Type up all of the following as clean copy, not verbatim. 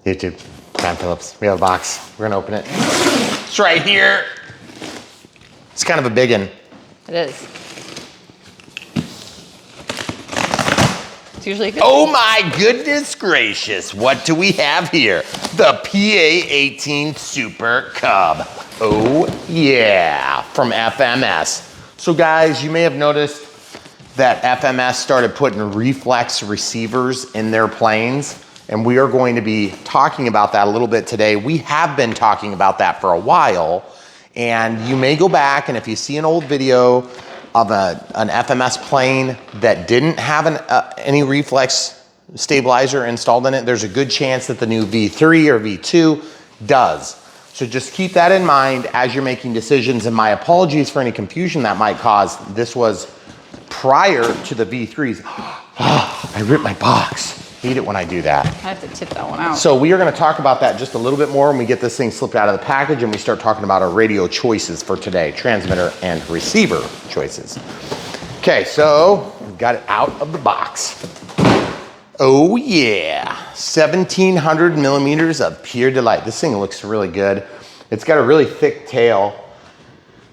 YouTube, Graham Phillips. We have a box. We're gonna open it. It's right here. It's kind of a big one. It is. It's usually a good Oh my goodness gracious. What do we have here? The PA-18 Super Cub. Oh yeah, from FMS. So guys, you may have noticed that FMS started putting reflex receivers in their planes, and we are going to be talking about that a little bit today. We have been talking about that for a while, and you may go back, and if you see an old video of an FMS plane that didn't have any reflex stabilizer installed in it, there's a good chance that the new V3 or V2 does. So just keep that in mind as you're making decisions, and my apologies for any confusion that might cause. This was prior to the V3s. I ripped my box. Hate it when I do that. I have to tip that one out. So we are gonna talk about that just a little bit more when we get this thing slipped out of the package and we start talking about our radio choices for today, transmitter and receiver choices. Okay, so we've got it out of the box. Oh yeah, 1700 millimeters of pure delight. This thing looks really good. It's got a really thick tail,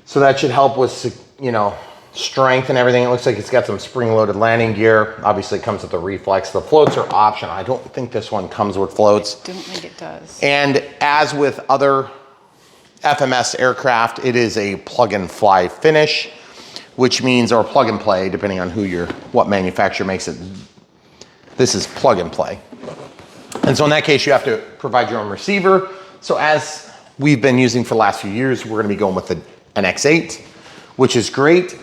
so that should help with, you know, strength and everything. It looks like it's got some spring-loaded landing gear. Obviously it comes with the reflex. The floats are optional. I don't think this one comes with floats. I don't think it does. And as with other FMS aircraft, it is a plug-and-fly finish, which means, or plug-and-play, depending on what manufacturer makes it. This is plug-and-play. And so in that case, you have to provide your own receiver. So as we've been using for the last few years, we're gonna be going with an X8, which is great.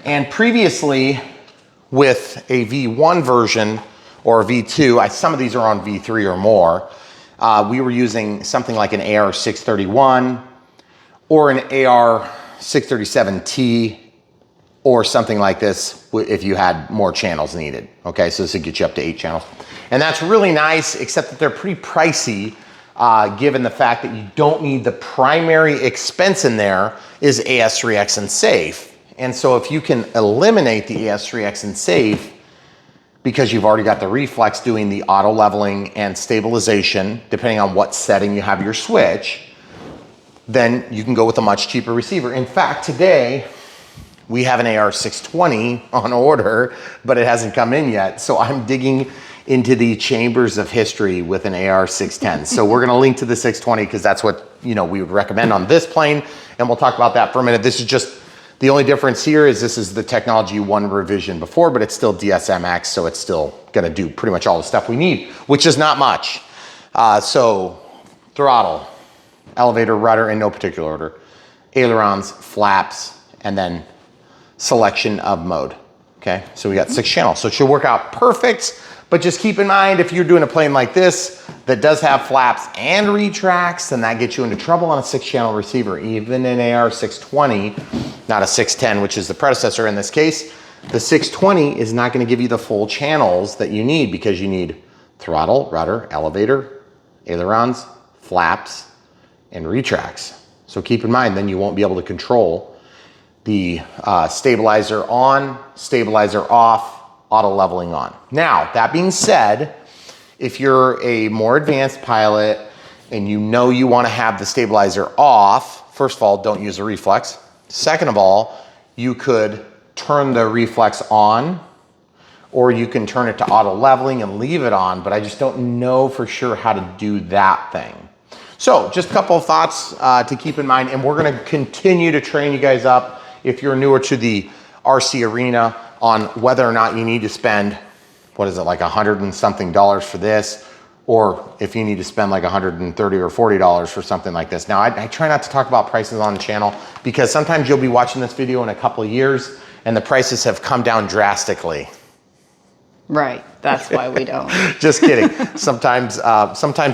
And previously, with a V1 version or a V2, some of these are on V3 or more, we were using something like an AR631 or an AR637T or something like this if you had more channels needed. Okay, so this would get you up to 8 channels. And that's really nice, except that they're pretty pricey, given the fact that you don't need the primary expense in there is AS3X and safe. And so if you can eliminate the AS3X and safe because you've already got the reflex doing the auto leveling and stabilization, depending on what setting you have your switch, then you can go with a much cheaper receiver. In fact, today we have an AR620 on order, but it hasn't come in yet. So I'm digging into the chambers of history with an AR610. So we're gonna link to the 620 because that's what, you know, we would recommend on this plane. And we'll talk about that for a minute. This is just, the only difference here is this is the technology one revision before, but it's still DSMX, so it's still gonna do pretty much all the stuff we need, which is not much. So throttle, elevator, rudder in no particular order, ailerons, flaps, and then selection of mode. Okay, so we got 6 channels, so it should work out perfect. But just keep in mind, if you're doing a plane like this that does have flaps and retracts, then that gets you into trouble on a 6-channel receiver. Even an AR620, not a 610, which is the predecessor in this case, the 620 is not gonna give you the full channels that you need because you need throttle, rudder, elevator, ailerons, flaps, and retracts. So keep in mind, then you won't be able to control the stabilizer on, stabilizer off, auto leveling on. Now, that being said, if you're a more advanced pilot and you know you want to have the stabilizer off, first of all, don't use a reflex. Second of all, you could turn the reflex on, or you can turn it to auto leveling and leave it on, but I just don't know for sure how to do that thing. So just a couple of thoughts to keep in mind, and we're gonna continue to train you guys up if you're newer to the RC arena on whether or not you need to spend, what is it, like $100 and something for this, or if you need to spend like $130 or $40 for something like this. Now, I try not to talk about prices on the channel because sometimes you'll be watching this video in a couple of years and the prices have come down drastically. Right, that's why we don't. Just kidding. Sometimes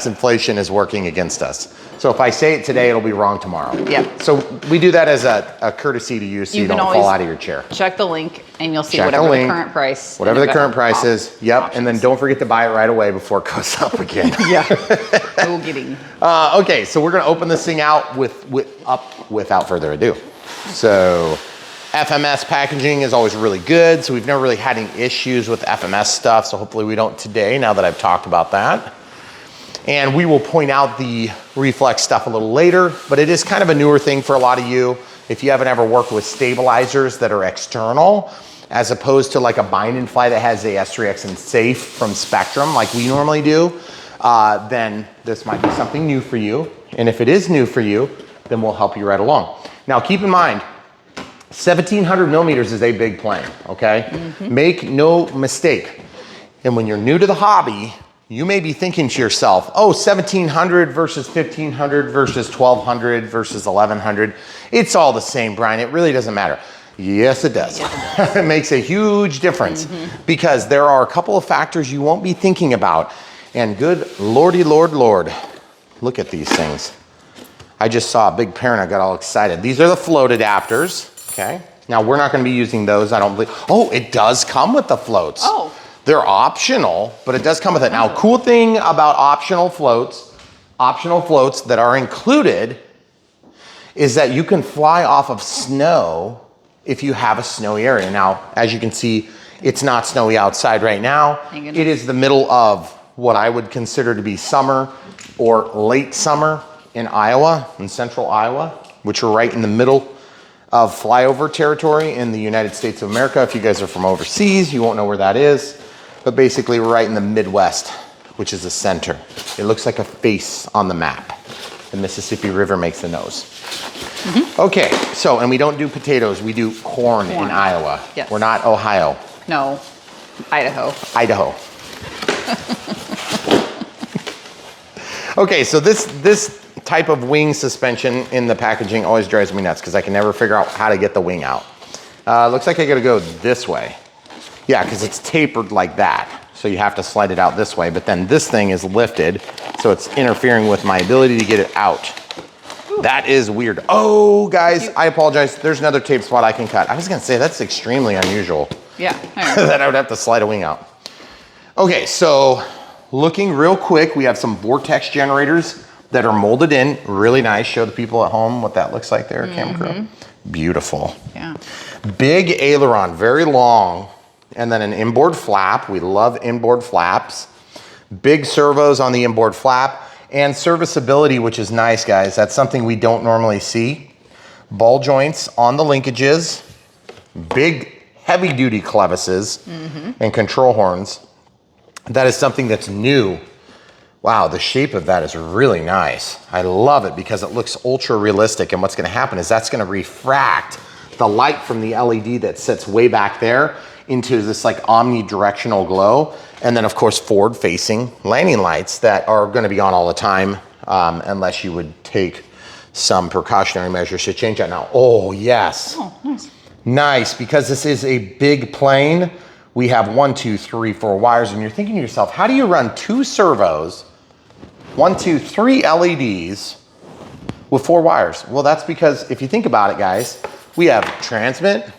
inflation is working against us. So if I say it today, it'll be wrong tomorrow. Yep. So we do that as a courtesy to you so you don't fall out of your chair. Check the link and you'll see whatever the current price. Whatever the current price is. Yep. Options. And then don't forget to buy it right away before it goes up again. Yeah. No kidding. Okay, so we're gonna open this thing out without further ado. So FMS packaging is always really good, so we've never really had any issues with FMS stuff, so hopefully we don't today, now that I've talked about that. And we will point out the Reflex stuff a little later, but it is kind of a newer thing for a lot of you. If you haven't ever worked with stabilizers that are external, as opposed to like a bind and fly that has the S3X and safe from Spectrum like we normally do, then this might be something new for you. And if it is new for you, then we'll help you right along. Now keep in mind, 1700 millimeters is a big plane, okay? Make no mistake. And when you're new to the hobby, you may be thinking to yourself, oh, 1700 versus 1500 versus 1200 versus 1100. It's all the same, Brian. It really doesn't matter. Yes, it does. Yes, it does. It makes a huge difference because there are a couple of factors you won't be thinking about. And good Lordy, Lord, look at these things. I just saw a big pair and I got all excited. These are the float adapters, okay? Now, we're not gonna be using those, I don't believe. Oh, it does come with the floats. Oh. They're optional, but it does come with it. Now, cool thing about optional floats that are included is that you can fly off of snow if you have a snowy area. Now, as you can see, it's not snowy outside right now. It is the middle of what I would consider to be summer or late summer in Iowa, in central Iowa, which are right in the middle of flyover territory in the United States of America. If you guys are from overseas, you won't know where that is. But basically we're right in the Midwest, which is the center. It looks like a face on the map. The Mississippi River makes the nose. Okay, so, and we don't do potatoes, we do corn. In Iowa. Yes. We're not Ohio. No, Idaho. Idaho. Okay, so this type of wing suspension in the packaging always drives me nuts because I can never figure out how to get the wing out. Looks like I gotta go this way. Yeah, because it's tapered like that. So you have to slide it out this way, but then this thing is lifted, so it's interfering with my ability to get it out. Ooh. That is weird. Oh, guys, I apologize. There's another tape spot I can cut. I was gonna say, that's extremely unusual. Yeah. That I would have to slide a wing out. Okay, so looking real quick, we have some vortex generators that are molded in, really nice. Show the people at home what that looks like there, camera crew. Beautiful. Yeah. Big aileron, very long. And then an inboard flap. We love inboard flaps. Big servos on the inboard flap. And serviceability, which is nice, guys. That's something we don't normally see. Ball joints on the linkages. Big, heavy-duty clevises and control horns. That is something that's new. Wow, the shape of that is really nice. I love it because it looks ultra realistic. And what's gonna happen is that's gonna refract the light from the LED that sits way back there into this like omnidirectional glow. And then of course forward facing landing lights that are gonna be on all the time unless you would take some precautionary measures to change that now. Oh yes. Oh, nice. Nice, because this is a big plane. We have 1, 2, 3, 4 wires and you're thinking to yourself, how do you run 2 servos, 1, 2, 3 LEDs with 4 wires? Well, that's because if you think about it, guys, we have transmit,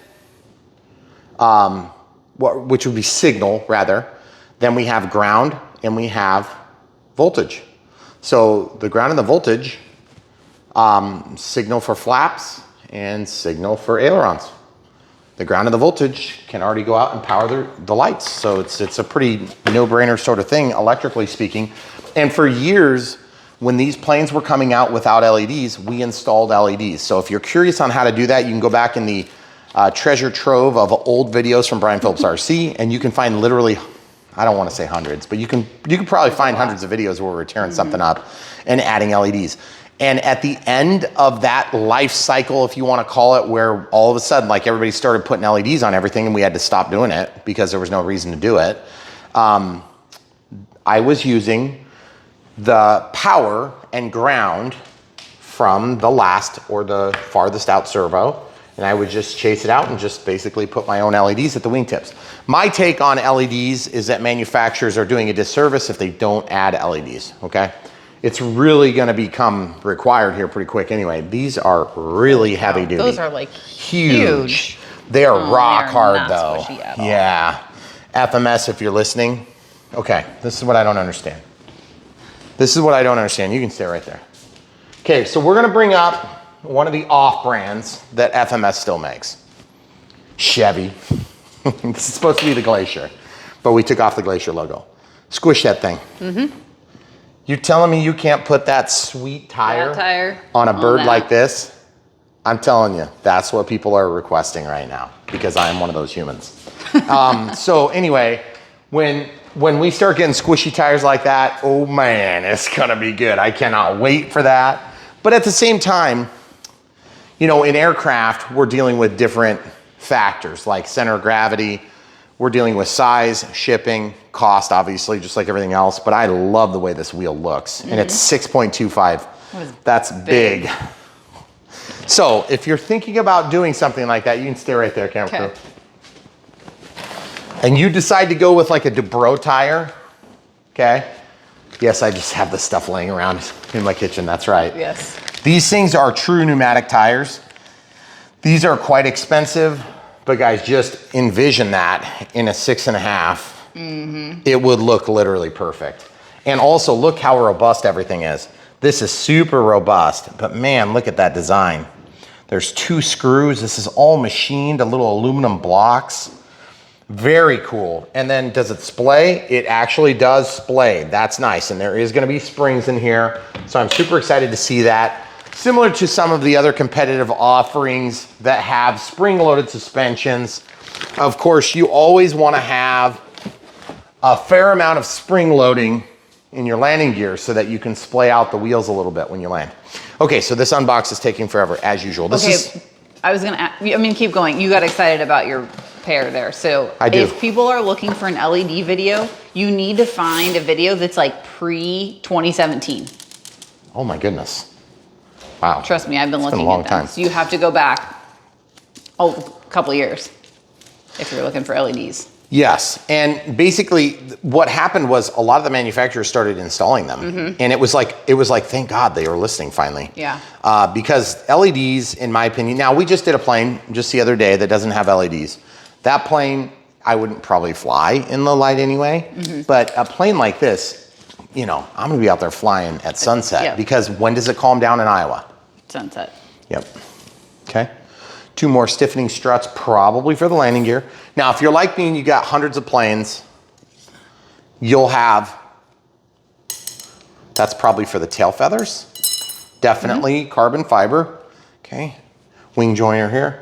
which would be signal rather, then we have ground and we have voltage. So the ground and the voltage signal for flaps and signal for ailerons. The ground and the voltage can already go out and power the lights. So it's a pretty no-brainer sort of thing, electrically speaking. And for years, when these planes were coming out without LEDs, we installed LEDs. So if you're curious on how to do that, you can go back in the treasure trove of old videos from Brian Phillips RC, and you can find literally, I don't want to say hundreds, but you can probably find hundreds of videos where we're tearing something up and adding LEDs. And at the end of that life cycle, if you want to call it, where all of a sudden, like everybody started putting LEDs on everything and we had to stop doing it because there was no reason to do it, I was using the power and ground from the last or the farthest out servo, and I would just chase it out and just basically put my own LEDs at the wingtips. My take on LEDs is that manufacturers are doing a disservice if they don't add LEDs, okay? It's really gonna become required here pretty quick anyway. These are really heavy duty. Those are like huge. They are rock hard not though. squishy at all. Yeah. FMS, if you're listening. Okay, this is what I don't understand. This is what I don't understand. You can stay right there. Okay, so we're gonna bring up one of the off brands that FMS still makes. Chevy. This is supposed to be the Glacier, but we took off the Glacier logo. Squish that thing. You're telling me you can't put that sweet tire on a bird like this? I'm telling you, that's what people are requesting right now because I am one of those humans. So anyway, when we start getting squishy tires like that, oh man, it's gonna be good. I cannot wait for that. But at the same time, you know, in aircraft, we're dealing with different factors like center of gravity. We're dealing with size, shipping, cost, obviously, just like everything else. But I love the way this wheel looks. And it's 6.25. That's big. So if you're thinking about doing something like that, you can stay right there, camera crew. And you decide to go with like a Dubro tire, okay? Yes, I just have this stuff laying around in my kitchen, that's right. Yes. These things are true pneumatic tires. These are quite expensive. But guys, just envision that in a 6.5, it would look literally perfect. And also look how robust everything is. This is super robust, but man, look at that design. There's 2 screws. This is all machined, a little aluminum blocks. Very cool. And then does it splay? It actually does splay. That's nice. And there is gonna be springs in here. So I'm super excited to see that. Similar to some of the other competitive offerings that have spring-loaded suspensions. Of course, you always want to have a fair amount of spring loading in your landing gear so that you can splay out the wheels a little bit when you land. Okay, so this unbox is taking forever, as usual. I was gonna, keep going. You got excited about your pair there. So I do. If people are looking for an LED video, you need to find a video that's like pre-2017. Oh my goodness. Wow. Trust me, I've been looking a long at them. time. So you have to go back a couple of years if you're looking for LEDs. Yes, and basically what happened was a lot of the manufacturers started installing them, and it was like thank God they were listening finally. Yeah. Because LEDs, in my opinion, now we just did a plane just the other day that doesn't have LEDs. That plane I wouldn't probably fly in the light anyway, but a plane like this, you know, I'm gonna be out there flying at sunset because when does it calm down in Iowa? Sunset. Yep. Okay. 2 more stiffening struts, probably for the landing gear. Now, if you're like me and you got hundreds of planes, you'll have, that's probably for the tail feathers. Definitely carbon fiber. Okay. Wing joiner here.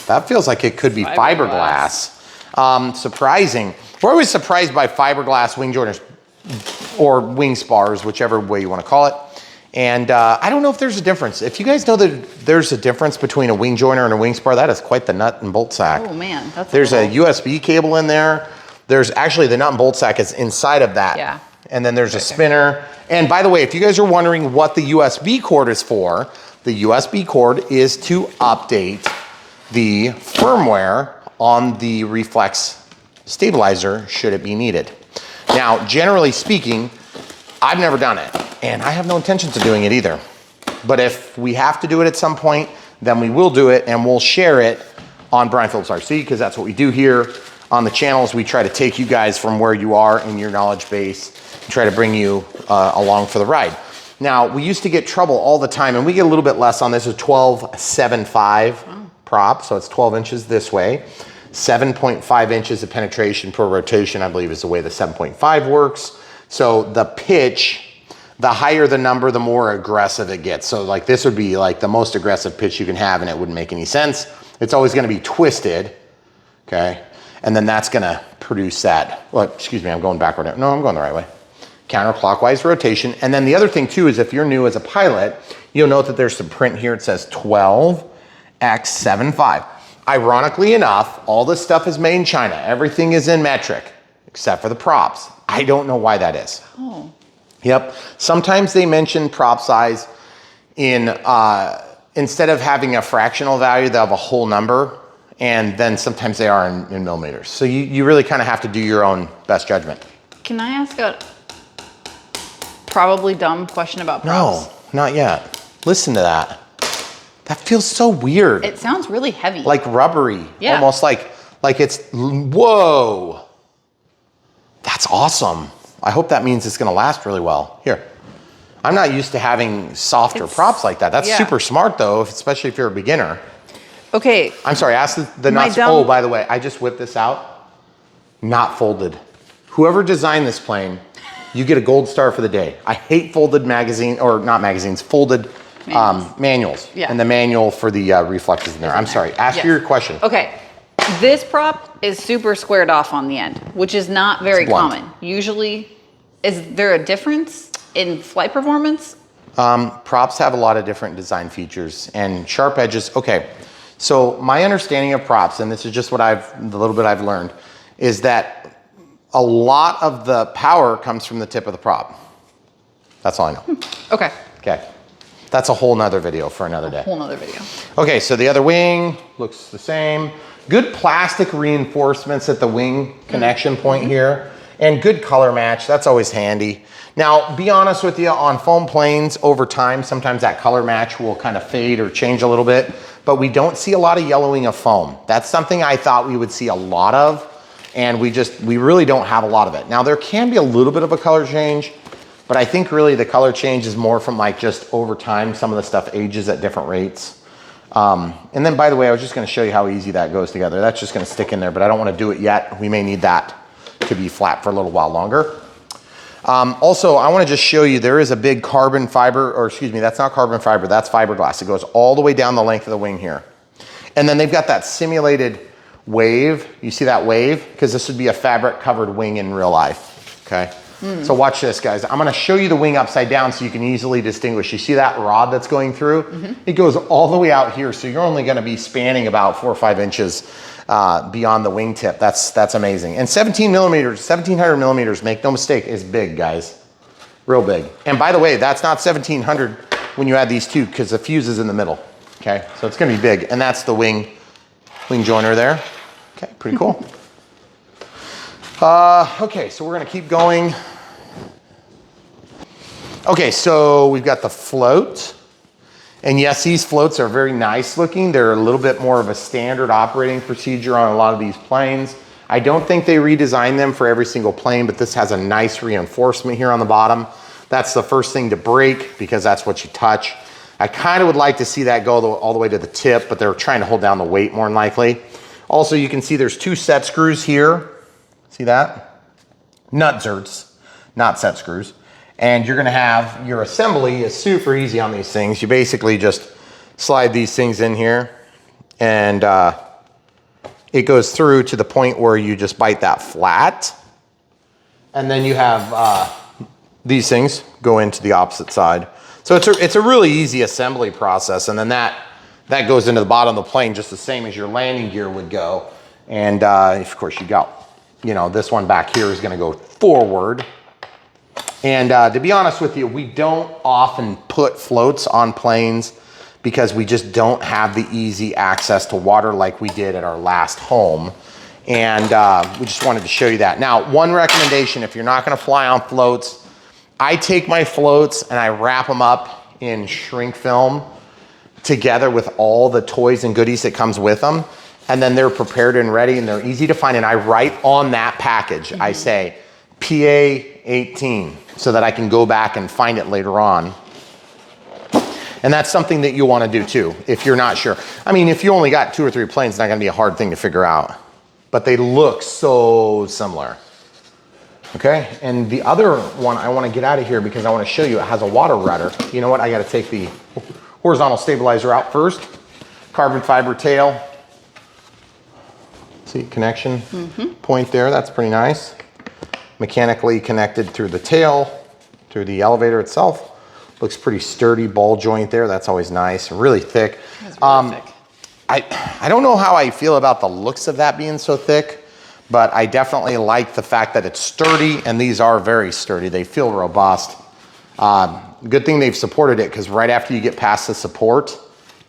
That feels like it could be fiberglass. Surprising. We're always surprised by fiberglass wing joiners or wing spars, whichever way you want to call it. And I don't know if there's a difference. If you guys know that there's a difference between a wing joiner and a wing spar, that is quite the nut and bolt sack. Oh man, that's There's a USB cable in there. There's actually the nut and bolt sack is inside of that. Yeah. And then there's a spinner. And by the way, if you guys are wondering what the USB cord is for, the USB cord is to update the firmware on the Reflex stabilizer should it be needed. Now, generally speaking, I've never done it, and I have no intentions of doing it either. But if we have to do it at some point, then we will do it, and we'll share it on Brian Phillips RC, because that's what we do here on the channels. We try to take you guys from where you are in your knowledge base and try to bring you along for the ride. Now, we used to get trouble all the time, and we get a little bit less on this. It's 12.75 prop, so it's 12 inches this way. 7.5 inches of penetration per rotation, I believe, is the way the 7.5 works. So the pitch, the higher the number, the more aggressive it gets. So like this would be like the most aggressive pitch you can have, and it wouldn't make any sense. It's always gonna be twisted, okay? And then that's gonna produce that, well, excuse me, I'm going backward. No, I'm going the right way. Counterclockwise rotation. And then the other thing too is if you're new as a pilot, you'll note that there's some print here. It says 12x75. Ironically enough, all this stuff is made in China. Everything is in metric, except for the props. I don't know why that is. Oh. Yep. Sometimes they mention prop size in, instead of having a fractional value, they'll have a whole number. And then sometimes they are in millimeters. So you really kind of have to do your own best judgment. Can I ask a probably dumb question about props? No, not yet. Listen to that. That feels so weird. It sounds really heavy. Like rubbery. Yeah. Almost like it's, whoa. That's awesome. I hope that means it's gonna last really well. Here. I'm not used to having softer props like that. That's super smart though, especially if you're a beginner. Okay. I'm sorry, ask the nuts. Oh, by the way, I just whipped this out. Not folded. Whoever designed this plane you get a gold star for the day. I hate folded magazine, or not magazines, folded manuals. Yeah. And the manual for the Reflex is in there. I'm sorry, ask your question. Okay, this prop is super squared off on the end, which is not very common. Usually, is there a difference in flight performance? Props have a lot of different design features and sharp edges. Okay, so my understanding of props, and this is just what the little bit I've learned, is that a lot of the power comes from the tip of the prop. That's all I know. Okay. Okay, that's a whole nother video for another day. Whole nother video. Okay, so the other wing looks the same. Good plastic reinforcements at the wing connection point here, and good color match. That's always handy. Now, be honest with you, on foam planes, over time, sometimes that color match will kind of fade or change a little bit, but we don't see a lot of yellowing of foam. That's something I thought we would see a lot of, and we really don't have a lot of it. Now, there can be a little bit of a color change, but I think really the color change is more from like just over time, some of the stuff ages at different rates. And then, by the way, I was just gonna show you how easy that goes together. That's just gonna stick in there, but I don't wanna do it yet. We may need that to be flat for a little while longer. Also, I want to just show you, there is a big carbon fiber, or excuse me, that's not carbon fiber, that's fiberglass. It goes all the way down the length of the wing here. And then they've got that simulated wave. You see that wave? Because this would be a fabric covered wing in real life, okay? So watch this, guys. I'm gonna show you the wing upside down so you can easily distinguish. You see that rod that's going through? It goes all the way out here, so you're only gonna be spanning about 4 or 5 inches beyond the wingtip. That's amazing. And 1700 millimeters, make no mistake, is big, guys. Real big. And by the way, that's not 1700 when you add these two, because the fuse is in the middle, okay? So it's gonna be big, and that's the wing joiner there. Okay, pretty cool. Okay, so we're gonna keep going. Okay, so we've got the float. And yes, these floats are very nice looking. They're a little bit more of a standard operating procedure on a lot of these planes. I don't think they redesigned them for every single plane, but this has a nice reinforcement here on the bottom. That's the first thing to break because that's what you touch. I kind of would like to see that go all the way to the tip, but they're trying to hold down the weight more than likely. Also, you can see there's 2 set screws here. See that? Nut zerts, not set screws. And you're gonna have, your assembly is super easy on these things. You basically just slide these things in here and it goes through to the point where you just bite that flat. And then you have these things go into the opposite side. So it's a really easy assembly process. And then that goes into the bottom of the plane just the same as your landing gear would go. And of course you got, this one back here is gonna go forward. And to be honest with you, we don't often put floats on planes because we just don't have the easy access to water like we did at our last home. And we just wanted to show you that. Now, one recommendation, if you're not gonna fly on floats, I take my floats and I wrap them up in shrink film together with all the toys and goodies that comes with them. And then they're prepared and ready and they're easy to find. And I write on that package, I say PA-18, so that I can go back and find it later on. And that's something that you want to do too, if you're not sure. I mean, if you only got 2 or 3 planes, it's not going to be a hard thing to figure out. But they look so similar. Okay, and the other one I want to get out of here because I want to show you it has a water rudder. You know what? I got to take the horizontal stabilizer out first. Carbon fiber tail. See, connection point there. That's pretty nice. Mechanically connected through the tail, through the elevator itself. Looks pretty sturdy, ball joint there. That's always nice, really thick. That's really thick. I don't know how I feel about the looks of that being so thick, but I definitely like the fact that it's sturdy, and these are very sturdy. They feel robust. Good thing they've supported it, because right after you get past the support,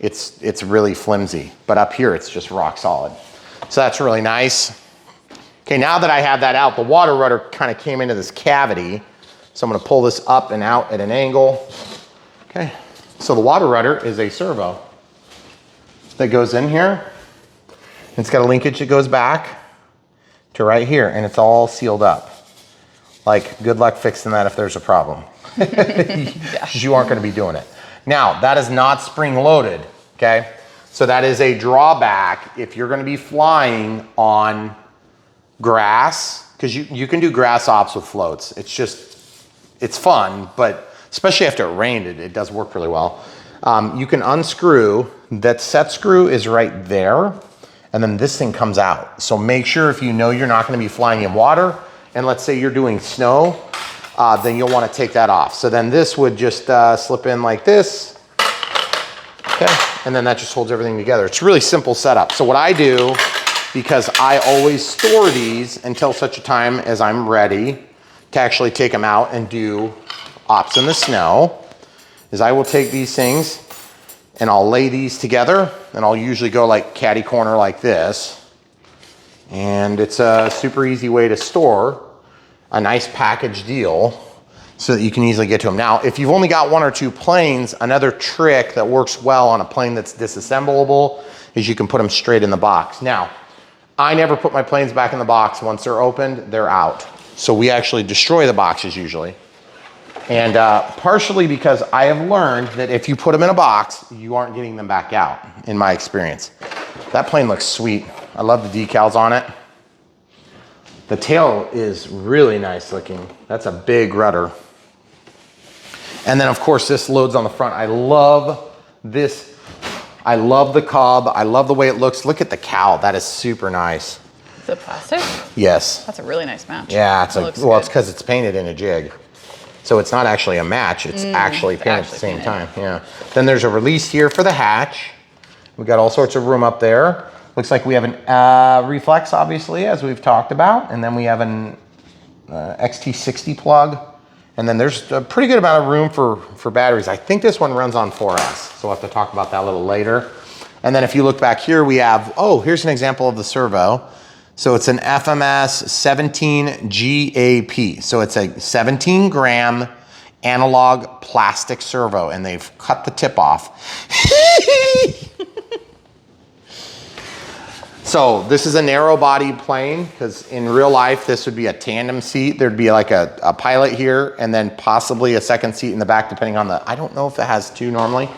it's really flimsy. But up here, it's just rock solid. So that's really nice. Okay, now that I have that out, the water rudder kind of came into this cavity. So I'm gonna pull this up and out at an angle. Okay, so the water rudder is a servo that goes in here. It's got a linkage that goes back to right here, and it's all sealed up. Like, good luck fixing that if there's a problem. You aren't gonna be doing it. Now, that is not spring loaded, okay? So that is a drawback if you're gonna be flying on grass, because you can do grass ops with floats. It's just it's fun, but especially after it rained, it does work really well. You can unscrew, that set screw is right there, and then this thing comes out. So make sure if you know you're not gonna be flying in water, and let's say you're doing snow, then you'll wanna take that off. So then this would just slip in like this, okay? And then that just holds everything together. It's a really simple setup. So what I do, because I always store these until such a time as I'm ready to actually take them out and do ops in the snow, is I will take these things and I'll lay these together, and I'll usually go like catty corner like this. And it's a super easy way to store a nice package deal so that you can easily get to them. Now, if you've only got 1 or 2 planes, another trick that works well on a plane that's disassemblable is you can put them straight in the box. Now, I never put my planes back in the box. Once they're opened, they're out. So we actually destroy the boxes usually. And partially because I have learned that if you put them in a box, you aren't getting them back out, in my experience. That plane looks sweet. I love the decals on it. The tail is really nice looking. That's a big rudder. And then of course this loads on the front. I love this. I love the Cub. I love the way it looks. Look at the cowl. That is super nice. Is it plastic? Yes. That's a really nice match. Yeah, it's It well, it's because it's painted in a jig. So it's not actually a match, it's actually painted at the same time, yeah. Then there's a release here for the hatch. We've got all sorts of room up there. Looks like we have an Reflex, obviously, as we've talked about. And then we have an XT60 plug. And then there's a pretty good amount of room for batteries. I think this one runs on 4S, so we'll have to talk about that a little later. And then if you look back here, we have, oh, here's an example of the servo. So it's an FMS 17 GAP. So it's a 17 gram analog plastic servo, and they've cut the tip off. So this is a narrow body plane, because in real life, this would be a tandem seat. There'd be like a pilot here, and then possibly a second seat in the back, depending on the, I don't know if it has 2 normally,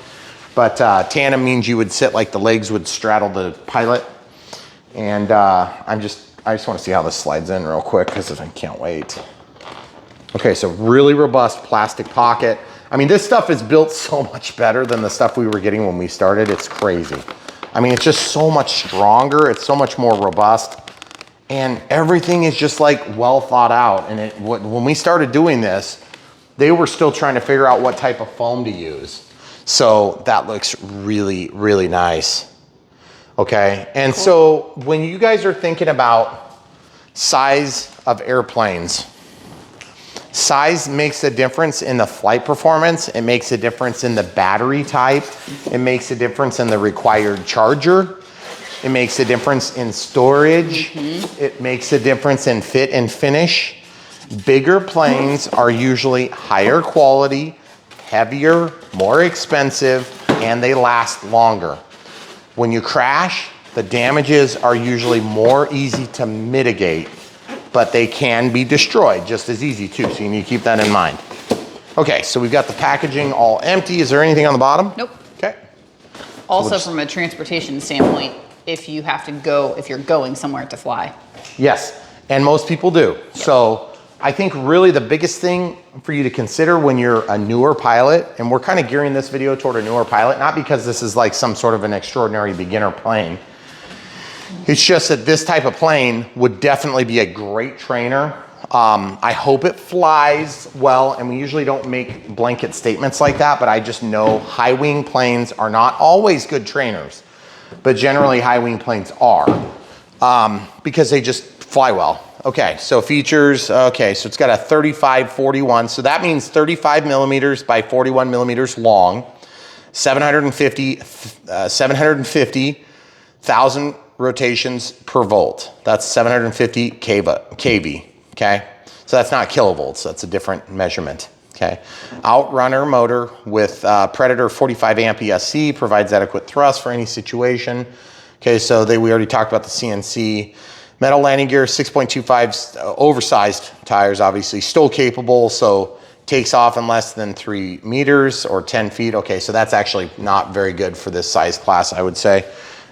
but tandem means you would sit like the legs would straddle the pilot. And I just want to see how this slides in real quick, because I can't wait. Okay, so really robust plastic pocket. I mean, this stuff is built so much better than the stuff we were getting when we started. It's crazy. I mean, it's just so much stronger. It's so much more robust. And everything is just like well thought out. And when we started doing this, they were still trying to figure out what type of foam to use. So that looks really, really nice. Okay, and cool. So when you guys are thinking about size of airplanes, size makes a difference in the flight performance. It makes a difference in the battery type. It makes a difference in the required charger. It makes a difference in storage. It makes a difference in fit and finish. Bigger planes are usually higher quality, heavier, more expensive, and they last longer. When you crash, the damages are usually more easy to mitigate, but they can be destroyed just as easy too, so you need to keep that in mind. Okay, so we've got the packaging all empty. Is there anything on the bottom? Nope. Okay. Also from a transportation standpoint, if you have to go, if you're going somewhere to fly. Yes, and most people do. Yep. So I think really the biggest thing for you to consider when you're a newer pilot, and we're kind of gearing this video toward a newer pilot, not because this is like some sort of an extraordinary beginner plane. It's just that this type of plane would definitely be a great trainer. I hope it flies well, and we usually don't make blanket statements like that, but I just know high wing planes are not always good trainers, but generally high wing planes are, because they just fly well. Okay, so features, okay, so it's got a 35-41, so that means 35 millimeters by 41 millimeters long, 750,000 rotations per volt. That's 750 kV, okay? So that's not kilovolts, that's a different measurement, okay? Outrunner motor with Predator 45 amp ESC, provides adequate thrust for any situation. Okay, so we already talked about the CNC. Metal landing gear, 6.25 oversized tires, obviously. Stow capable, so takes off in less than 3 meters or 10 feet. Okay, so that's actually not very good for this size class, I would say.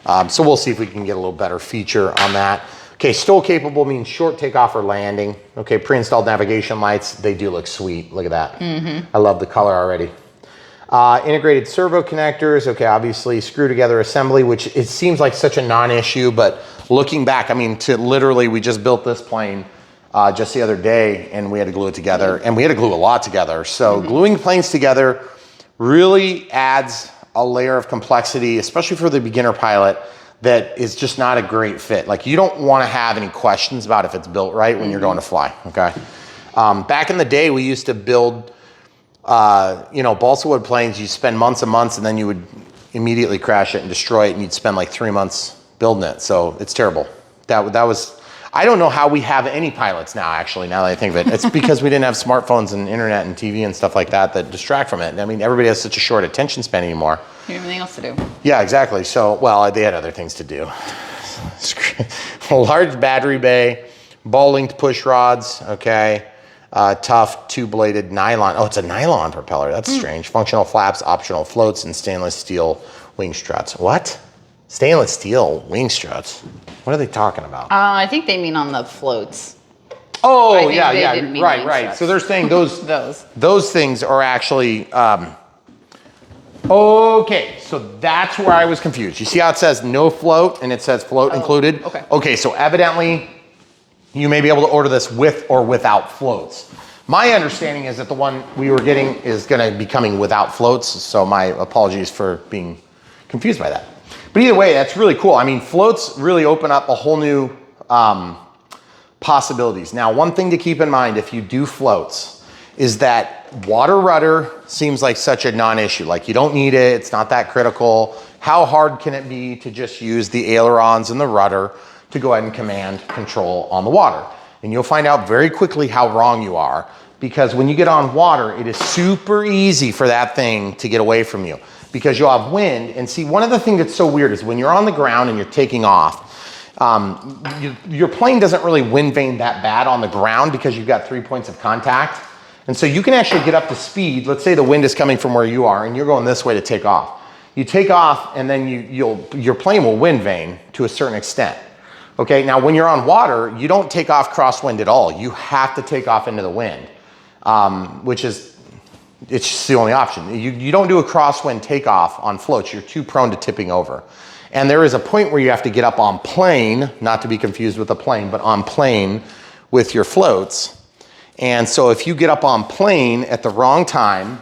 So we'll see if we can get a little better feature on that. Okay, stoll capable means short takeoff or landing. Okay, pre-installed navigation lights, they do look sweet. Look at that. I love the color already. Integrated servo connectors. Okay, obviously screw together assembly, which it seems like such a non-issue, but looking back, I mean, we just built this plane just the other day, and we had to glue it together, and we had to glue a lot together. So gluing planes together really adds a layer of complexity, especially for the beginner pilot, that is just not a great fit. Like, you don't want to have any questions about if it's built right when you're going to fly, okay? Back in the day, we used to build, you know, balsa wood planes. You spend months and months, and then you would immediately crash it and destroy it, and you'd spend like 3 months building it. So it's terrible. That was, I don't know how we have any pilots now, actually, now that I think of it. It's because we didn't have smartphones and internet and TV and stuff like that that distract from it. I mean, everybody has such a short attention span anymore. You have anything else to do. Yeah, exactly. So, well, they had other things to do. A large battery bay, ball-linked push rods, okay. Tough two-bladed nylon. Oh, it's a nylon propeller. That's strange. Functional flaps, optional floats, and stainless steel wing struts. What? Stainless steel wing struts? What are they talking about? I think they mean on the floats. Oh, yeah, right. Struts. So they're saying those those things are actually. Okay, so that's where I was confused. You see how it says no float and it says float included? Okay. Okay, so evidently you may be able to order this with or without floats. My understanding is that the one we were getting is going to be coming without floats, so my apologies for being confused by that. But either way, that's really cool. I mean, floats really open up a whole new possibilities. Now, one thing to keep in mind if you do floats is that water rudder seems like such a non-issue. Like, you don't need it, it's not that critical. How hard can it be to just use the ailerons and the rudder to go ahead and command control on the water? And you'll find out very quickly how wrong you are, because when you get on water, it is super easy for that thing to get away from you because you'll have wind. And see, one of the things that's so weird is when you're on the ground and you're taking off, your plane doesn't really wind vane that bad on the ground because you've got 3 points of contact. And so you can actually get up to speed. Let's say the wind is coming from where you are and you're going this way to take off. You take off and then your plane will wind vane to a certain extent. Okay, now when you're on water, you don't take off crosswind at all. You have to take off into the wind, which is, it's just the only option. You don't do a crosswind takeoff on floats. You're too prone to tipping over. And there is a point where you have to get up on plane, not to be confused with a plane, but on plane with your floats. And so if you get up on plane at the wrong time,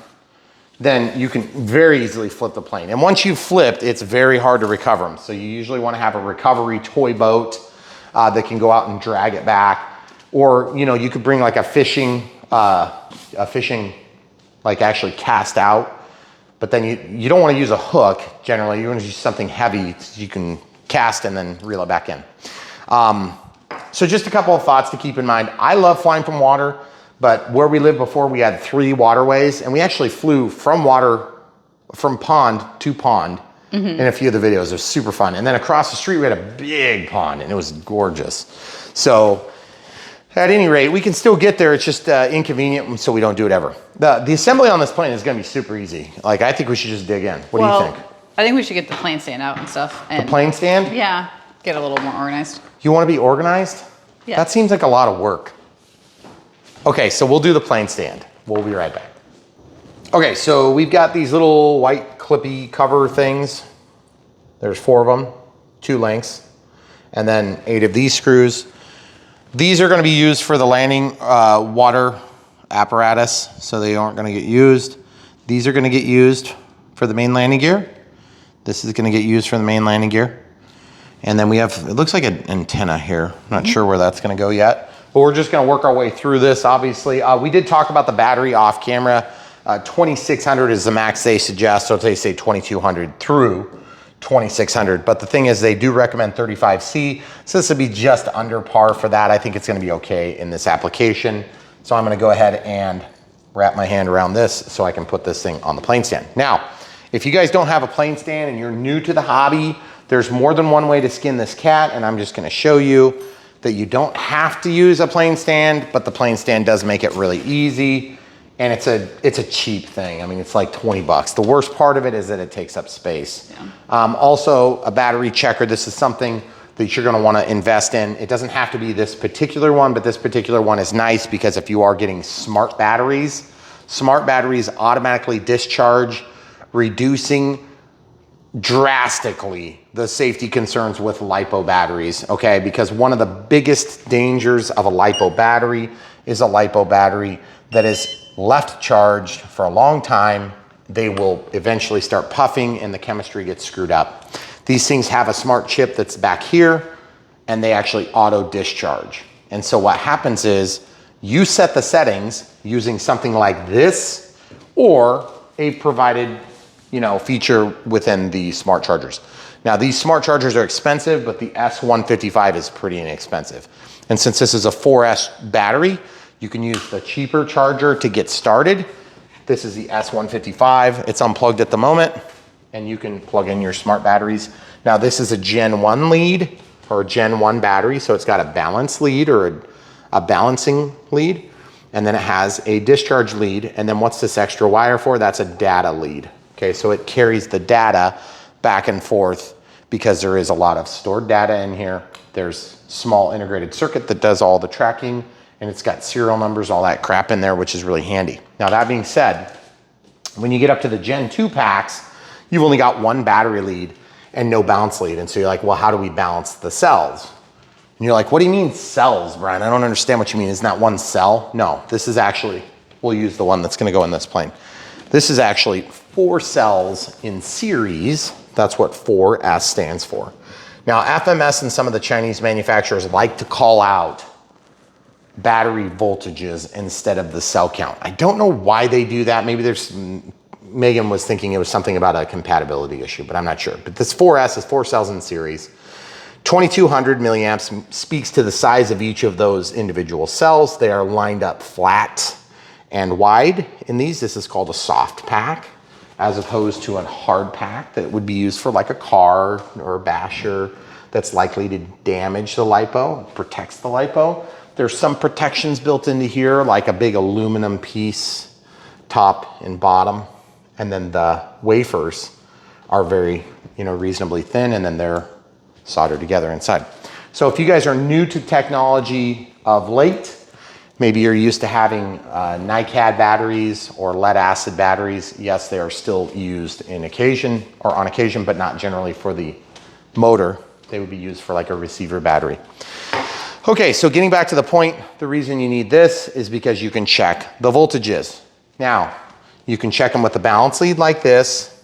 then you can very easily flip the plane. And once you've flipped, it's very hard to recover them. So you usually want to have a recovery toy boat that can go out and drag it back. Or, you know, you could bring like a fishing, like actually cast out. But then you don't want to use a hook generally. You want to use something heavy so you can cast and then reel it back in. So just a couple of thoughts to keep in mind. I love flying from water, but where we lived before, we had 3 waterways, and we actually flew from pond to pond in a few of the videos. It was super fun. And then across the street, we had a big pond, and it was gorgeous. So at any rate, we can still get there. It's just inconvenient, so we don't do it ever. The assembly on this plane is going to be super easy. Like, I think we should just dig in. What do you think? I think we should get the plane stand out and stuff. And the plane stand? Yeah, get a little more organized. You want to be organized? Yeah. That seems like a lot of work. Okay, so we'll do the plane stand. We'll be right back. Okay, so we've got these little white clippy cover things. There's 4 of them, 2 lengths, and then 8 of these screws. These are going to be used for the landing water apparatus, so they aren't going to get used. These are going to get used for the main landing gear. This is going to get used for the main landing gear. And then we have, it looks like an antenna here. I'm not sure where that's going to go yet, but we're just going to work our way through this, obviously. We did talk about the battery off camera. 2600 is the max they suggest, so they say 2200 through 2600. But the thing is, they do recommend 35C, so this would be just under par for that. I think it's going to be okay in this application. So I'm going to go ahead and wrap my hand around this so I can put this thing on the plane stand. Now, if you guys don't have a plane stand and you're new to the hobby, there's more than one way to skin this cat, and I'm just going to show you that you don't have to use a plane stand, but the plane stand does make it really easy. And it's a cheap thing. I mean, it's like 20 bucks. The worst part of it is that it takes up space. Yeah. Also, a battery checker. This is something that you're gonna wanna invest in. It doesn't have to be this particular one, but this particular one is nice because if you are getting smart batteries automatically discharge, reducing drastically the safety concerns with LiPo batteries, okay? Because one of the biggest dangers of a LiPo battery is a LiPo battery that is left charged for a long time. They will eventually start puffing and the chemistry gets screwed up. These things have a smart chip that's back here and they actually auto discharge. And so what happens is you set the settings using something like this or a provided feature within the smart chargers. Now these smart chargers are expensive, but the S155 is pretty inexpensive. And since this is a 4S battery, you can use the cheaper charger to get started. This is the S155. It's unplugged at the moment and you can plug in your smart batteries. Now this is a Gen 1 lead or a Gen 1 battery. So it's got a balance lead or a balancing lead. And then it has a discharge lead. And then what's this extra wire for? That's a data lead. Okay, so it carries the data back and forth because there is a lot of stored data in here. There's small integrated circuit that does all the tracking and it's got serial numbers, all that crap in there, which is really handy. Now that being said, when you get up to the Gen 2 packs, you've only got one battery lead and no balance lead. And so you're like, well, how do we balance the cells? And you're like, what do you mean cells, Brian? I don't understand what you mean. Isn't that one cell? No, this is actually, we'll use the one that's gonna go in this plane. This is actually 4 cells in series. That's what 4S stands for. Now, FMS and some of the Chinese manufacturers like to call out battery voltages instead of the cell count. I don't know why they do that. Maybe Megan was thinking it was something about a compatibility issue, but I'm not sure. But this 4S is 4 cells in series. 2200 milliamps speaks to the size of each of those individual cells. They are lined up flat and wide in these. This is called a soft pack as opposed to a hard pack that would be used for like a car or a basher that's likely to damage the LiPo, protects the LiPo. There's some protections built into here, like a big aluminum piece, top and bottom. And then the wafers are very, reasonably thin and then they're soldered together inside. So if you guys are new to technology of late, maybe you're used to having NiCad batteries or lead acid batteries. Yes, they are still used on occasion, but not generally for the motor. They would be used for like a receiver battery. Okay, so getting back to the point, the reason you need this is because you can check the voltages. Now, you can check them with the balance lead like this.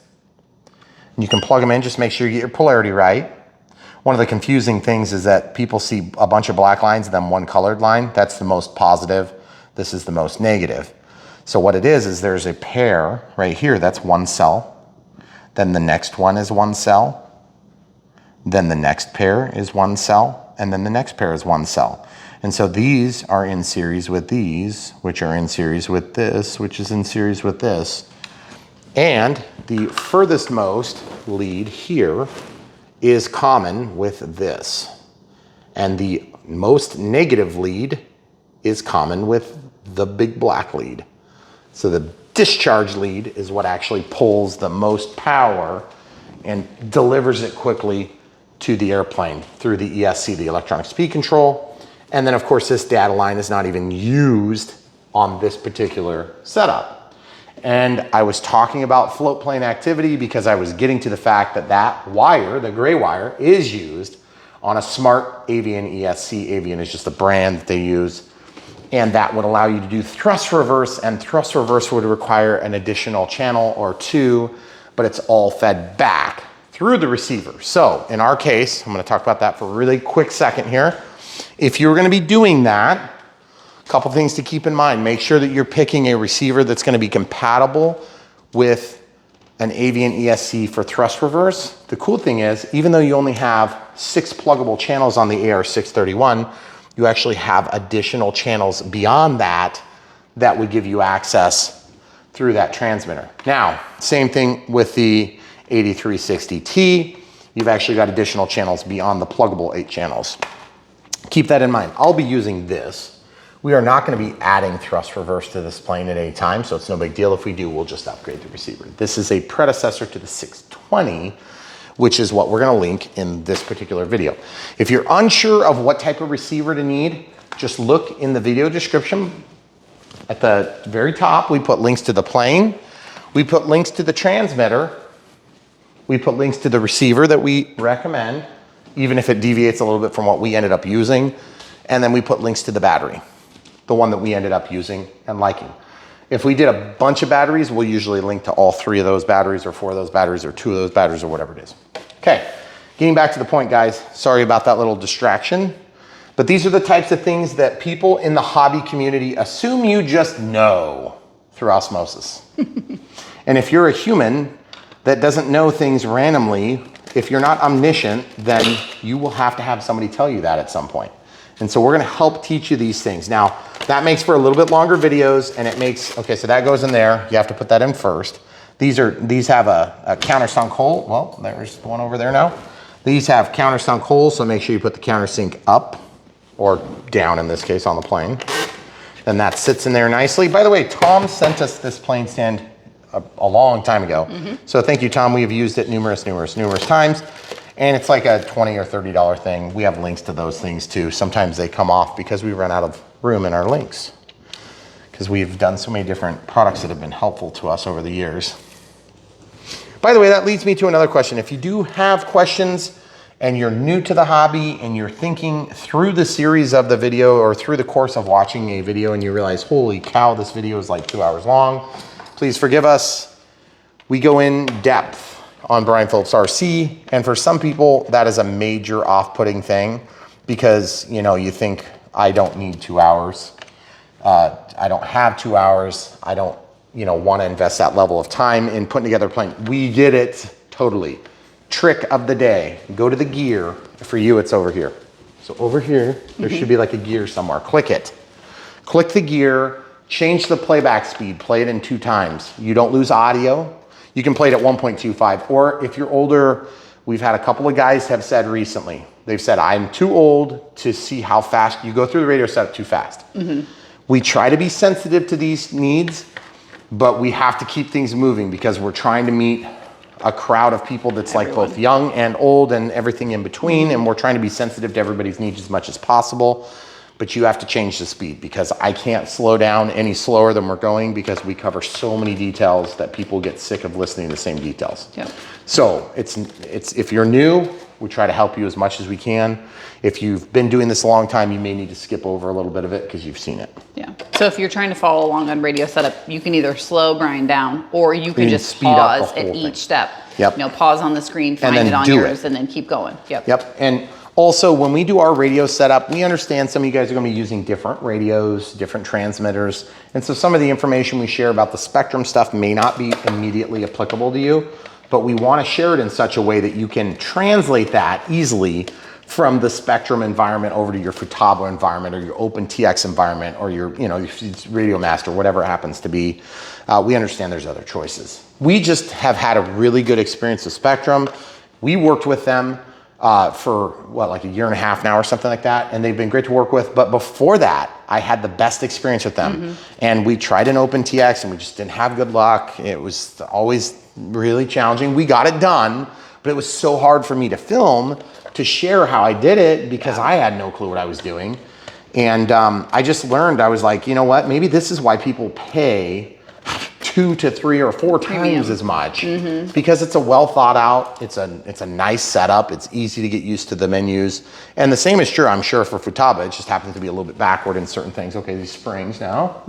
You can plug them in, just make sure you get your polarity right. One of the confusing things is that people see a bunch of black lines and then one colored line. That's the most positive. This is the most negative. So what it is there's a pair right here. That's one cell. Then the next one is one cell. Then the next pair is one cell. And then the next pair is one cell. And so these are in series with these, which are in series with this, which is in series with this. And the furthest most lead here is common with this. And the most negative lead is common with the big black lead. So the discharge lead is what actually pulls the most power and delivers it quickly to the airplane through the ESC, the electronic speed control. And then of course this data line is not even used on this particular setup. And I was talking about float plane activity because I was getting to the fact that that wire, the gray wire, is used on a smart Avian ESC. Avian is just the brand that they use. And that would allow you to do thrust reverse, and thrust reverse would require an additional channel or 2, but it's all fed back through the receiver. So in our case, I'm gonna talk about that for a really quick second here. If you're gonna be doing that, couple things to keep in mind. Make sure that you're picking a receiver that's going to be compatible with an Avian ESC for thrust reverse. The cool thing is, even though you only have 6 pluggable channels on the AR631, you actually have additional channels beyond that that would give you access through that transmitter. Now, same thing with the 8360T. You've actually got additional channels beyond the pluggable 8 channels. Keep that in mind. I'll be using this. We are not going to be adding thrust reverse to this plane at any time, so it's no big deal. If we do, we'll just upgrade the receiver. This is a predecessor to the 620, which is what we're gonna link in this particular video. If you're unsure of what type of receiver to need, just look in the video description. At the very top, we put links to the plane, we put links to the transmitter, we put links to the receiver that we recommend, even if it deviates a little bit from what we ended up using, and then we put links to the battery, the one that we ended up using and liking. If we did a bunch of batteries, we'll usually link to all 3 of those batteries or 4 of those batteries or 2 of those batteries or whatever it is. Okay, getting back to the point, guys, sorry about that little distraction, but these are the types of things that people in the hobby community assume you just know through osmosis. And if you're a human that doesn't know things randomly, if you're not omniscient, then you will have to have somebody tell you that at some point. And so we're gonna help teach you these things. Now, that makes for a little bit longer videos, and it makes, okay, so that goes in there. You have to put that in first. These have a countersunk hole. Well, there's the one over there now. These have countersunk holes, so make sure you put the countersink up, or down in this case on the plane. And that sits in there nicely. By the way, Tom sent us this plane stand a long time ago. So thank you, Tom. We have used it numerous times. And it's like a $20 or $30 thing. We have links to those things too. Sometimes they come off because we run out of room in our links, because we've done so many different products that have been helpful to us over the years. By the way, that leads me to another question. If you do have questions and you're new to the hobby and you're thinking through the series of the video or through the course of watching a video and you realize, holy cow, this video is like 2 hours long, please forgive us. We go in depth on Brian Phillips RC, and for some people that is a major off-putting thing, because you think, I don't need 2 hours, I don't have 2 hours, I don't want to invest that level of time in putting together a plane. We did it totally. Trick of the day, go to the gear. For you, it's over here. So over here, there should be like a gear somewhere. Click it. Click the gear, change the playback speed, play it in 2 times. You don't lose audio. You can play it at 1.25, or if you're older, we've had a couple of guys have said recently, they've said, I'm too old to see how fast you go through the radio setup too fast. We try to be sensitive to these needs, but we have to keep things moving because we're trying to meet a crowd of people that's like both young and old and everything in between, and we're trying to be sensitive to everybody's needs as much as possible. But you have to change the speed, because I can't slow down any slower than we're going, because we cover so many details that people get sick of listening to the same details. Yep. So it's if you're new, we try to help you as much as we can. If you've been doing this a long time, you may need to skip over a little bit of it because you've seen it. Yeah. So if you're trying to follow along on radio setup, you can either slow Brian down, or you can just speed up the pause whole at thing. each step. Yep. Pause on the screen, find then it on do yours, it. and then keep going. Yep. Yep. And also, when we do our radio setup, we understand some of you guys are going to be using different radios, different transmitters. And so some of the information we share about the spectrum stuff may not be immediately applicable to you, but we want to share it in such a way that you can translate that easily from the spectrum environment over to your Futaba environment or your OpenTX environment or your, Radio Master, whatever it happens to be. We understand there's other choices. We just have had a really good experience with Spectrum. We worked with them for like 1.5 years now or something like that, and they've been great to work with. But before that, I had the best experience with them. And we tried an OpenTX and we just didn't have good luck. It was always really challenging. We got it done, but it was so hard for me to film, to share how I did it, because I had no clue what I was doing. And I just learned, I was like, you know what, maybe this is why people pay 2 to 3 or 4 times as much, because it's a well thought out, it's a nice setup, it's easy to get used to the menus. And the same is true, I'm sure, for Futaba. It just happens to be a little bit backward in certain things. Okay, these springs now.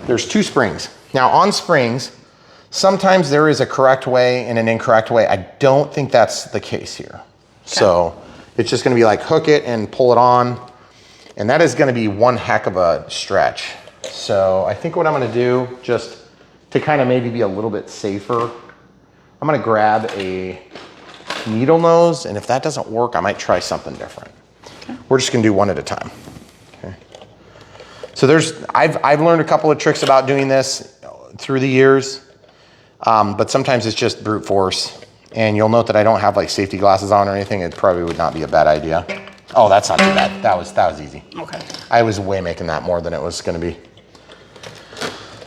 There's 2 springs. Now on springs, sometimes there is a correct way and an incorrect way. I don't think that's the case here. So it's just gonna be like hook it and pull it on. And that is gonna be one heck of a stretch. So I think what I'm gonna do, just to kind of maybe be a little bit safer, I'm gonna grab a needle nose, and if that doesn't work, I might try something different. We're just gonna do one at a time. Okay. So I've learned a couple of tricks about doing this through the years, but sometimes it's just brute force. And you'll note that I don't have like safety glasses on or anything. It probably would not be a bad idea. Oh, that's not too bad. That was easy. Okay. I was way making that more than it was gonna be.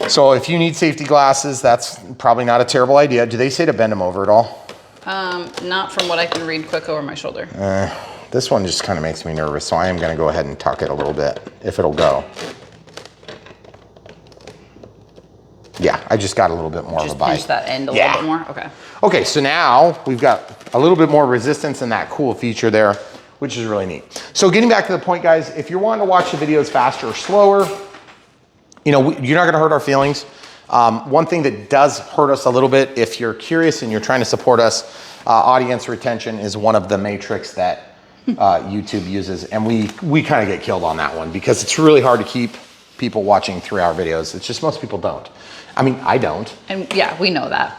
So if you need safety glasses, that's probably not a terrible idea. Do they say to bend them over at all? Not from what I can read quick over my shoulder. This one just kind of makes me nervous, so I am gonna go ahead and tuck it a little bit, if it'll go. Yeah, I just got a little bit more of a bite. Just pinch that end a little bit more, okay. Okay, so now we've got a little bit more resistance and that cool feature there, which is really neat. So getting back to the point, guys, if you're wanting to watch the videos faster or slower, you know, you're not gonna hurt our feelings. One thing that does hurt us a little bit, if you're curious and you're trying to support us, audience retention is one of the metrics that YouTube uses. And we kind of get killed on that one because it's really hard to keep people watching 3-hour videos. It's just most people don't. I mean, I don't. And yeah, we know that.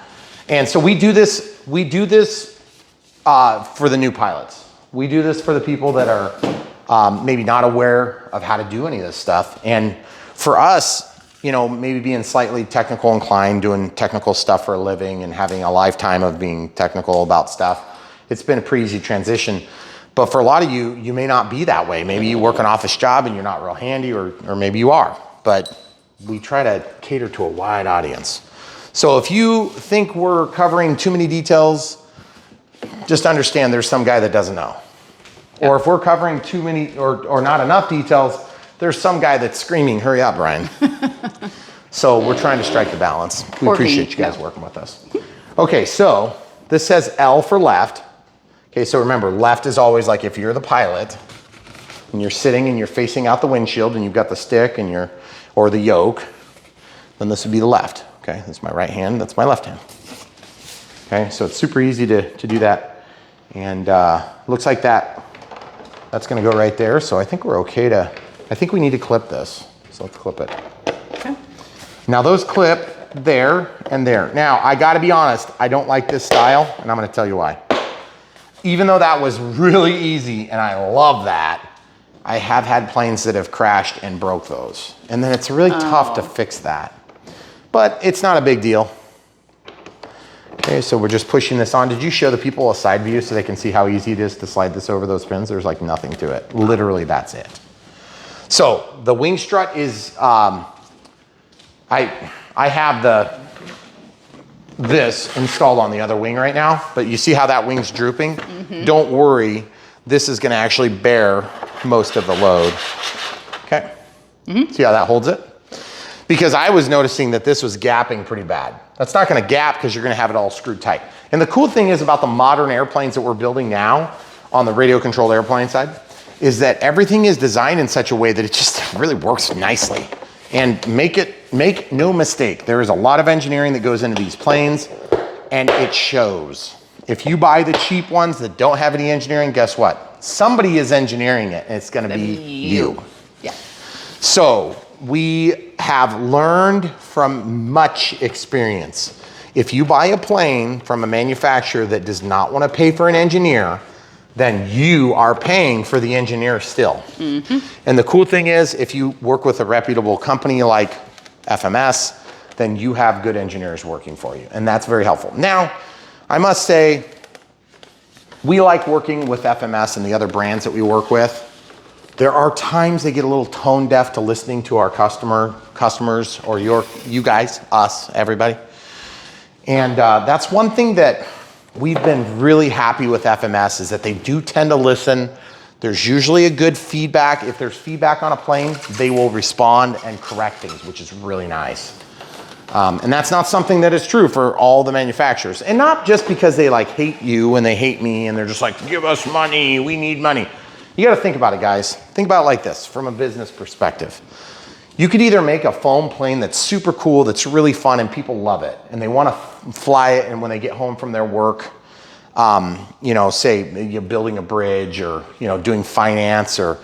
And so we do this for the new pilots. We do this for the people that are maybe not aware of how to do any of this stuff. And for us, you know, maybe being slightly technical inclined, doing technical stuff for a living and having a lifetime of being technical about stuff, it's been a pretty easy transition. But for a lot of you, you may not be that way. Maybe you work an office job and you're not real handy, or maybe you are. But we try to cater to a wide audience. So if you think we're covering too many details, just understand there's some guy that doesn't know. Yep. Or if we're covering too many or not enough details, there's some guy that's screaming, hurry up, Brian. So we're trying to strike the balance. We appreciate you guys working with us. Okay, so this says L for left. Okay, so remember, left is always like if you're the pilot and you're sitting and you're facing out the windshield and you've got the stick and or the yoke, then this would be the left. Okay, that's my right hand, that's my left hand. Okay, so it's super easy to do that. And looks like that's gonna go right there. So I think we're okay I think we need to clip this. So let's clip it. Okay. Now those clip there and there. Now I gotta be honest, I don't like this style and I'm gonna tell you why. Even though that was really easy and I love that, I have had planes that have crashed and broke those. And then it's really tough to fix that. But it's not a big deal. Okay, so we're just pushing this on. Did you show the people a side view so they can see how easy it is to slide this over those pins? There's like nothing to it. Literally, that's it. So the wing strut is, I have this installed on the other wing right now, but you see how that wing's drooping? Mm-hmm. Don't worry, this is gonna actually bear most of the load. Okay, see how that holds it? Because I was noticing that this was gapping pretty bad. That's not gonna gap because you're gonna have it all screwed tight. And the cool thing is about the modern airplanes that we're building now on the radio controlled airplane side is that everything is designed in such a way that it just really works nicely. And make no mistake, there is a lot of engineering that goes into these planes and it shows. If you buy the cheap ones that don't have any engineering, guess what? Somebody is engineering it and it's gonna be you. Yeah. So we have learned from much experience. If you buy a plane from a manufacturer that does not wanna pay for an engineer, then you are paying for the engineer still. Mm-hmm. And the cool thing is, if you work with a reputable company like FMS, then you have good engineers working for you. And that's very helpful. Now, I must say, we like working with FMS and the other brands that we work with. There are times they get a little tone deaf to listening to our customers, or you guys, us, everybody. And that's one thing that we've been really happy with FMS is that they do tend to listen. There's usually a good feedback. If there's feedback on a plane, they will respond and correct things, which is really nice. And that's not something that is true for all the manufacturers. And not just because they like hate you and they hate me and they're just like, give us money, we need money. You gotta think about it, guys. Think about it like this from a business perspective. You could either make a foam plane that's super cool, that's really fun, and people love it, and they want to fly it, and when they get home from their work, you know, say you're building a bridge, or doing finance, or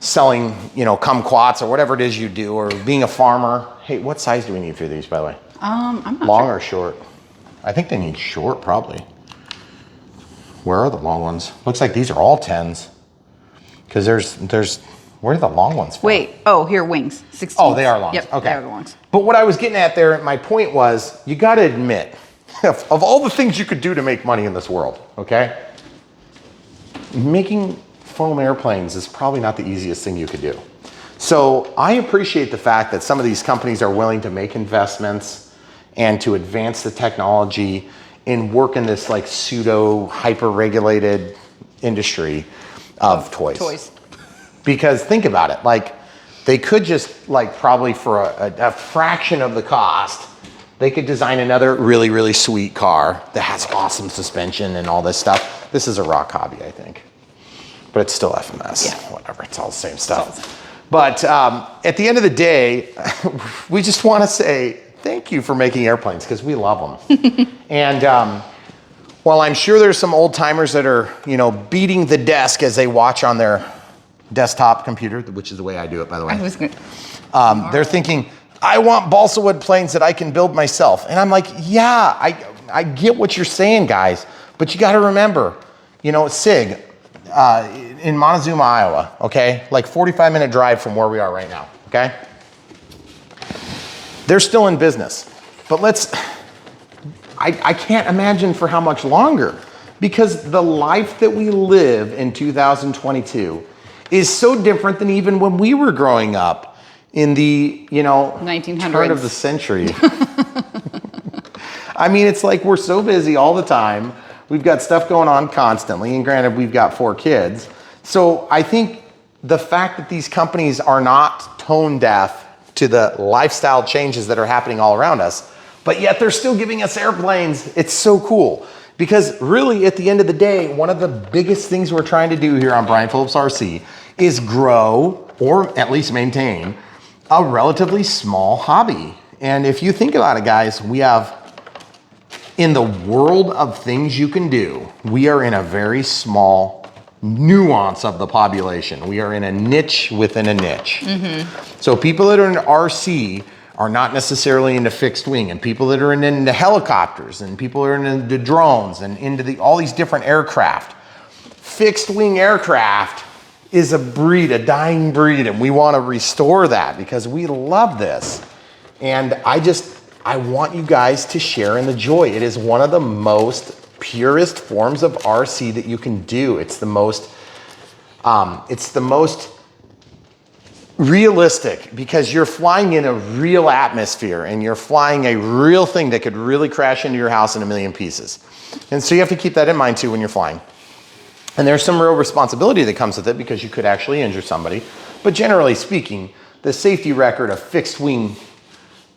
selling, kumquats, or whatever it is you do, or being a farmer. Hey, what size do we need for these, by the way? I'm not long sure. Or short? I think they need short, probably. Where are the long ones? Looks like these are all 10s, because there's. Where are the long ones from? Wait, oh, here, wings, 16. Oh, they are longs, yep, okay. They are the longs. But what I was getting at there, my point was, you gotta admit, of all the things you could do to make money in this world, okay? Making foam airplanes is probably not the easiest thing you could do. So I appreciate the fact that some of these companies are willing to make investments and to advance the technology and work in this like pseudo hyper-regulated industry of toys. Because think about it, like they could just like probably for a fraction of the cost, they could design another really, really sweet car that has awesome suspension and all this stuff. This is a rock hobby, I think. But it's still FMS, whatever, it's all the same stuff. But at the end of the day, we just wanna say thank you for making airplanes because we love them. And while I'm sure there's some old timers that are, you know, beating the desk as they watch on their desktop computer, which is the way I do it, by the way. They're thinking, I want balsa wood planes that I can build myself. And I'm like, yeah, I get what you're saying, guys, but you gotta remember, you know, SIG in Montezuma, Iowa, okay? Like 45-minute drive from where we are right now, okay? They're still in business, but I can't imagine for how much longer, because the life that we live in 2022 is so different than even when we were growing up in the, you know, 1900s. turn of the century. I mean, it's like we're so busy all the time. We've got stuff going on constantly, and granted, we've got 4 kids. So I think the fact that these companies are not tone deaf to the lifestyle changes that are happening all around us, but yet they're still giving us airplanes, it's so cool. Because really, at the end of the day, one of the biggest things we're trying to do here on Brian Phillips RC is grow, or at least maintain, a relatively small hobby. And if you think about it, guys, we have, in the world of things you can do, we are in a very small nuance of the population. We are in a niche within a niche. Mm-hmm. So people that are in RC are not necessarily into fixed wing, and people that are into helicopters, and people that are into drones, and into all these different aircraft. Fixed wing aircraft is a breed, a dying breed, and we want to restore that because we love this. And I want you guys to share in the joy. It is one of the most purest forms of RC that you can do. It's the most realistic because you're flying in a real atmosphere and you're flying a real thing that could really crash into your house in a million pieces. And so you have to keep that in mind too when you're flying. And there's some real responsibility that comes with it because you could actually injure somebody. But generally speaking, the safety record of fixed wing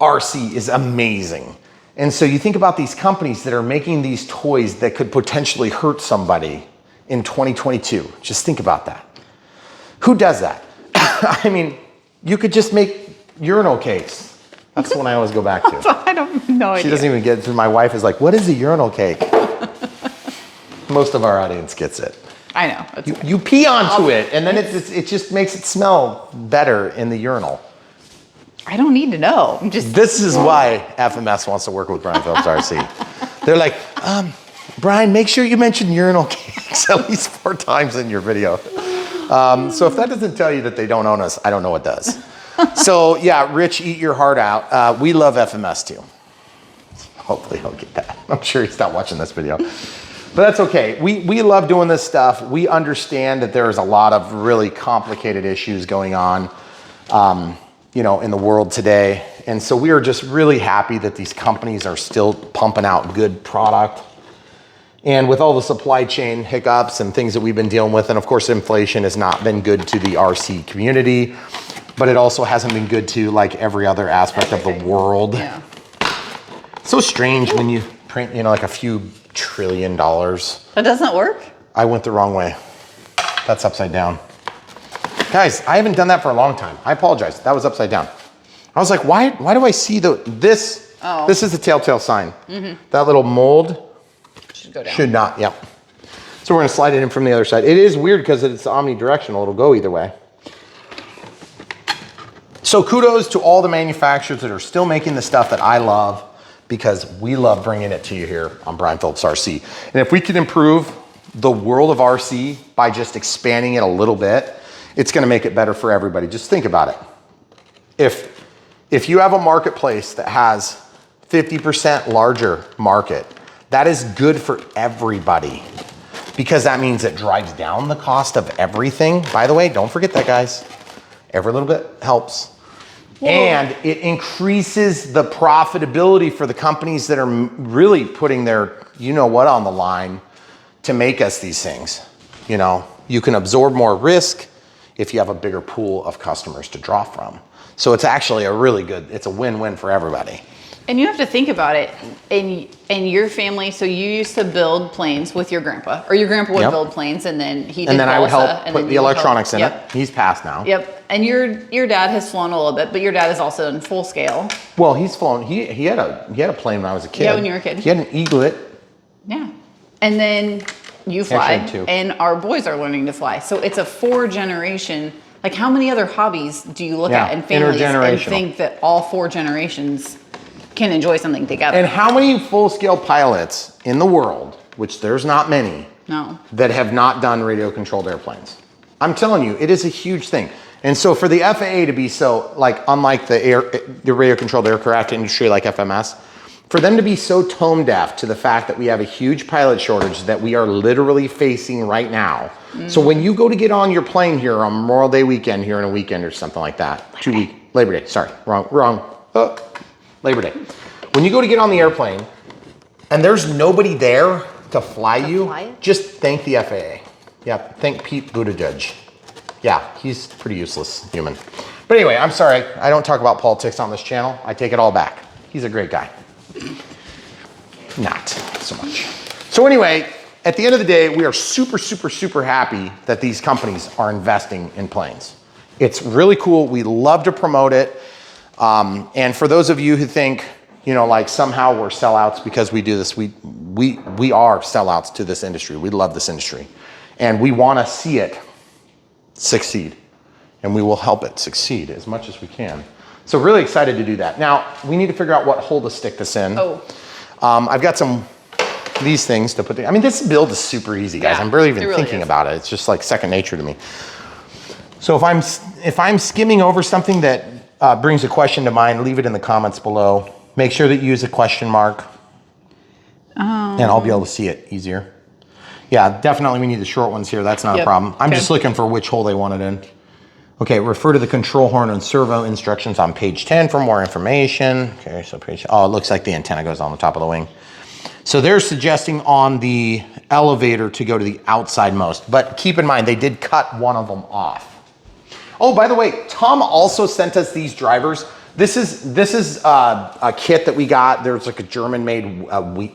RC is amazing. And so you think about these companies that are making these toys that could potentially hurt somebody in 2022. Just think about that. Who does that? I mean, you could just make urinal cakes. That's the one I always go back to. I don't know. She doesn't even get it. So my wife is like, what is a urinal cake? Most of our audience gets it. I know. You pee onto it, and then it just makes it smell better in the urinal. I don't need to know. This is why FMS wants to work with Brian Phillips RC. They're like, Brian, make sure you mention urinal cakes at least 4 times in your video. So if that doesn't tell you that they don't own us, I don't know what does. So yeah, Rich, eat your heart out. We love FMS too. Hopefully he'll get that. I'm sure he's not watching this video. But that's okay. We love doing this stuff. We understand that there's a lot of really complicated issues going on, you know, in the world today. And so we are just really happy that these companies are still pumping out good product. And with all the supply chain hiccups and things that we've been dealing with, and of course inflation has not been good to the RC community, but it also hasn't been good to like every other aspect of the world. Yeah. So strange when you print, you know, like a few $1 trillion. That doesn't work? I went the wrong way. That's upside down. Guys, I haven't done that for a long time. I apologize. That was upside down. I was like, why do I see this? Oh. This is the telltale sign. Mm-hmm. That little mold should go down. Should not, yep. So we're gonna slide it in from the other side. It is weird because it's omnidirectional. It'll go either way. So kudos to all the manufacturers that are still making the stuff that I love, because we love bringing it to you here on Brian Phillips RC. And if we can improve the world of RC by just expanding it a little bit, it's gonna make it better for everybody. Just think about it. If you have a marketplace that has 50% larger market, that is good for everybody, because that means it drives down the cost of everything. By the way, don't forget that, guys. Every little bit helps. And it increases the profitability for the companies that are really putting their you know what on the line to make us these things. You know, you can absorb more risk if you have a bigger pool of customers to draw from. So it's actually a really good, it's a win-win for everybody. And you have to think about it in your family. So you used to build planes with your grandpa, or your grandpa would build planes, and then he did and then I would help balsa, put the electronics in it. He's passed now. Yep. And your dad has flown a little bit, but your dad is also in full scale. Well, he's flown. He had a plane when I was a kid. Yeah, when you were a kid. He had an eaglet. Yeah. And then you fly, Actually, and our boys are learning to fly. So it's a 4-generation. Like, how many other hobbies do you look at in families and think that all 4 generations can enjoy something together? And how many full-scale pilots in the world, which there's not many, that have not done radio-controlled airplanes? I'm telling you, it is a huge thing. And so for the FAA to be so, like, unlike the radio-controlled aircraft industry like FMS, for them to be so tone deaf to the fact that we have a huge pilot shortage that we are literally facing right now. So when you go to get on your plane here on Memorial Day weekend here in a weekend or something like that, Labor Day, sorry, wrong. Labor Day. When you go to get on the airplane and there's nobody there to fly you, just thank the FAA. Yep, thank Pete Buttigieg. Yeah, he's a pretty useless human. But anyway, I'm sorry, I don't talk about politics on this channel. I take it all back. He's a great guy. Not so much. So anyway, at the end of the day, we are super, super, super happy that these companies are investing in planes. It's really cool. We love to promote it. And for those of you who think, you know, like somehow we're sellouts because we do this, we are sellouts to this industry. We love this industry. And we want to see it succeed. And we will help it succeed as much as we can. So really excited to do that. Now, we need to figure out what hole to stick this in. I've got these things to put I mean, this build is super easy, guys. I'm barely even thinking about it. It's just like second nature to me. So if I'm skimming over something that brings a question to mind, leave it in the comments below. Make sure that you use a question mark. And I'll be able to see it easier. Yeah, definitely we need the short ones here. That's not a problem. I'm just looking for which hole they want it in. Okay, refer to the control horn and servo instructions on page 10 for more information. Okay, so it looks like the antenna goes on the top of the wing. So they're suggesting on the elevator to go to the outside most, but keep in mind, they did cut one of them off. Oh, by the way, Tom also sent us these drivers. This is a kit that we got. There's like a German-made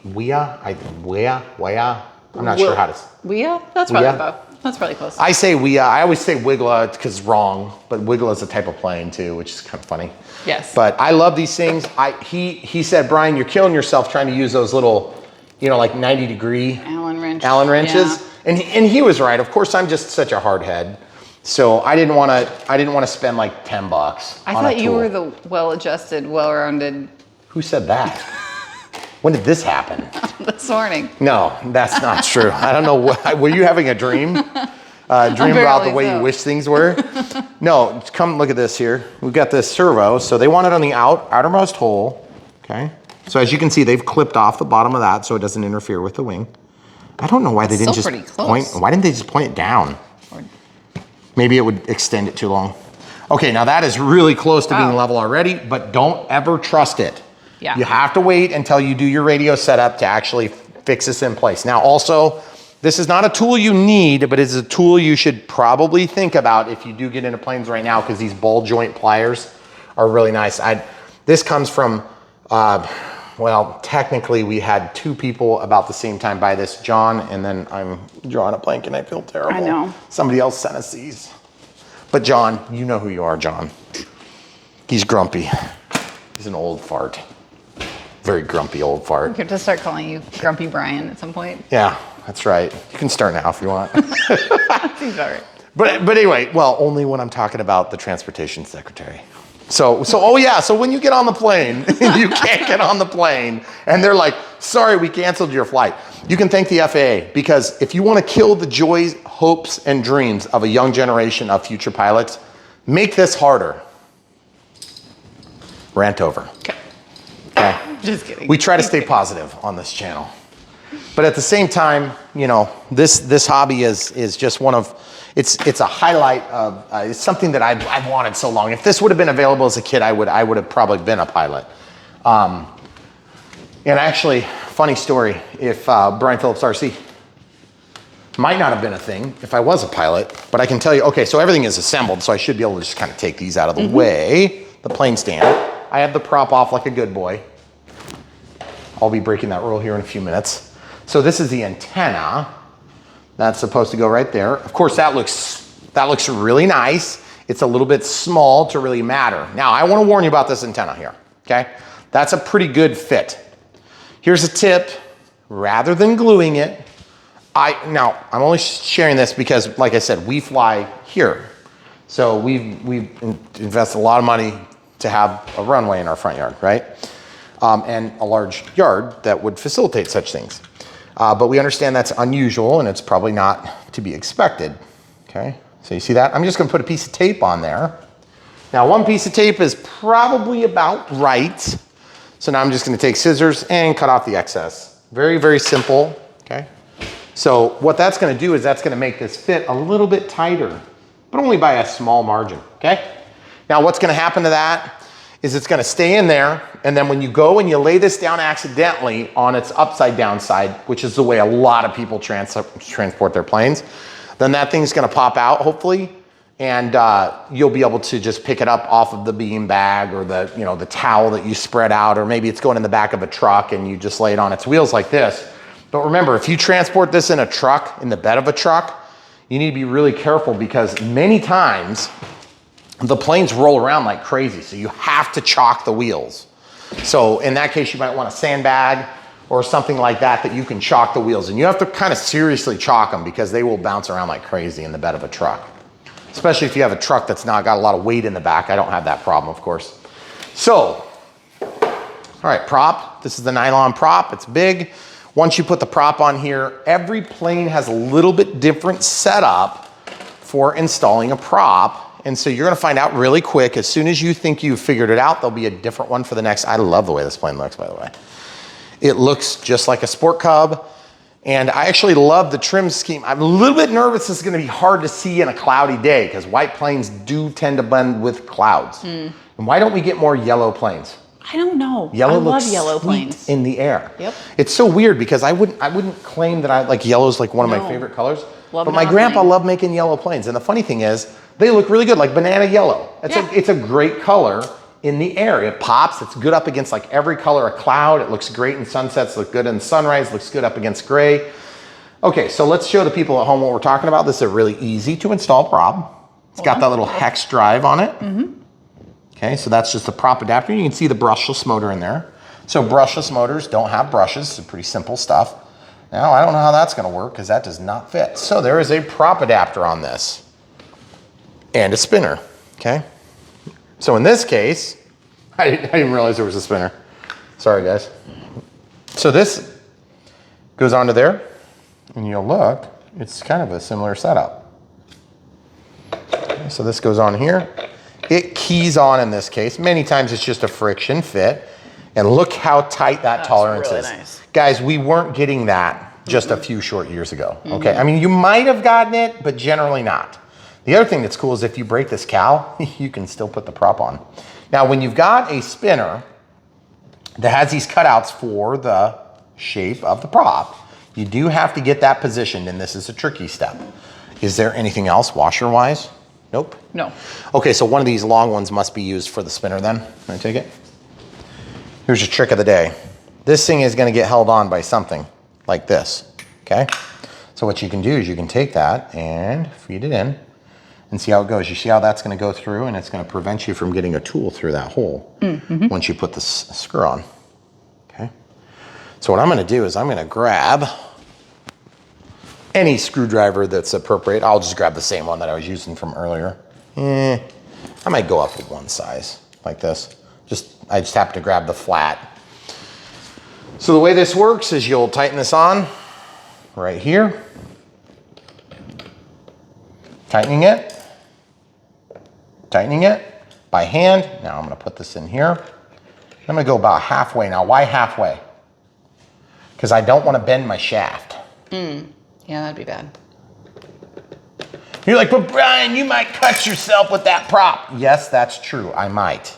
Wea. I'm not sure how to. Wea? That's probably close. I say Wea. I always say Wiggler because it's wrong, but Wiggler is a type of plane too, which is kind of funny. Yes. But I love these things. He said, Brian, you're killing yourself trying to use those little, you know, like 90-degree Allen wrenches. Yeah. And he was right. Of course, I'm just such a hard head. So I didn't want to spend like $10 on a tool. I thought you were the well-adjusted, well-rounded. Who said that? When did this happen? This morning. No, that's not true. I don't know. Were you having a dream? Dream about the way you wish things were? No, come look at this here. We've got this servo. So they want it on the outermost hole. Okay. So as you can see, they've clipped off the bottom of that so it doesn't interfere with the wing. I don't know why they didn't just point. Why didn't they just point it down? Maybe it would extend it too long. Okay, now that is really close to being level already, but don't ever trust it. Yeah. You have to wait until you do your radio setup to actually fix this in place. Now also, this is not a tool you need, but it's a tool you should probably think about if you do get into planes right now, because these ball joint pliers are really nice. This comes from, well, technically we had 2 people about the same time buy this, John, and then I'm drawing a blank and I feel terrible. I know. Somebody else sent us these. But John, you know who you are, John. He's grumpy. He's an old fart. Very grumpy old fart. We have to start calling you Grumpy Brian at some point. Yeah, that's right. You can start now if you want. Seems all right. But anyway, well, only when I'm talking about the transportation secretary. So when you get on the plane, you can't get on the plane, and they're like, sorry, we canceled your flight. You can thank the FAA, because if you want to kill the joys, hopes, and dreams of a young generation of future pilots, make this harder. Rant over. Okay. Just kidding. We try to stay positive on this channel. But at the same time, you know, this hobby is just one of, it's a highlight of, it's something that I've wanted so long. If this would have been available as a kid, I would have probably been a pilot. And actually, funny story, if Brian Phillips RC might not have been a thing if I was a pilot, but I can tell you, okay, so everything is assembled, so I should be able to just kind of take these out of the way, the plane stand. I have the prop off like a good boy. I'll be breaking that rule here in a few minutes. So this is the antenna. That's supposed to go right there. Of course, that looks really nice. It's a little bit small to really matter. Now, I want to warn you about this antenna here, okay? That's a pretty good fit. Here's a tip. Rather than gluing it, now, I'm only sharing this because, like I said, we fly here. So we've invested a lot of money to have a runway in our front yard, right? And a large yard that would facilitate such things. But we understand that's unusual and it's probably not to be expected, okay? So you see that? I'm just gonna put a piece of tape on there. Now, one piece of tape is probably about right. So now I'm just gonna take scissors and cut off the excess. Very, very simple, okay? So what that's gonna do is that's gonna make this fit a little bit tighter, but only by a small margin, okay? Now what's gonna happen to that is it's gonna stay in there, and then when you go and you lay this down accidentally on its upside down side, which is the way a lot of people transport their planes, then that thing's gonna pop out, hopefully, and you'll be able to just pick it up off of the bean bag or the, you know, the towel that you spread out, or maybe it's going in the back of a truck and you just lay it on its wheels like this. But remember, if you transport this in a truck, in the bed of a truck, you need to be really careful because many times the planes roll around like crazy. So you have to chock the wheels. So in that case, you might want a sandbag or something like that that you can chock the wheels. And you have to kind of seriously chock them because they will bounce around like crazy in the bed of a truck. Especially if you have a truck that's not got a lot of weight in the back. I don't have that problem, of course. So, all right, prop. This is the nylon prop. It's big. Once you put the prop on here, every plane has a little bit different setup for installing a prop. And so you're gonna find out really quick. As soon as you think you've figured it out, there'll be a different one for the next. I love the way this plane looks, by the way. It looks just like a Sport Cub. And I actually love the trim scheme. I'm a little bit nervous this is gonna be hard to see in a cloudy day because white planes do tend to blend with clouds. And why don't we get more yellow planes? I don't know. Yellow I looks love yellow sweet planes in the air. Yep. It's so weird because I wouldn't claim that I like yellow's like one of my favorite colors. Love but my grandpa loved making yellow planes. And the funny thing is, they look really good, like banana yellow. It's a great color in the air. It pops, it's good up against like every color of cloud. It looks great in sunsets, look good in sunrise, looks good up against gray. Okay, so let's show the people at home what we're talking about. This is a really easy to install prop. It's got that little hex drive on it. Okay, so that's just a prop adapter. You can see the brushless motor in there. So brushless motors don't have brushes. It's pretty simple stuff. Now, I don't know how that's gonna work because that does not fit. So there is a prop adapter on this and a spinner, okay? So in this case, I didn't realize there was a spinner. Sorry, guys. So this goes onto there and you'll look, it's kind of a similar setup. Okay, so this goes on here. It keys on in this case. Many times it's just a friction fit. And look how tight that tolerance really is. nice. Guys, we weren't getting that just a few short years ago, okay? I mean, you might have gotten it, but generally not. The other thing that's cool is if you break this cowl, you can still put the prop on. Now, when you've got a spinner that has these cutouts for the shape of the prop, you do have to get that positioned, and this is a tricky step. Is there anything else washer-wise? Nope. No. Okay, so one of these long ones must be used for the spinner then. Can I take it? Here's your trick of the day. This thing is gonna get held on by something like this, okay? So what you can do is you can take that and feed it in and see how it goes. You see how that's gonna go through and it's gonna prevent you from getting a tool through that hole once you put the screw on, okay? So what I'm gonna do is I'm gonna grab any screwdriver that's appropriate. I'll just grab the same one that I was using from earlier. I might go up with one size like this. I just happen to grab the flat. So the way this works is you'll tighten this on right here. Tightening it by hand. Now I'm gonna put this in here. I'm gonna go about halfway. Now, why halfway? Because I don't wanna bend my shaft. Yeah, that'd be bad. You're like, but Brian, you might cut yourself with that prop. Yes, that's true, I might.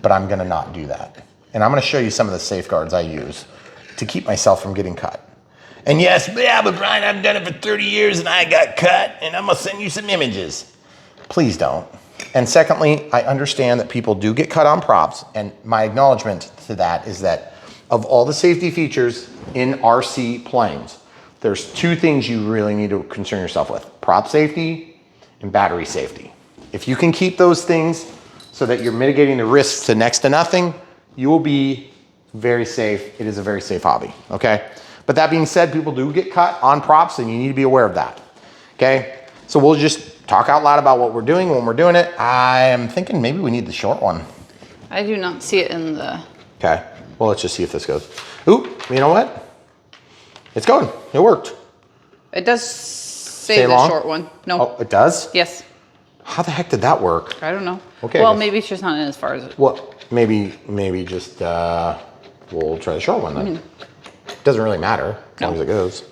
But I'm gonna not do that. And I'm gonna show you some of the safeguards I use to keep myself from getting cut. And yes, yeah, but Brian, I've done it for 30 years and I got cut and I'm gonna send you some images. Please don't. And secondly, I understand that people do get cut on props, and my acknowledgement to that is that of all the safety features in RC planes, there's two things you really need to concern yourself with: prop safety and battery safety. If you can keep those things so that you're mitigating the risks to next to nothing, you will be very safe. It is a very safe hobby, okay? But that being said, people do get cut on props and you need to be aware of that, okay? So we'll just talk out loud about what we're doing when we're doing it. I am thinking maybe we need the short one. I do not see it in the... Okay, well, let's just see if this goes. Ooh, you know what? It's going, it worked. It does say the long? short one. No. Oh, it does? Yes. How the heck did that work? I don't know. Okay. Well, maybe it's just not in as far as it. Well, maybe just, we'll try the short one then. Doesn't really matter as long as it goes.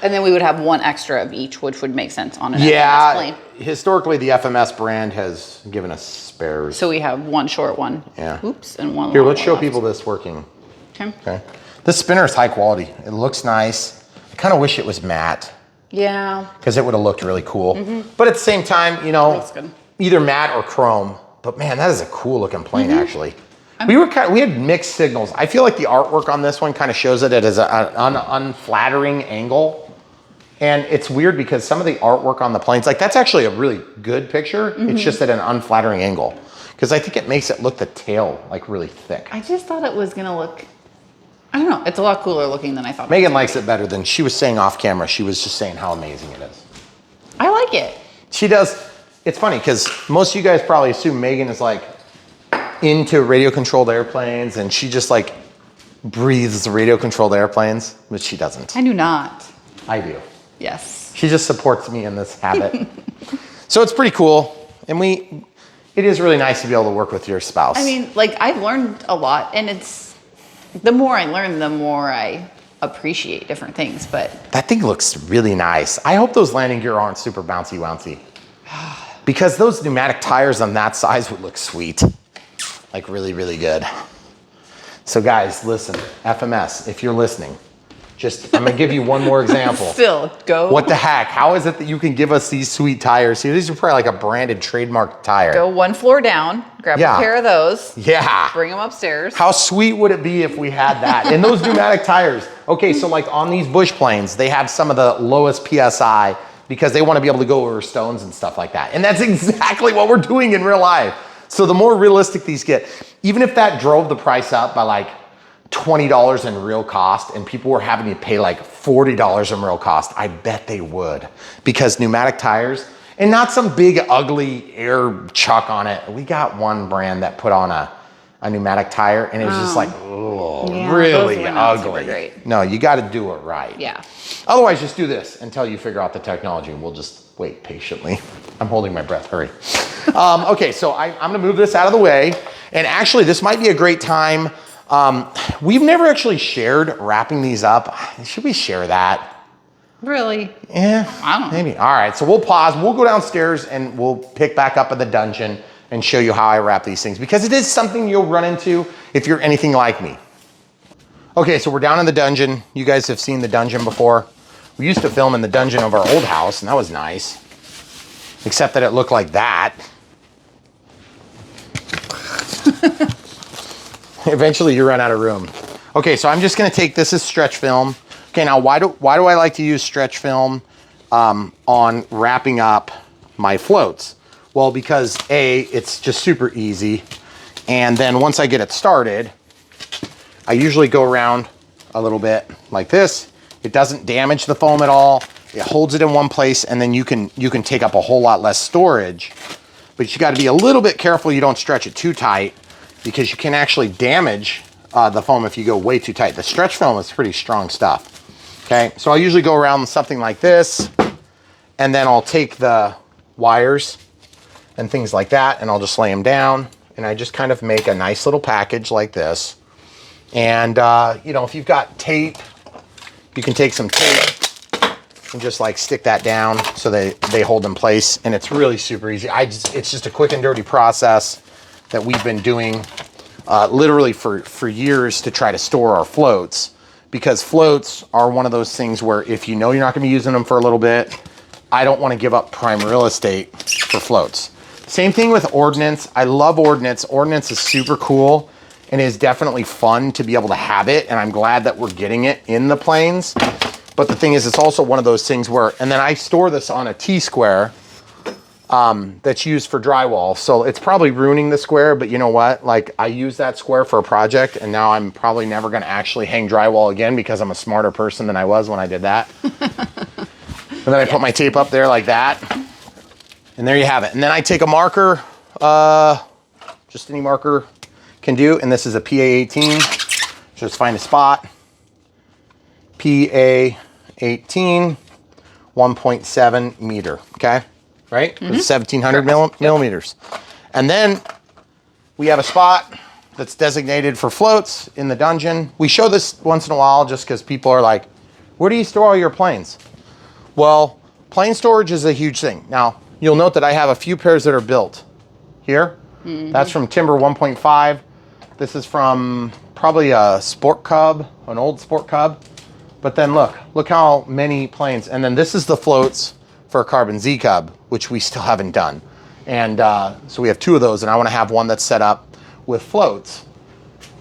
And then we would have one extra of each, which would make sense on an FMS Yeah, plane. historically the FMS brand has given us spares. So we have one short one. Yeah. Oops, and one Here, long let's show one people this working. Okay. Okay. This spinner is high quality. It looks nice. I kind of wish it was matte Yeah. because it would have looked really cool. But at the same time, you know, Looks good. either matte or chrome. But man, that is a cool looking plane actually. We had mixed signals. I feel like the artwork on this one kind of shows it as an unflattering angle. And it's weird because some of the artwork on the planes, like that's actually a really good picture. It's just at an unflattering angle. Because I think it makes it look the tail like really thick. I just thought it was gonna look, I don't know, it's a lot cooler looking than I thought. Megan likes it better than she was saying off camera. She was just saying how amazing it is. I like it. She does. It's funny because most of you guys probably assume Megan is like into radio controlled airplanes and she just like breathes radio controlled airplanes, but she doesn't. I do not. I do. Yes. She just supports me in this habit. So it's pretty cool. And it is really nice to be able to work with your spouse. I mean, like I've learned a lot, and it's, the more I learn, the more I appreciate different things, but. That thing looks really nice. I hope those landing gear aren't super bouncy wouncy. Because those pneumatic tires on that size would look sweet. Like really, really good. So guys, listen, FMS, if you're listening, I'm gonna give you one more example. Still, go. What the heck? How is it that you can give us these sweet tires here? These are probably like a branded trademark tire. Go one floor down, grab a pair of those. Yeah. Bring them upstairs. How sweet would it be if we had that? And those pneumatic tires. Okay, so like on these bush planes, they have some of the lowest PSI because they want to be able to go over stones and stuff like that. And that's exactly what we're doing in real life. So the more realistic these get, even if that drove the price up by like $20 in real cost and people were having to pay like $40 in real cost, I bet they would. Because pneumatic tires, and not some big ugly air chuck on it. We got one brand that put on a pneumatic tire and it was just like, oh, yeah, really ugly. Super great. No, you got to do it right. Yeah. Otherwise, just do this until you figure out the technology and we'll just wait patiently. I'm holding my breath, hurry. Okay, so I'm gonna move this out of the way. And actually, this might be a great time. We've never actually shared wrapping these up. Should we share that? Really? Yeah, I don't know. maybe. All right, so we'll pause. We'll go downstairs and we'll pick back up in the dungeon and show you how I wrap these things because it is something you'll run into if you're anything like me. Okay, so we're down in the dungeon. You guys have seen the dungeon before. We used to film in the dungeon of our old house and that was nice. Except that it looked like that. Eventually you run out of room. Okay, so I'm just gonna take, this is stretch film. Okay, now why do I like to use stretch film on wrapping up my floats? Well, because A, it's just super easy. And then once I get it started, I usually go around a little bit like this. It doesn't damage the foam at all. It holds it in one place and then you can take up a whole lot less storage. But you gotta be a little bit careful you don't stretch it too tight because you can actually damage the foam if you go way too tight. The stretch film is pretty strong stuff. Okay, so I'll usually go around something like this and then I'll take the wires and things like that and I'll just lay them down and I just kind of make a nice little package like this. And you know, if you've got tape, you can take some tape and just like stick that down so they hold in place. And it's really super easy. It's just a quick and dirty process that we've been doing literally for years to try to store our floats, because floats are one of those things where if you know you're not gonna be using them for a little bit, I don't wanna give up prime real estate for floats. Same thing with ordnance. I love ordnance. Ordnance is super cool and is definitely fun to be able to have it. And I'm glad that we're getting it in the planes. But the thing is, it's also one of those things where, and then I store this on a T-square that's used for drywall. So it's probably ruining the square, but you know what? Like, I use that square for a project and now I'm probably never gonna actually hang drywall again because I'm a smarter person than I was when I did that. And then I put my tape up there like that. And there you have it. And then I take a marker, just any marker can do. And this is a PA-18. Just find a spot. PA-18, 1.7 meter, okay? Right? Mm-hmm. 1,700 millimeters. And then we have a spot that's designated for floats in the dungeon. We show this once in a while just because people are like, where do you store all your planes? Well, plane storage is a huge thing. Now, you'll note that I have a few pairs that are built here. Mm-hmm. That's from Timber 1.5. This is from probably a Sport Cub, an old Sport Cub. But then look how many planes. And then this is the floats for a Carbon Z Cub, which we still haven't done. And so we have two of those, and I wanna have one that's set up with floats.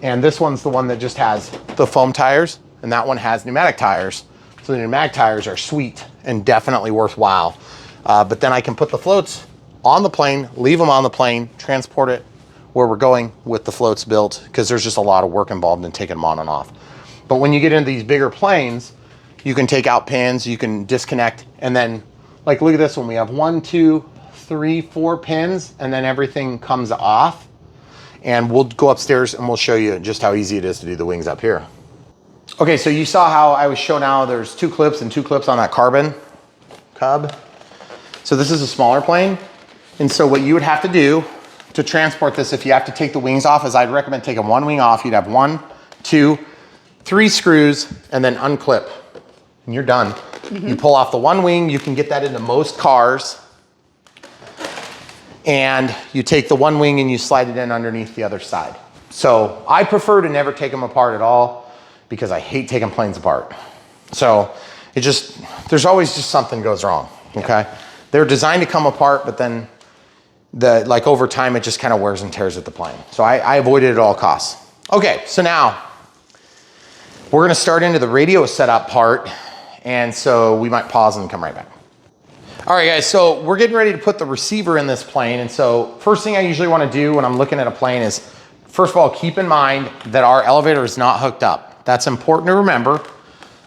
And this one's the one that just has the foam tires, and that one has pneumatic tires. So the pneumatic tires are sweet and definitely worthwhile. But then I can put the floats on the plane, leave them on the plane, transport it where we're going with the floats built, because there's just a lot of work involved in taking them on and off. But when you get into these bigger planes, you can take out pins, you can disconnect, and then, like, look at this one. We have 1, 2, 3, 4 pins, and then everything comes off. And we'll go upstairs and we'll show you just how easy it is to do the wings up here. Okay, so you saw how I was showing how there's 2 clips and 2 clips on that Carbon Cub. So this is a smaller plane. And so what you would have to do to transport this, if you have to take the wings off, is I'd recommend taking one wing off. You'd have 1, 2, 3 screws, and then unclip, and you're done. Mm-hmm. You pull off the one wing, you can get that into most cars, and you take the one wing and you slide it in underneath the other side. So I prefer to never take them apart at all because I hate taking planes apart. So it just, there's always just something goes wrong, okay? Yep. They're designed to come apart, but then like over time, it just kind of wears and tears at the plane. So I avoid it at all costs. Okay, so now we're gonna start into the radio setup part. And so we might pause and come right back. All right, guys, so we're getting ready to put the receiver in this plane. And so first thing I usually wanna do when I'm looking at a plane is, first of all, keep in mind that our elevator is not hooked up. That's important to remember.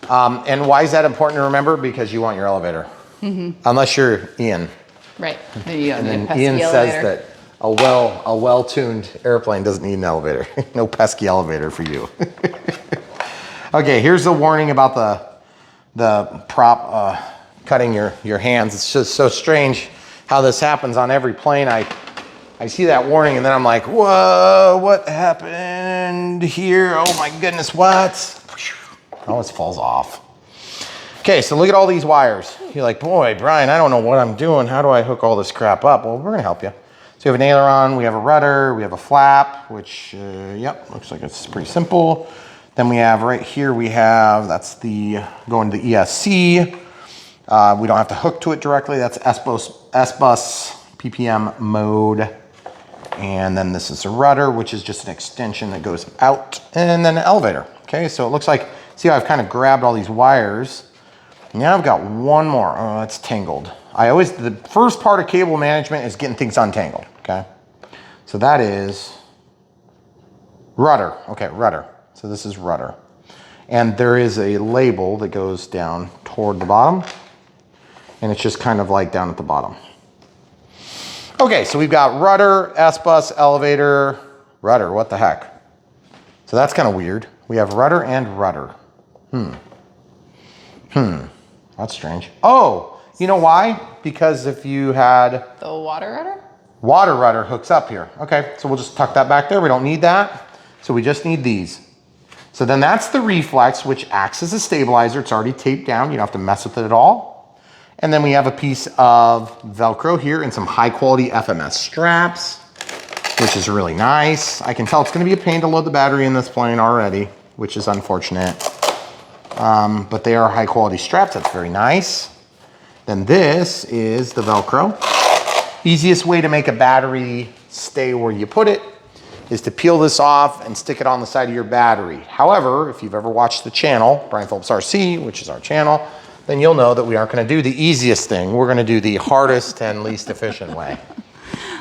And why is that important to remember? Because you want your elevator. Mm-hmm. Unless you're Ian. Right. There you go. And then Ian says that a well-tuned airplane doesn't need an elevator. No pesky elevator for you. Okay, here's the warning about the prop cutting your hands. It's just so strange how this happens on every plane. I see that warning and then I'm like, whoa, what happened here? Oh my goodness, what? It always falls off. Okay, so look at all these wires. You're like, boy, Brian, I don't know what I'm doing. How do I hook all this crap up? Well, we're gonna help you. So we have an aileron, we have a rudder, we have a flap, which, yep, looks like it's pretty simple. Then we have right here, that's going to the ESC. We don't have to hook to it directly. That's S-bus PPM mode. And then this is a rudder, which is just an extension that goes out, and then an elevator. Okay, so it looks like, see how I've kind of grabbed all these wires. Now I've got one more. Oh, it's tangled. The first part of cable management is getting things untangled, okay? So that is rudder. Okay, rudder. So this is rudder. And there is a label that goes down toward the bottom, and it's just kind of like down at the bottom. Okay, so we've got rudder, S-bus, elevator, rudder, what the heck? So that's kind of weird. We have rudder and rudder. That's strange. Oh, you know why? Because if you had... The water rudder? Water rudder hooks up here. Okay, so we'll just tuck that back there. We don't need that. So we just need these. So then that's the Reflex, which acts as a stabilizer. It's already taped down. You don't have to mess with it at all. And then we have a piece of Velcro here and some high quality FMS straps, which is really nice. I can tell it's gonna be a pain to load the battery in this plane already, which is unfortunate. But they are high quality straps, that's very nice. Then this is the Velcro. Easiest way to make a battery stay where you put it is to peel this off and stick it on the side of your battery. However, if you've ever watched the channel, Brian Phillips RC, which is our channel, then you'll know that we aren't gonna do the easiest thing. We're gonna do the hardest and least efficient way.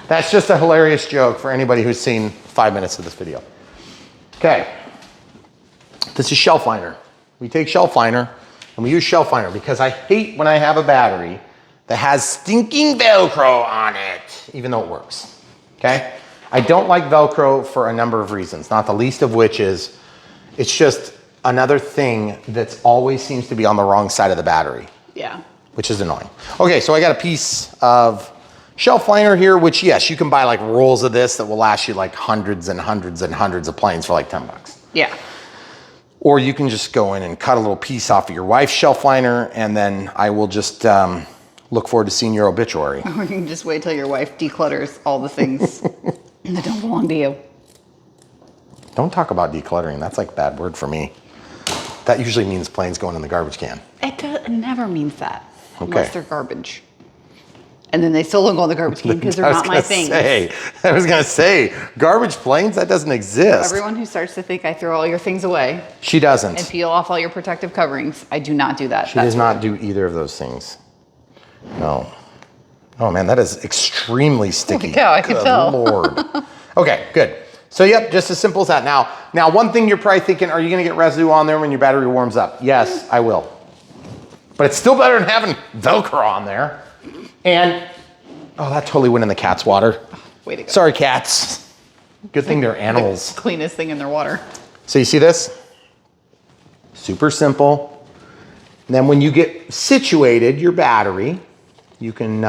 That's just a hilarious joke for anybody who's seen 5 minutes of this video. Okay, this is shelf liner. We take shelf liner and we use shelf liner because I hate when I have a battery that has stinking Velcro on it, even though it works, okay? I don't like Velcro for a number of reasons, not the least of which is it's just another thing that's always seems to be on the wrong side of the battery. Yeah. Which is annoying. Okay, so I got a piece of shelf liner here, which yes, you can buy like rolls of this that will last you like hundreds and hundreds and hundreds of planes for like 10 bucks. Yeah. Or you can just go in and cut a little piece off of your wife's shelf liner and then I will just look forward to seeing your obituary. Or you can just wait till your wife declutters all the things that don't belong to you. Don't talk about decluttering. That's like a bad word for me. That usually means planes going in the garbage can. It never means that. Okay. Unless they're garbage. And then they still don't go in the garbage can because they're not my things. I was gonna say, garbage planes, that doesn't exist. Everyone who starts to think I throw all your things away She doesn't. and peel off all your protective coverings, I do not do that. She does not do either of those things. No. Oh man, that is extremely sticky. Yeah, I can tell. Lord. Okay, good. So yep, just as simple as that. Now one thing you're probably thinking, are you gonna get residue on there when your battery warms up? Yes, I will. But it's still better than having Velcro on there. And, oh, that totally went in the cat's water. Way to go. Sorry, cats. Good thing they're animals. The cleanest thing in their water. So you see this? Super simple. And then when you get situated, your battery, you can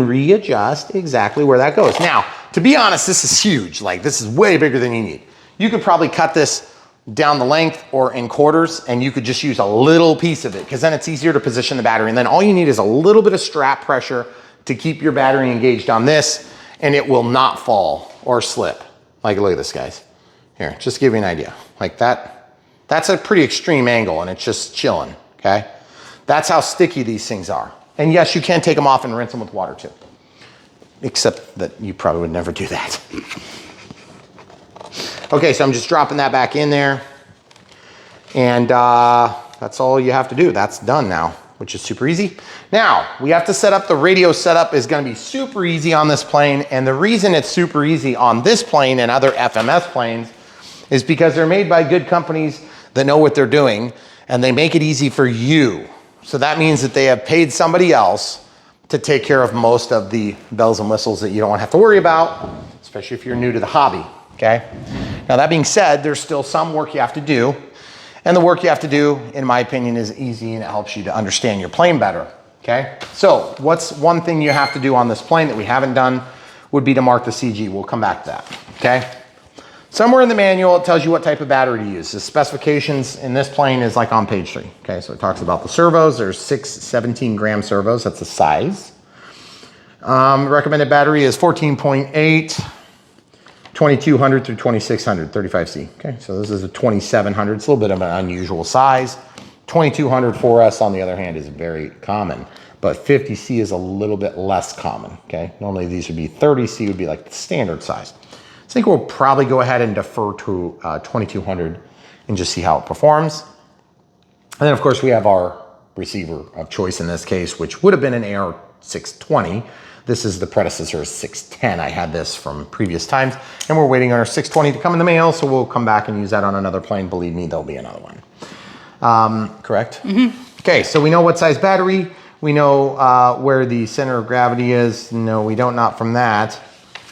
readjust exactly where that goes. Now, to be honest, this is huge. Like, this is way bigger than you need. You could probably cut this down the length or in quarters, and you could just use a little piece of it because then it's easier to position the battery. And then all you need is a little bit of strap pressure to keep your battery engaged on this, and it will not fall or slip. Like, look at this, guys. Here, just to give you an idea. Like that, that's a pretty extreme angle, and it's just chilling, okay? That's how sticky these things are. And yes, you can take them off and rinse them with water too. Except that you probably would never do that. Okay, so I'm just dropping that back in there. And that's all you have to do. That's done now, which is super easy. Now, we have to set up the radio setup is gonna be super easy on this plane. And the reason it's super easy on this plane and other FMS planes is because they're made by good companies that know what they're doing and they make it easy for you. So that means that they have paid somebody else to take care of most of the bells and whistles that you don't have to worry about, especially if you're new to the hobby, okay? Now that being said, there's still some work you have to do, and the work you have to do, in my opinion, is easy and it helps you to understand your plane better, okay? So what's one thing you have to do on this plane that we haven't done would be to mark the CG. We'll come back to that, okay? Somewhere in the manual, it tells you what type of battery to use. The specifications in this plane is like on page 3. Okay, so it talks about the servos. There's 6 17-gram servos. That's the size. Recommended battery is 14.8, 2200 through 2600, 35C. Okay, so this is a 2700. It's a little bit of an unusual size. 2200 for us, on the other hand, is very common. But 50C is a little bit less common. Okay, normally these would be 30C would be like the standard size. I think we'll probably go ahead and defer to 2200 and just see how it performs. And then of course we have our receiver of choice in this case, which would have been an AR620. This is the predecessor 610. I had this from previous times and we're waiting on our 620 to come in the mail. So we'll come back and use that on another plane. Believe me, there'll be another one. Correct? Mm-hmm. Okay, so we know what size battery. We know where the center of gravity is. No, we don't, not from that.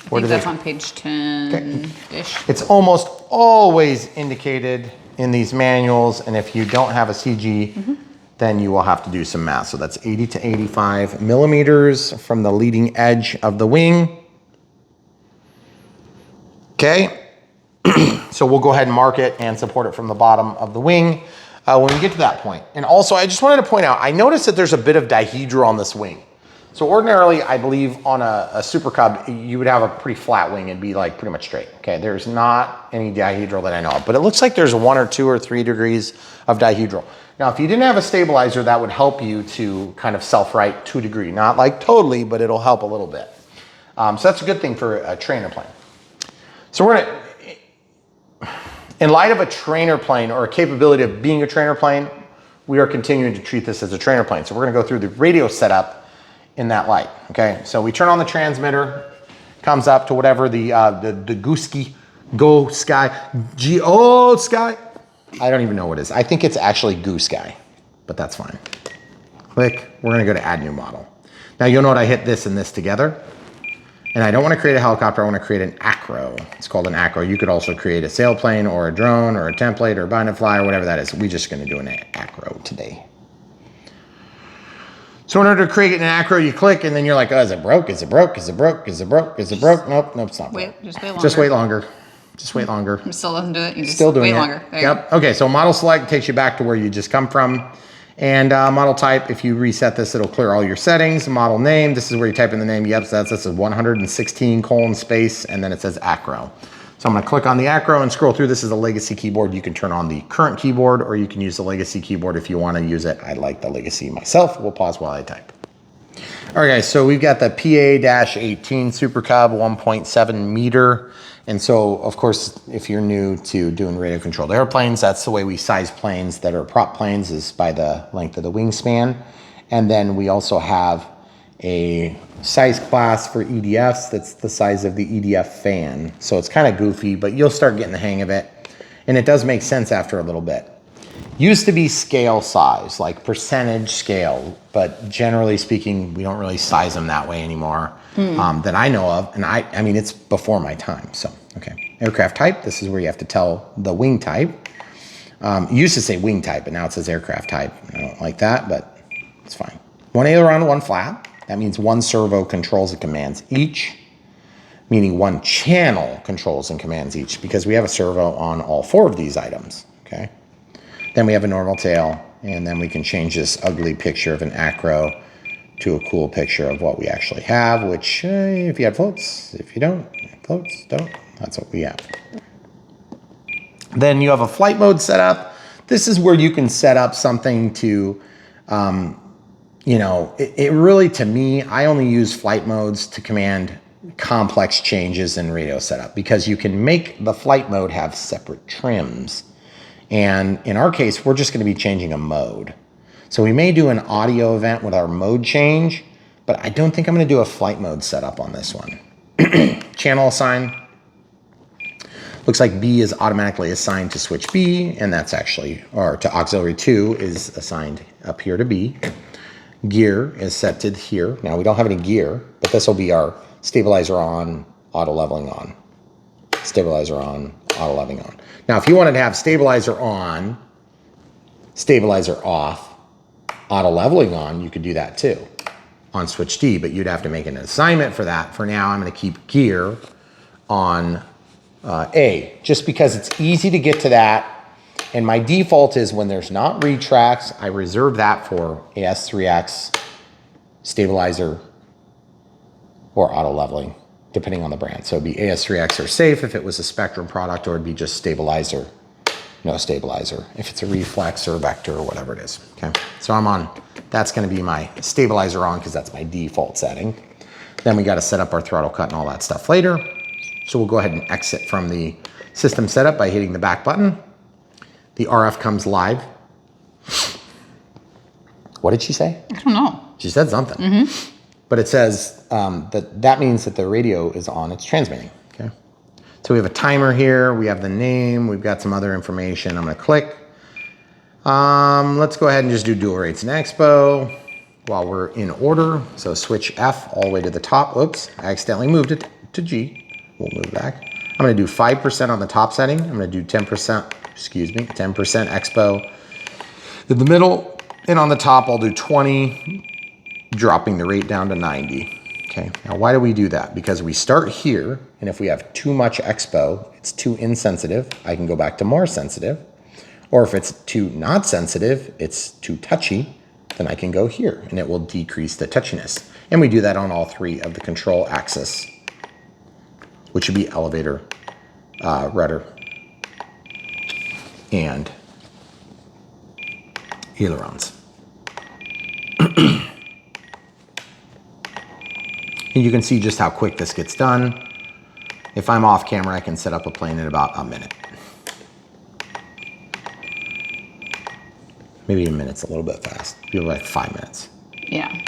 I think that's on page 10-ish. It's almost always indicated in these manuals, and if you don't have a CG, then you will have to do some math. So that's 80 to 85 millimeters from the leading edge of the wing. Okay, so we'll go ahead and mark it and support it from the bottom of the wing. when we get to that point. And also, I just wanted to point out, I noticed that there's a bit of dihedral on this wing. So ordinarily, I believe on a Super Cub, you would have a pretty flat wing and be like pretty much straight. Okay, there's not any dihedral that I know of, but it looks like there's 1 or 2 or 3 degrees of dihedral. Now, if you didn't have a stabilizer, that would help you to kind of self-right to a degree. Not like totally, but it'll help a little bit. So that's a good thing for a trainer plane. So we're gonna, in light of a trainer plane or a capability of being a trainer plane, we are continuing to treat this as a trainer plane. So we're gonna go through the radio setup in that light, okay? So we turn on the transmitter, comes up to whatever the Gooski, Go Sky, G-O Sky. I don't even know what it is. I think it's actually Goo Sky, but that's fine. Click, we're gonna go to add new model. Now you'll note I hit this and this together, and I don't wanna create a helicopter, I wanna create an acro. It's called an acro. You could also create a sailplane or a drone or a template or a bind and fly or whatever that is. We're just gonna do an acro today. So in order to create an acro, you click and then you're like, oh, is it broke? Is it broke? Is it broke? Is it broke? Is it broke? Nope, it's not broke. Just wait longer. Just wait longer. Just wait longer. It still doesn't do it. You just Still doing wait it. longer. There Yep. Okay, so model select takes you back to where you just come from. And model type, if you reset this, it'll clear all your settings. Model name, this is where you type in the name. Yep, so this is 116 colon space, and then it says acro. So I'm gonna click on the acro and scroll through. This is a legacy keyboard. You can turn on the current keyboard or you can use the legacy keyboard if you wanna use it. I like the legacy myself. We'll pause while I type. All right, guys, so we've got the PA-18 Super Cub 1.7 meter. And so, of course, if you're new to doing radio controlled airplanes, that's the way we size planes that are prop planes, is by the length of the wingspan. And then we also have a size class for EDFs that's the size of the EDF fan. So it's kind of goofy, but you'll start getting the hang of it. And it does make sense after a little bit. Used to be scale size, like percentage scale, but generally speaking, we don't really size them that way anymore that I know of. And I mean, it's before my time, so, okay. Aircraft type, this is where you have to tell the wing type. It used to say wing type, but now it says aircraft type. I don't like that, but it's fine. 1 aileron, 1 flap. That means 1 servo controls and commands each, meaning 1 channel controls and commands each, because we have a servo on all 4 of these items, okay? Then we have a normal tail, and then we can change this ugly picture of an acro to a cool picture of what we actually have, which if you had floats, if you don't, floats, don't, that's what we have. Then you have a flight mode set up. This is where you can set up something to, you know, it really, to me, I only use flight modes to command complex changes in radio setup, because you can make the flight mode have separate trims. And in our case, we're just gonna be changing a mode. So we may do an audio event with our mode change, but I don't think I'm gonna do a flight mode setup on this one. Channel assign. Looks like B is automatically assigned to switch B, and that's actually, or to auxiliary 2 is assigned up here to B. Gear is set to here. Now we don't have any gear, but this will be our stabilizer on, auto leveling on. Stabilizer on, auto leveling on. Now, if you wanted to have stabilizer on, stabilizer off, auto leveling on, you could do that too on switch D, but you'd have to make an assignment for that. For now, I'm gonna keep gear on A, just because it's easy to get to that. And my default is when there's not retracts, I reserve that for AS3X, stabilizer, or auto leveling, depending on the brand. So it'd be AS3X or safe if it was a Spectrum product, or it'd be just stabilizer, no stabilizer, if it's a Reflex or a Vector or whatever it is, okay? So I'm on, that's gonna be my stabilizer on, because that's my default setting. Then we gotta set up our throttle cut and all that stuff later. So we'll go ahead and exit from the system setup by hitting the back button. The RF comes live. What did she say? I don't know. She said something. But it says that means that the radio is on, it's transmitting, okay? So we have a timer here, we have the name, we've got some other information. I'm gonna click. Let's go ahead and just do dual rates and expo while we're in order. So switch F all the way to the top. Oops, I accidentally moved it to G. We'll move back. I'm gonna do 5% on the top setting. I'm gonna do 10%, excuse me, 10% expo in the middle, and on the top I'll do 20, dropping the rate down to 90. Okay, now why do we do that? Because we start here, and if we have too much expo, it's too insensitive. I can go back to more sensitive, Or if it's too not sensitive, it's too touchy, then I can go here and it will decrease the touchiness. And we do that on all 3 of the control axis, which would be elevator, rudder, and ailerons. And you can see just how quick this gets done. If I'm off camera, I can set up a plane in about a minute. Maybe a minute's a little bit fast. Maybe like 5 minutes. Yeah.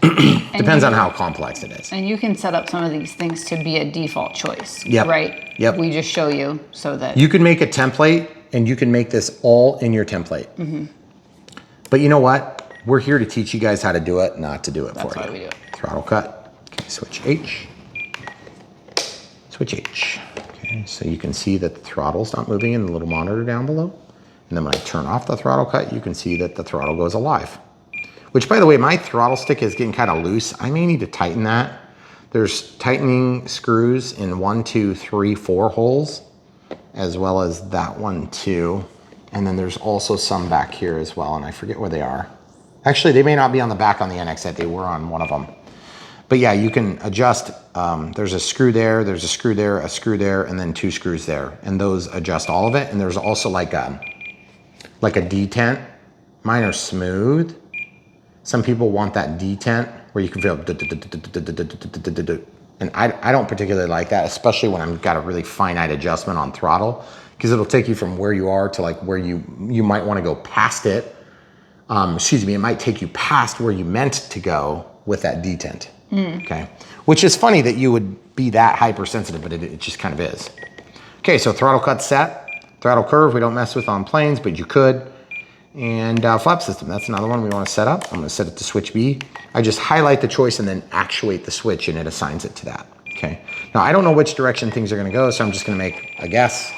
Depends on how complex it is. And you can set up some of these things to be a default choice, yep. right? Yep. We just show you so that... You can make a template and you can make this all in your template. Mm-hmm. But you know what? We're here to teach you guys how to do it, not to do it for you. That's why we do it. Throttle cut. Okay, switch H. Switch H. Okay, so you can see that the throttle's not moving in the little monitor down below. And then when I turn off the throttle cut, you can see that the throttle goes alive. Which, by the way, my throttle stick is getting kind of loose. I may need to tighten that. There's tightening screws in 1, 2, 3, 4 holes, as well as that one too. And then there's also some back here as well, and I forget where they are. Actually, they may not be on the back on the NX, they were on one of them. But yeah, you can adjust. There's a screw there, there's a screw there, a screw there, and then 2 screws there. And those adjust all of it. And there's also like a detent. Mine are smooth. Some people want that detent where you can feel, and I don't particularly like that, especially when I've got a really finite adjustment on throttle, because it'll take you from where you are to like where you might want to go past it. Excuse me, it might take you past where you meant to go with that detent. Okay, which is funny that you would be that hypersensitive, but it just kind of is. Okay, so throttle cut set, throttle curve we don't mess with on planes, but you could. And flap system, that's another one we want to set up. I'm going to set it to switch B. I just highlight the choice and then actuate the switch and it assigns it to that. Okay. Now I don't know which direction things are going to go, so I'm just going to make a guess.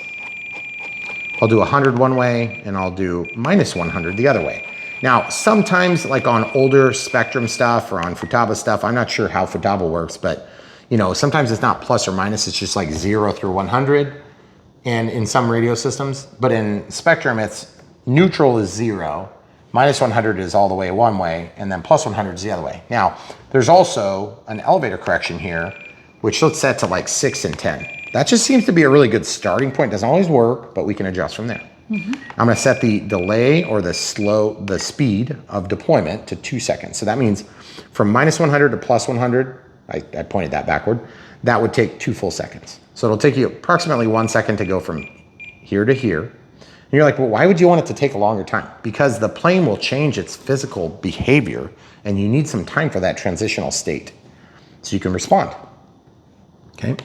I'll do 100 one way and I'll do -100 the other way. Now sometimes like on older Spectrum stuff or on Futaba stuff, I'm not sure how Futaba works, but you know, sometimes it's not plus or minus, it's just like 0 through 100. And in some radio systems, but in Spectrum it's neutral is 0, -100 is all the way one way, and then +100 is the other way. Now, there's also an elevator correction here, which let's set to like 6 and 10. That just seems to be a really good starting point. Doesn't always work, but we can adjust from there. Mm-hmm. I'm gonna set the delay or the speed of deployment to 2 seconds. So that means from -100 to +100, I pointed that backward, that would take 2 full seconds. So it'll take you approximately 1 second to go from here to here. And you're like, well, why would you want it to take a longer time? Because the plane will change its physical behavior and you need some time for that transitional state so you can respond, okay?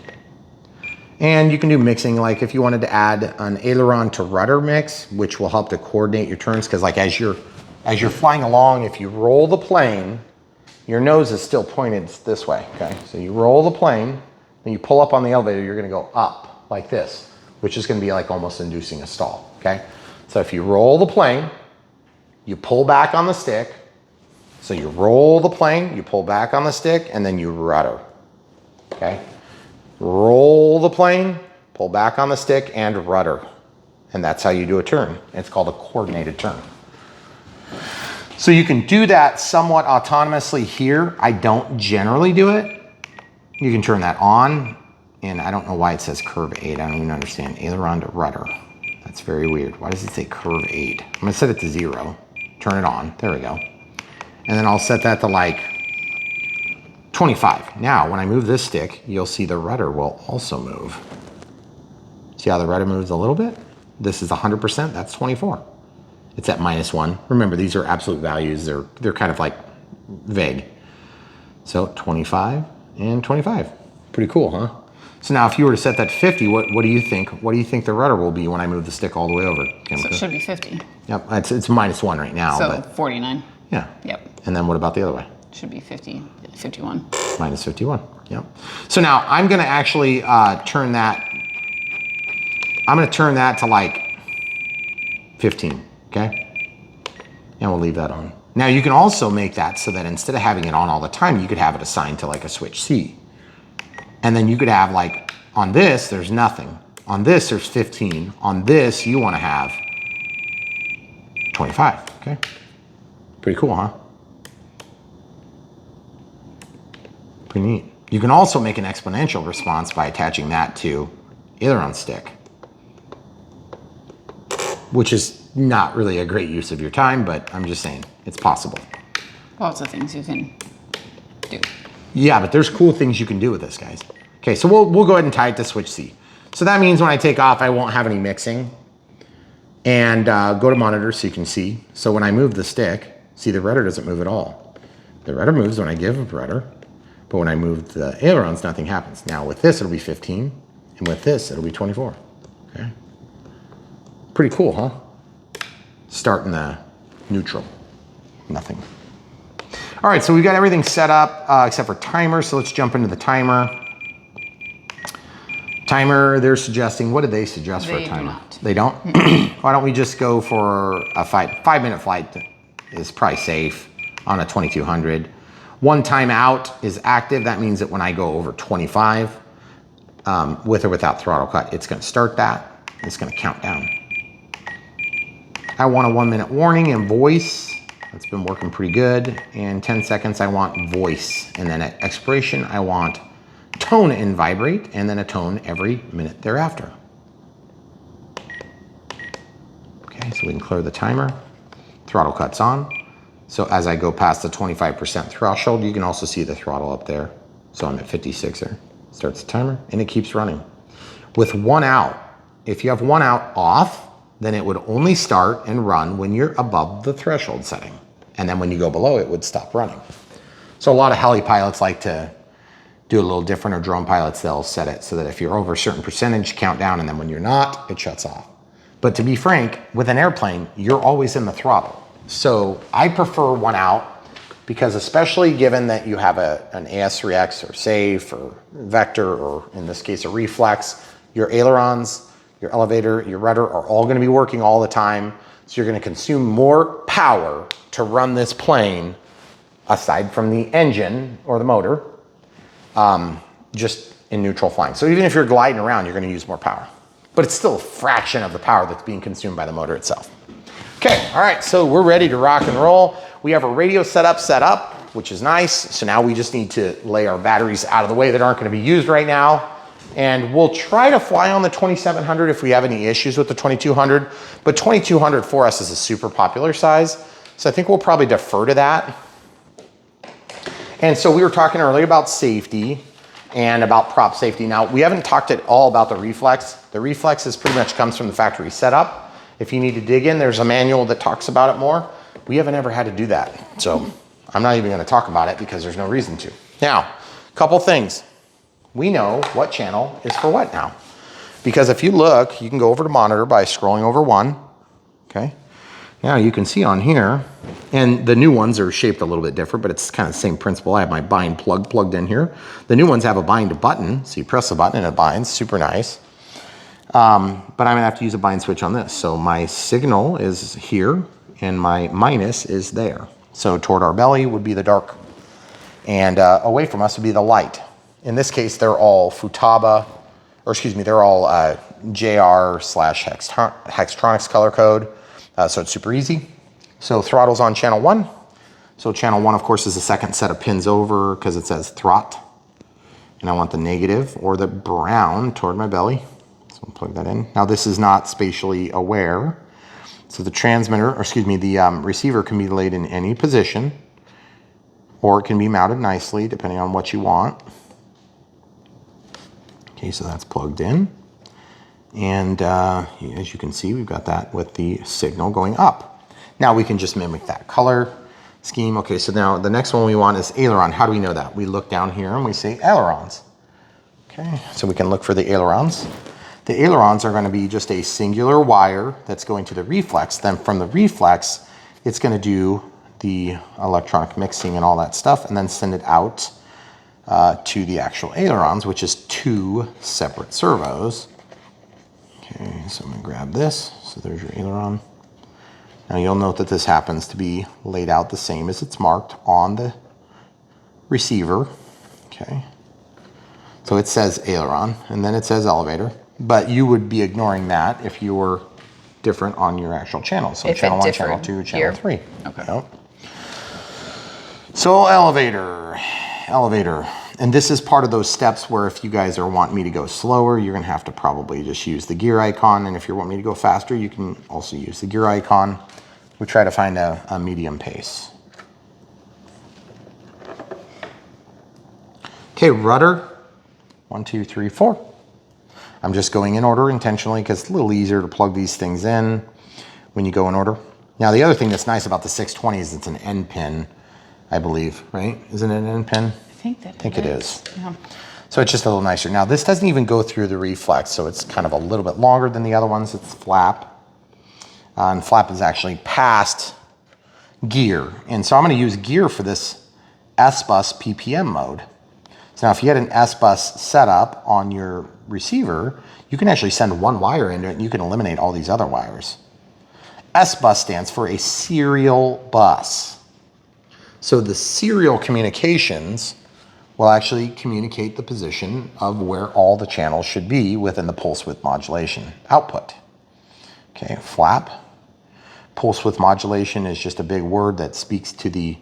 And you can do mixing, like if you wanted to add an aileron to rudder mix, which will help to coordinate your turns, because like as you're flying along, if you roll the plane, your nose is still pointed this way, okay? So you roll the plane, then you pull up on the elevator, you're gonna go up like this, which is gonna be like almost inducing a stall, okay? So if you roll the plane, you pull back on the stick. So you roll the plane, you pull back on the stick, and then you rudder, okay? Roll the plane, pull back on the stick, and rudder. And that's how you do a turn. It's called a coordinated turn. So you can do that somewhat autonomously here. I don't generally do it. You can turn that on. And I don't know why it says curve 8. I don't even understand. Aileron to rudder. That's very weird. Why does it say curve 8? I'm gonna set it to 0. Turn it on. There we go. And then I'll set that to like 25. Now, when I move this stick, you'll see the rudder will also move. See how the rudder moves a little bit? This is 100%. That's 24. It's at -1. Remember, these are absolute values. They're kind of like vague. So 25 and 25. Pretty cool, huh? So now if you were to set that to 50, what do you think? What do you think the rudder will be when I move the stick all the way over? So it should be 50. Yep, it's -1 right now. So but 49. Yeah. Yep. And then what about the other way? Should be 50, 51. -51, yep. So now I'm gonna actually turn that, I'm gonna turn that to like 15, okay? And we'll leave that on. Now you can also make that so that instead of having it on all the time, you could have it assigned to like a switch C. And then you could have like, on this, there's nothing. On this, there's 15. On this, you wanna have 25, okay? Pretty cool, huh? Pretty neat. You can also make an exponential response by attaching that to aileron stick, which is not really a great use of your time, but I'm just saying, it's possible. Lots of things you can do. Yeah, but there's cool things you can do with this, guys. Okay, so we'll go ahead and tie it to switch C. So that means when I take off, I won't have any mixing. And go to monitor so you can see. So when I move the stick, see the rudder doesn't move at all. The rudder moves when I give a rudder, but when I move the ailerons, nothing happens. Now with this, it'll be 15, and with this, it'll be 24, okay? Pretty cool, huh? Start in the neutral, nothing. All right, so we've got everything set up except for timer, so let's jump into the timer. Timer, they're suggesting, what did they suggest for a timer? They don't? Why don't we just go for a 5-minute flight is probably safe on a 2200. One time out is active. That means that when I go over 25, with or without throttle cut, it's gonna start that. It's gonna count down. I want a 1-minute warning and voice. That's been working pretty good. And 10 seconds, I want voice. And then at expiration, I want tone and vibrate, and then a tone every minute thereafter. Okay, so we can clear the timer. Throttle cuts on. So as I go past the 25% threshold, you can also see the throttle up there. So I'm at 56 there. Starts the timer, and it keeps running. With one out, if you have one out off, then it would only start and run when you're above the threshold setting. And then when you go below, it would stop running. So a lot of heli pilots like to do a little different, or drone pilots, they'll set it so that if you're over a certain percentage, count down, and then when you're not, it shuts off. But to be frank, with an airplane, you're always in the throttle. So I prefer one out, because especially given that you have an AS3X or SAFE or Vector, or in this case a Reflex, your ailerons, your elevator, your rudder are all gonna be working all the time. So you're gonna consume more power to run this plane, aside from the engine or the motor, just in neutral flying. So even if you're gliding around, you're gonna use more power. But it's still a fraction of the power that's being consumed by the motor itself. Okay, all right, so we're ready to rock and roll. We have our radio set up, which is nice. So now we just need to lay our batteries out of the way that aren't gonna be used right now. And we'll try to fly on the 2700 if we have any issues with the 2200, but 2200 for us is a super popular size. So I think we'll probably defer to that. And so we were talking earlier about safety and about prop safety. Now, we haven't talked at all about the Reflex. The Reflex is pretty much comes from the factory setup. If you need to dig in, there's a manual that talks about it more. We haven't ever had to do that. So I'm not even gonna talk about it because there's no reason to. Now, a couple things. We know what channel is for what now. Because if you look, you can go over to monitor by scrolling over one, okay? Now you can see on here, and the new ones are shaped a little bit different, but it's kind of the same principle. I have my bind plug plugged in here. The new ones have a bind button, so you press the button and it binds, super nice. But I'm gonna have to use a bind switch on this. So my signal is here, and my minus is there. So toward our belly would be the dark, and away from us would be the light. In this case, they're all Futaba, or excuse me, they're all JR/Hextronics color code. So it's super easy. So throttle's on channel 1. So channel 1, of course, is the second set of pins over because it says throt. And I want the negative or the brown toward my belly. So I'll plug that in. Now this is not spatially aware. So the transmitter, or excuse me, the receiver can be laid in any position, or it can be mounted nicely depending on what you want. Okay, so that's plugged in. And as you can see, we've got that with the signal going up. Now we can just mimic that color scheme. Okay, so now the next one we want is aileron. How do we know that? We look down here and we say ailerons. Okay, so we can look for the ailerons. The ailerons are going to be just a singular wire that's going to the Reflex. Then from the Reflex, it's going to do the electronic mixing and all that stuff, and then send it out to the actual ailerons, which is 2 separate servos. Okay, so I'm gonna grab this. So there's your aileron. Now you'll note that this happens to be laid out the same as it's marked on the receiver. Okay, so it says aileron and then it says elevator, but you would be ignoring that if you were different on your actual channel. So if channel 1, differed channel 2, channel here. 3. Okay. Yep. So elevator. And this is part of those steps where if you guys are wanting me to go slower, you're gonna have to probably just use the gear icon. And if you want me to go faster, you can also use the gear icon. We try to find a medium pace. Okay, rudder, 1, 2, 3, 4. I'm just going in order intentionally because it's a little easier to plug these things in when you go in order. Now, the other thing that's nice about the 620 is it's an end pin, I believe, right? Isn't it an end pin? I think it is. Yeah. So it's just a little nicer. Now, this doesn't even go through the Reflex, so it's kind of a little bit longer than the other ones. It's flap. And flap is actually past gear. And so I'm going to use gear for this S-Bus PPM mode. So now if you had an S-Bus setup on your receiver, you can actually send one wire into it and you can eliminate all these other wires. S-Bus stands for a serial bus. So the serial communications will actually communicate the position of where all the channels should be within the pulse width modulation output. Okay, flap. Pulse width modulation is just a big word that speaks to the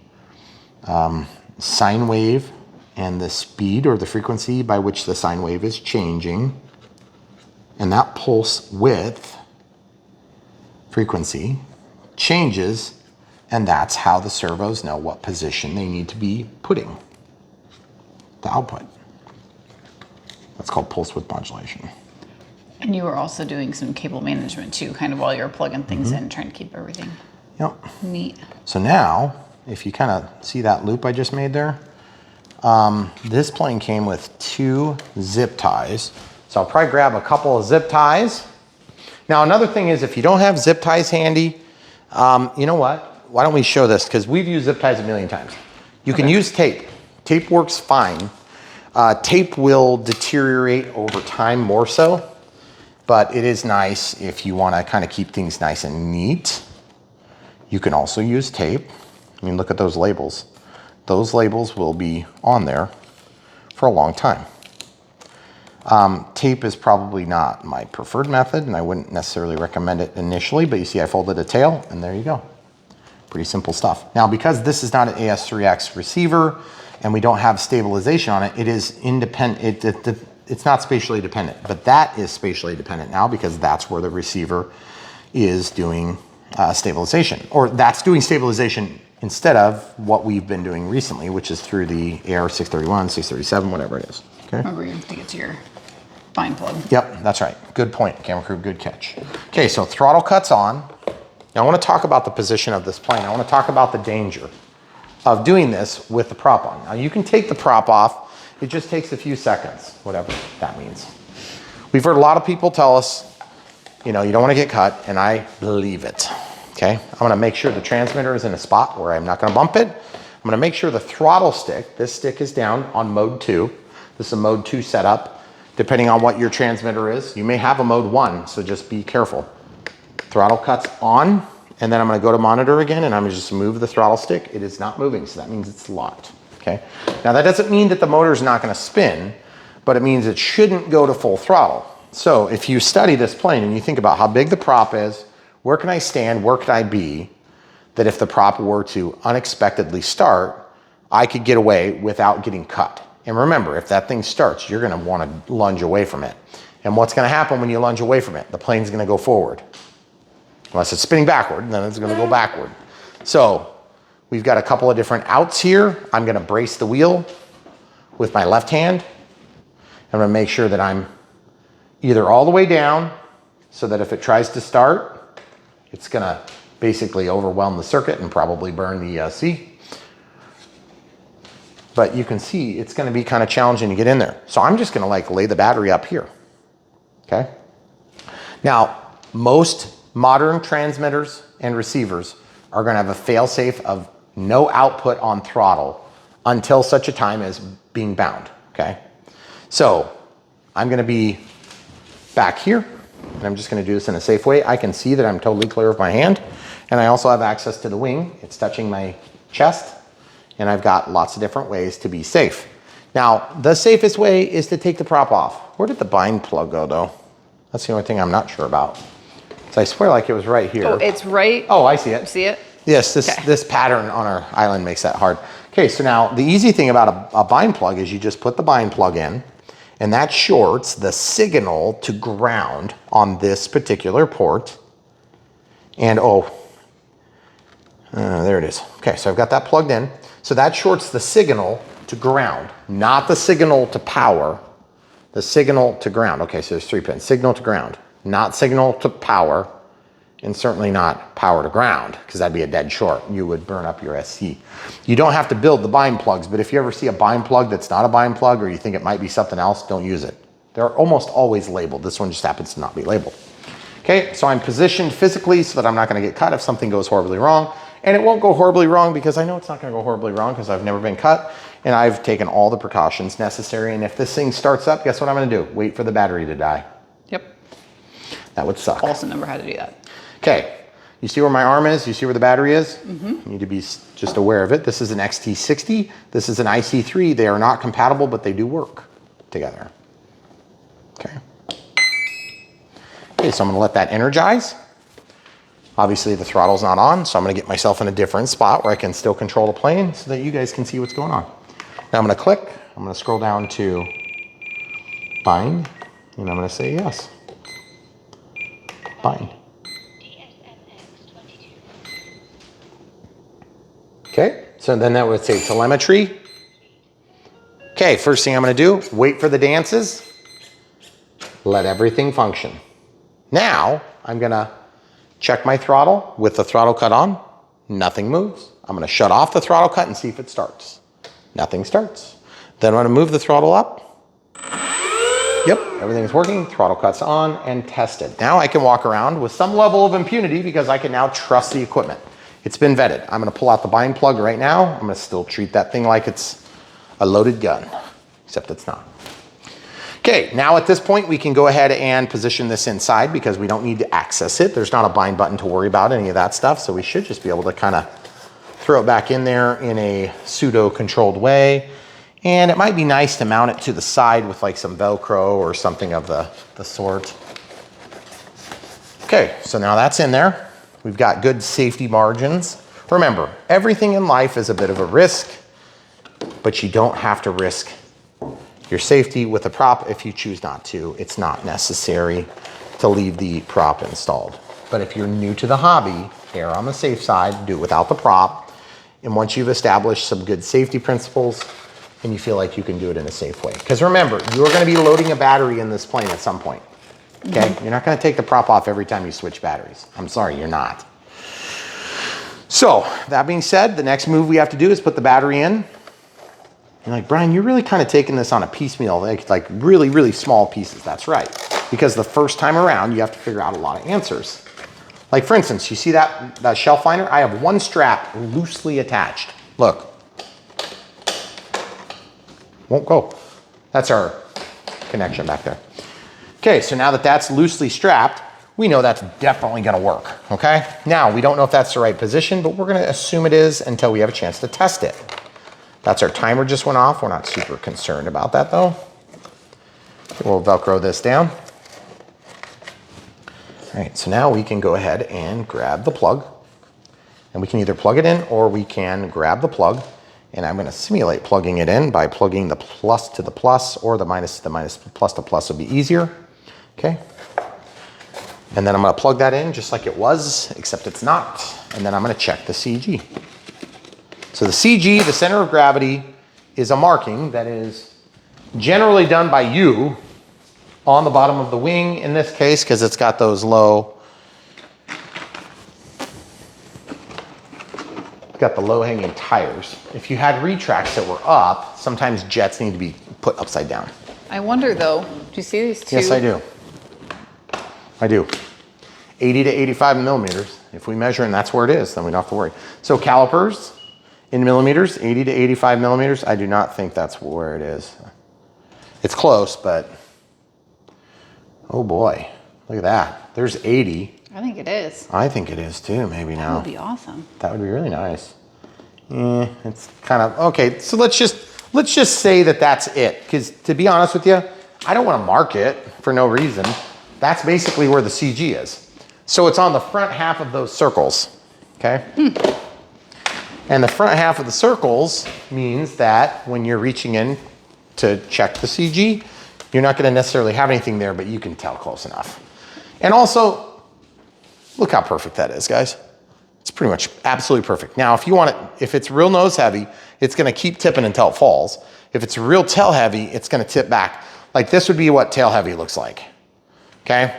sine wave and the speed or the frequency by which the sine wave is changing. And that pulse width frequency changes, and that's how the servos know what position they need to be putting the output. That's called pulse width modulation. And you were also doing some cable management too, kind of while you were plugging things in, trying to keep everything neat. So now, if you kind of see that loop I just made there, this plane came with 2 zip ties. So I'll probably grab a couple of zip ties. Now, another thing is if you don't have zip ties handy, you know what? Why don't we show this? Because we've used zip ties a million times. You can use tape. Tape works fine. Tape will deteriorate over time more so, but it is nice if you want to kind of keep things nice and neat. You can also use tape. I mean, look at those labels. Those labels will be on there for a long time. Tape is probably not my preferred method, and I wouldn't necessarily recommend it initially, but you see I folded a tail, and there you go. Pretty simple stuff. Now, because this is not an AS3X receiver, and we don't have stabilization on it, it is independent. It's not spatially dependent, but that is spatially dependent now because that's where the receiver is doing stabilization, or that's doing stabilization instead of what we've been doing recently, which is through the AR631, 637, whatever it is. Okay. Remember, you think it's your bind plug. Yep, that's right. Good point, camera crew, good catch. Okay, so throttle cuts on. Now I want to talk about the position of this plane. I want to talk about the danger of doing this with the prop on. Now you can take the prop off. It just takes a few seconds, whatever that means. We've heard a lot of people tell us, you know, you don't want to get cut, and I believe it. Okay, I'm going to make sure the transmitter is in a spot where I'm not going to bump it. I'm going to make sure the throttle stick, this stick is down on mode 2. This is a mode 2 setup. Depending on what your transmitter is, you may have a mode 1, so just be careful. Throttle cuts on, and then I'm going to go to monitor again, and I'm going to just move the throttle stick. It is not moving, so that means it's locked. Okay. Now that doesn't mean that the motor is not going to spin, but it means it shouldn't go to full throttle. So if you study this plane and you think about how big the prop is, where can I stand, where can I be, that if the prop were to unexpectedly start, I could get away without getting cut. And remember, if that thing starts, you're going to want to lunge away from it. And what's going to happen when you lunge away from it? The plane's going to go forward. Unless it's spinning backward, then it's going to go backward. So we've got a couple of different outs here. I'm going to brace the wheel with my left hand. I'm going to make sure that I'm either all the way down so that if it tries to start, it's going to basically overwhelm the circuit and probably burn the C. But you can see it's going to be kind of challenging to get in there. So I'm just going to like lay the battery up here. Okay. Now, most modern transmitters and receivers are going to have a fail-safe of no output on throttle until such a time as being bound. Okay. So I'm going to be back here, and I'm just going to do this in a safe way. I can see that I'm totally clear of my hand, and I also have access to the wing. It's touching my chest, and I've got lots of different ways to be safe. Now, the safest way is to take the prop off. Where did the bind plug go, though? That's the only thing I'm not sure about. So I swear like it was right here. Oh, it's right. Oh, I see it. See it? Yes, this pattern on our island makes that hard. Okay, so now the easy thing about a bind plug is you just put the bind plug in, and that shorts the signal to ground on this particular port. And there it is. Okay, so I've got that plugged in. So that shorts the signal to ground, not the signal to power, the signal to ground. Okay, so there's 3 pins, signal to ground, not signal to power, and certainly not power to ground, because that'd be a dead short. You would burn up your SC. You don't have to build the bind plugs, but if you ever see a bind plug that's not a bind plug, or you think it might be something else, don't use it. They're almost always labeled. This one just happens to not be labeled. Okay, so I'm positioned physically so that I'm not gonna get cut if something goes horribly wrong. And it won't go horribly wrong because I know it's not gonna go horribly wrong because I've never been cut and I've taken all the precautions necessary. And if this thing starts up, guess what I'm gonna do? Wait for the battery to die. Yep. That would suck. Also never had to do that. Okay, you see where my arm is? You see where the battery is? You need to be just aware of it. This is an XT60. This is an IC3. They are not compatible, but they do work together. Okay. Okay, so I'm gonna let that energize. Obviously the throttle's not on, so I'm gonna get myself in a different spot where I can still control the plane so that you guys can see what's going on. Now I'm gonna click, I'm gonna scroll down to bind, and I'm gonna say yes. Bind. Okay, so then that would say telemetry. Okay, first thing I'm gonna do, wait for the dances, let everything function. Now, I'm gonna check my throttle with the throttle cut on, nothing moves. I'm gonna shut off the throttle cut and see if it starts. Nothing starts. Then I'm gonna move the throttle up. Yep, everything's working, throttle cut's on and tested. Now I can walk around with some level of impunity because I can now trust the equipment. It's been vetted. I'm gonna pull out the bind plug right now. I'm gonna still treat that thing like it's a loaded gun, except it's not. Okay, now at this point, we can go ahead and position this inside because we don't need to access it. There's not a bind button to worry about, any of that stuff. So we should just be able to kind of throw it back in there in a pseudo-controlled way. And it might be nice to mount it to the side with like some Velcro or something of the sort. Okay, so now that's in there. We've got good safety margins. Remember, everything in life is a bit of a risk, but you don't have to risk your safety with a prop if you choose not to. It's not necessary to leave the prop installed. But if you're new to the hobby, err on the safe side, do it without the prop. And once you've established some good safety principles, and you feel like you can do it in a safe way. Because remember, you're gonna be loading a battery in this plane at some point. Okay, you're not gonna take the prop off every time you switch batteries. I'm sorry, you're not. So, that being said, the next move we have to do is put the battery in. You're like, Brian, you're really kind of taking this on a piecemeal, like really, really small pieces. That's right. Because the first time around, you have to figure out a lot of answers. Like for instance, you see that shelf liner? I have one strap loosely attached. Look. Won't go. That's our connection back there. Okay, so now that that's loosely strapped, we know that's definitely gonna work, okay? Now, we don't know if that's the right position, but we're gonna assume it is until we have a chance to test it. That's our timer just went off. We're not super concerned about that though. We'll Velcro this down. All right, so now we can go ahead and grab the plug. And we can either plug it in or we can grab the plug. And I'm gonna simulate plugging it in by plugging the plus to the plus or the minus to the minus. Plus to plus would be easier, okay? And then I'm gonna plug that in just like it was, except it's not. And then I'm gonna check the CG. So the CG, the center of gravity, is a marking that is generally done by you on the bottom of the wing in this case, because it's got those low, got the low hanging tires. If you had retracts that were up, sometimes jets need to be put upside down. I wonder though, do you see these two? Yes, I do. I do. 80 to 85 millimeters. If we measure and that's where it is, then we don't have to worry. So calipers, in millimeters, 80 to 85 millimeters. I do not think that's where it is. It's close, but oh boy, look at that. There's 80. I think it is. I think it is too, maybe now. That would be awesome. That would be really nice. It's kind of, okay, so let's just say that that's it. Because to be honest with you, I don't want to mark it for no reason. That's basically where the CG is. So it's on the front half of those circles, okay? And the front half of the circles means that when you're reaching in to check the CG, you're not gonna necessarily have anything there, but you can tell close enough. And also, look how perfect that is, guys. It's pretty much absolutely perfect. Now, if you want it, if it's real nose heavy, it's gonna keep tipping until it falls. If it's real tail heavy, it's gonna tip back. Like this would be what tail heavy looks like, okay?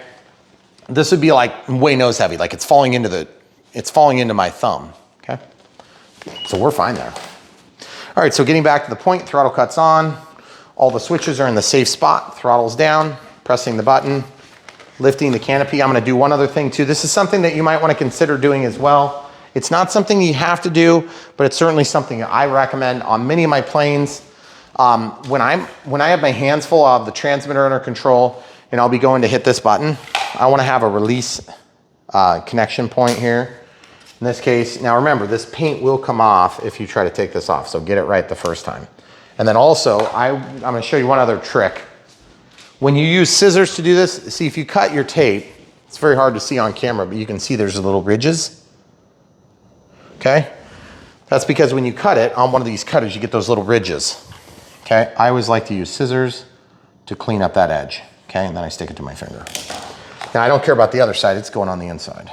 This would be like way nose heavy, like it's falling into my thumb, okay? So we're fine there. All right, so getting back to the point, throttle cuts on, all the switches are in the safe spot, throttle's down, pressing the button, lifting the canopy. I'm gonna do one other thing too. This is something that you might wanna consider doing as well. It's not something you have to do, but it's certainly something that I recommend on many of my planes. When I have my hands full of the transmitter under control and I'll be going to hit this button, I wanna have a release connection point here. In this case, now remember, this paint will come off if you try to take this off, so get it right the first time. And then also, I'm gonna show you one other trick. When you use scissors to do this, see if you cut your tape, it's very hard to see on camera, but you can see there's little ridges, okay? That's because when you cut it, on one of these cutters, you get those little ridges, okay? I always like to use scissors to clean up that edge, okay? And then I stick it to my finger. Now I don't care about the other side, it's going on the inside.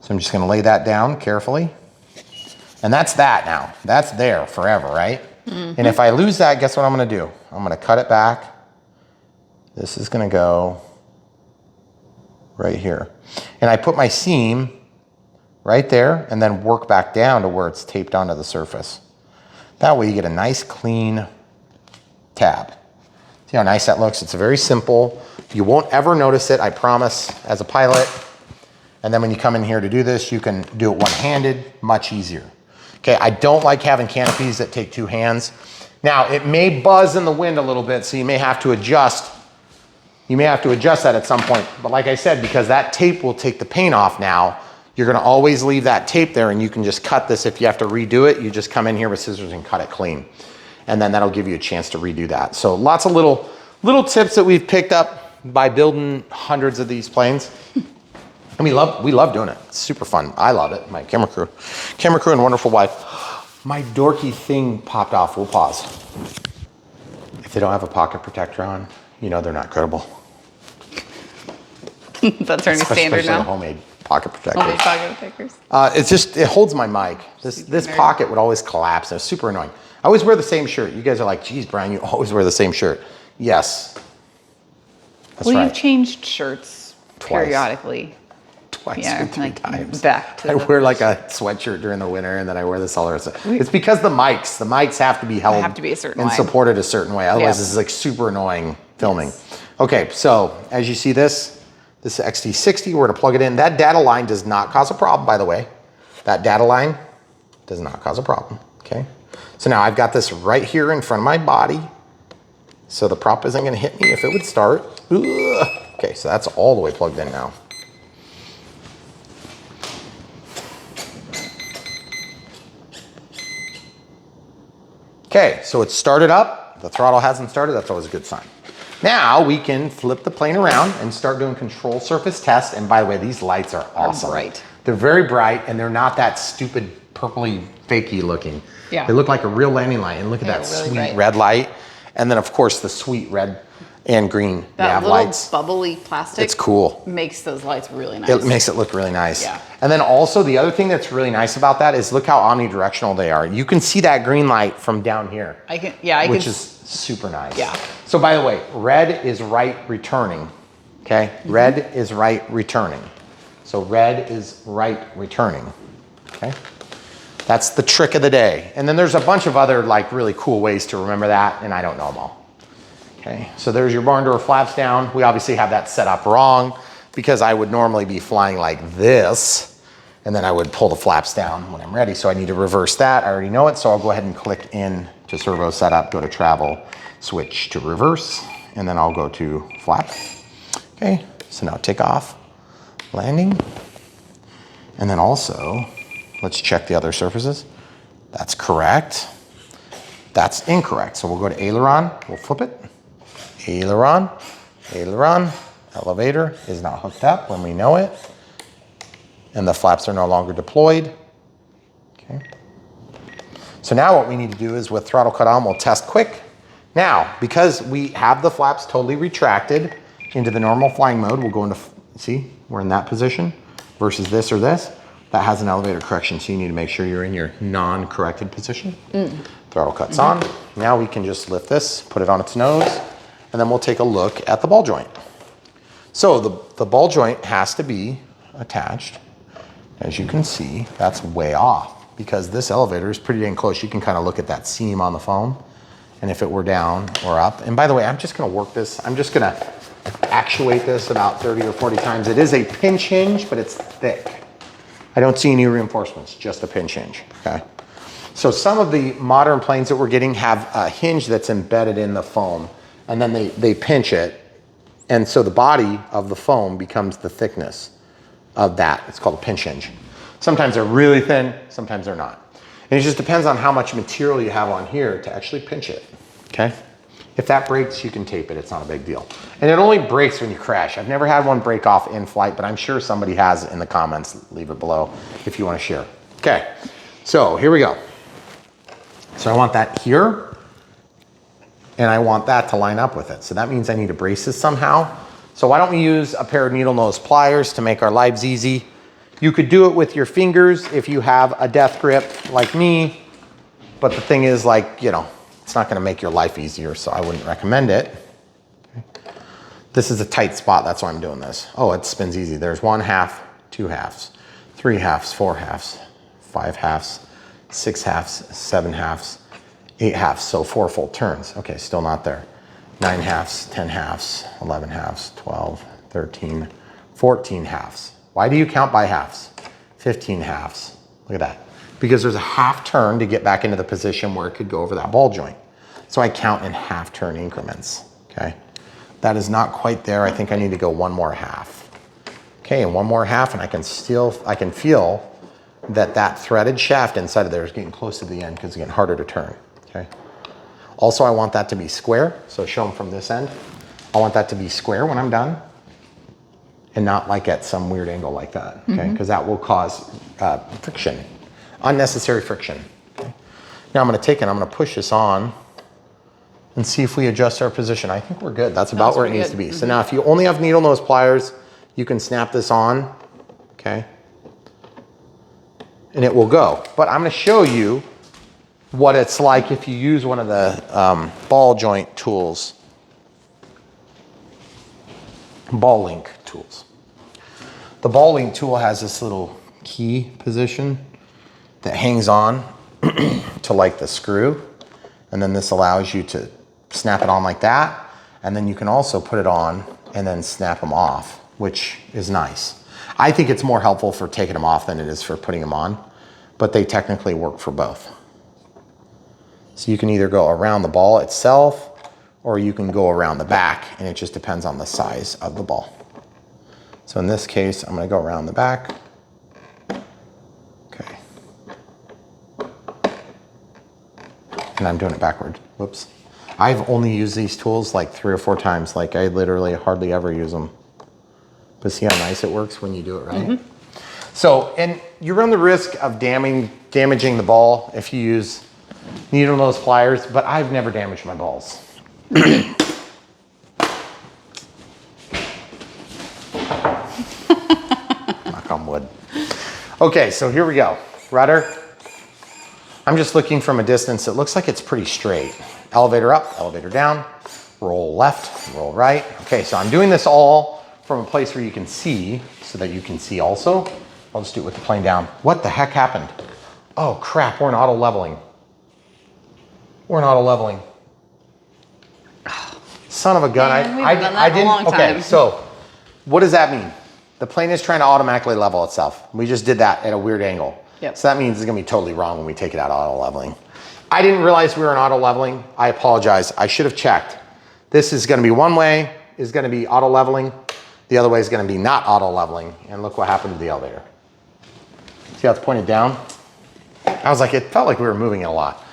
So I'm just gonna lay that down carefully. And that's that now. That's there forever, right? Mm-hmm. And if I lose that, guess what I'm gonna do? I'm gonna cut it back. This is gonna go right here. And I put my seam right there and then work back down to where it's taped onto the surface. That way you get a nice clean tab. See how nice that looks? It's very simple. You won't ever notice it, I promise, as a pilot. And then when you come in here to do this, you can do it one-handed, much easier. Okay, I don't like having canopies that take two hands. Now, it may buzz in the wind a little bit, so you may have to adjust. You may have to adjust that at some point. But like I said, because that tape will take the paint off now, you're gonna always leave that tape there and you can just cut this. If you have to redo it, you just come in here with scissors and cut it clean. And then that'll give you a chance to redo that. So lots of little tips that we've picked up by building hundreds of these planes. And we love doing it. It's super fun. I love it. My camera crew and wonderful wife. My dorky thing popped off. We'll pause. If they don't have a pocket protector on, you know they're not credible. That's our new standard now. Homemade pocket protectors. Homemade pocket protectors. It holds my mic. This pocket would always collapse. It's super annoying. I always wear the same shirt. You guys are like, geez, Brian, you always wear the same shirt. Yes. That's right. You've changed shirts Twice. Periodically. Twice yeah, or three like times. Back to I wear like a sweatshirt during the winter and then I wear this all the rest of it. It's because the mics have to be held have to be a certain and way. supported a certain way. Otherwise, this is like super annoying filming. Yes. Okay, so as you see this is XT60, we're gonna plug it in. That data line does not cause a problem, by the way. That data line does not cause a problem, okay? So now I've got this right here in front of my body. So the prop isn't gonna hit me if it would start. Ugh. Okay, so that's all the way plugged in now. Okay, so it's started up. The throttle hasn't started. That's always a good sign. Now we can flip the plane around and start doing control surface tests. And by the way, these lights are awesome. Bright. They're very bright and they're not that stupid purpley fakey looking. Yeah. They look like a real landing light. And look at that really sweet bright. red light. And then of course the sweet red and green That nav little lights. bubbly plastic. It's cool. Makes those lights really nice. It makes it look really nice. Yeah. And then also the other thing that's really nice about that is look how omnidirectional they are. You can see that green light from down here. Which is super nice. Yeah. So by the way, red is right returning. Okay? Mm-hmm. Red is right returning. So red is right returning. Okay? That's the trick of the day. And then there's a bunch of other like really cool ways to remember that, and I don't know them all. Okay, so there's your barn door flaps down. We obviously have that set up wrong because I would normally be flying like this and then I would pull the flaps down when I'm ready. So I need to reverse that. I already know it. So I'll go ahead and click in to servo setup, go to travel, switch to reverse, and then I'll go to flap. Okay, so now take off, landing. And then also, let's check the other surfaces. That's correct. That's incorrect. So we'll go to aileron, we'll flip it. Aileron, aileron, Elevator is not hooked up when we know it. And the flaps are no longer deployed. Okay. So now what we need to do is with throttle cut on, we'll test quick. Now, because we have the flaps totally retracted into the normal flying mode, we'll go into, see, we're in that position versus this or this. That has an elevator correction, so you need to make sure you're in your non-corrected position. Throttle cuts on. Now we can just lift this, put it on its nose, and then we'll take a look at the ball joint. So the ball joint has to be attached. As you can see, that's way off because this elevator is pretty dang close. You can kind of look at that seam on the foam, and if it were down or up. And by the way, I'm just gonna work this. I'm just gonna actuate this about 30 or 40 times. It is a pinch hinge, but it's thick. I don't see any reinforcements, just a pinch hinge, okay? So some of the modern planes that we're getting have a hinge that's embedded in the foam, and then they pinch it, and so the body of the foam becomes the thickness of that. It's called a pinch hinge. Sometimes they're really thin, sometimes they're not. And it just depends on how much material you have on here to actually pinch it, okay? If that breaks, you can tape it, it's not a big deal. And it only breaks when you crash. I've never had one break off in flight, but I'm sure somebody has in the comments. Leave it below if you want to share. Okay, so here we go. So I want that here, and I want that to line up with it. So that means I need to brace this somehow. So why don't we use a pair of needle nose pliers to make our lives easy. You could do it with your fingers if you have a death grip like me, but the thing is, like, you know, it's not gonna make your life easier, so I wouldn't recommend it. Okay. This is a tight spot, that's why I'm doing this. Oh, it spins easy. There's 1 half, 2 halves, 3 halves, 4 halves, 5 halves, 6 halves, 7 halves, 8 halves, so 4 full turns. Okay, still not there. 9 halves, 10 halves, 11 halves, 12, 13, 14 halves. Why do you count by halves? 15 halves, look at that. Because there's a half turn to get back into the position where it could go over that ball joint. So I count in half turn increments, okay? That is not quite there. I think I need to go 1 more half. Okay, and 1 more half, and I can feel that threaded shaft inside of there is getting close to the end because it's getting harder to turn, okay? Also, I want that to be square, so show them from this end. I want that to be square when I'm done and not like at some weird angle like that, okay? Because that will cause friction. Unnecessary friction. Okay. Now I'm going to take it, I'm going to push this on and see if we adjust our position. I think we're good. That's about where it needs to be. So now if you only have needle nose pliers, you can snap this on, okay? And it will go. But I'm going to show you what it's like if you use one of the ball joint tools, ball link tools. The ball link tool has this little key position that hangs on to like the screw, and then this allows you to snap it on like that, and then you can also put it on and then snap them off, which is nice. I think it's more helpful for taking them off than it is for putting them on, but they technically work for both. So you can either go around the ball itself or you can go around the back, and it just depends on the size of the ball. So in this case, I'm going to go around the back. Okay. And I'm doing it backward. Whoops. I've only used these tools like 3 or 4 times. Like I literally hardly ever use them. But see how nice it works when you do it right? So, and you run the risk of damaging the ball if you use needle nose pliers, but I've never damaged my balls. Knock on wood. Okay, so here we go. Rudder. I'm just looking from a distance. It looks like it's pretty straight. Elevator up, elevator down, roll left, roll right. Okay, so I'm doing this all from a place where you can see, so that you can see also. I'll just do it with the plane down. What the heck happened? Oh crap, we're in auto leveling. We're in auto leveling. Son of a gun. Man, I didn't. A long time. Okay, so what does that mean? The plane is trying to automatically level itself. We just did that at a weird angle. Yep. So that means it's gonna be totally wrong when we take it out of auto leveling. I didn't realize we were in auto leveling. I apologize. I should have checked. This is gonna be one way, is gonna be auto leveling. The other way is gonna be not auto leveling. And look what happened to the elevator. See how it's pointed down? I was like, it felt like we were moving it a lot.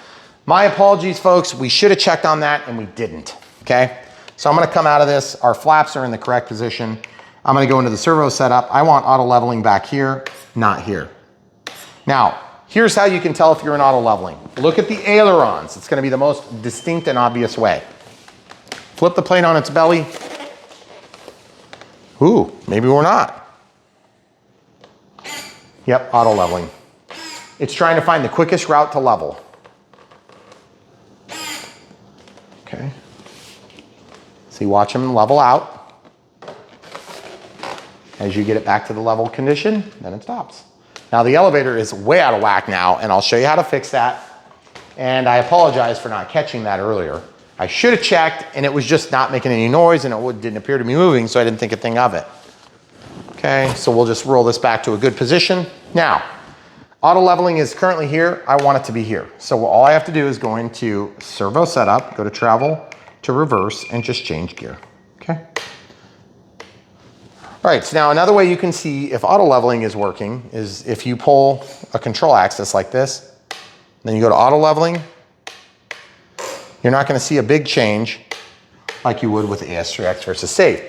My apologies, folks. We should have checked on that and we didn't, okay? So I'm gonna come out of this. Our flaps are in the correct position. I'm gonna go into the servo setup. I want auto leveling back here, not here. Now, here's how you can tell if you're in auto leveling. Look at the ailerons. It's gonna be the most distinct and obvious way. Flip the plane on its belly. Ooh, maybe we're not. Yep, auto leveling. It's trying to find the quickest route to level. Okay. See, watch them level out. As you get it back to the level condition, then it stops. Now the elevator is way out of whack now, and I'll show you how to fix that. And I apologize for not catching that earlier. I should have checked, and it was just not making any noise, and it didn't appear to be moving, so I didn't think a thing of it. Okay, so we'll just roll this back to a good position. Now, auto leveling is currently here. I want it to be here. So all I have to do is go into servo setup, go to travel to reverse, and just change gear, okay? All right, so now another way you can see if auto leveling is working is if you pull a control axis like this, then you go to auto leveling, you're not gonna see a big change like you would with AS3X versus safe.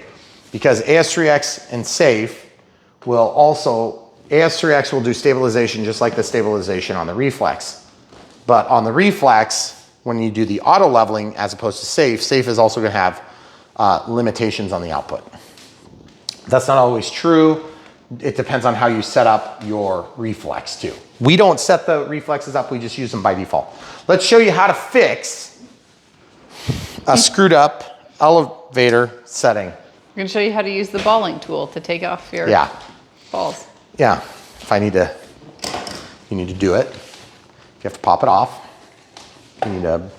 Because AS3X and safe will also, AS3X will do stabilization just like the stabilization on the Reflex. But on the Reflex, when you do the auto leveling as opposed to safe, safe is also gonna have limitations on the output. That's not always true. It depends on how you set up your Reflex too. We don't set the Reflexes up, we just use them by default. Let's show you how to fix a screwed up elevator setting. I'm gonna show you how to use the balling tool to take off your balls. Yeah, if I need to, you need to do it. You have to pop it off. You need to,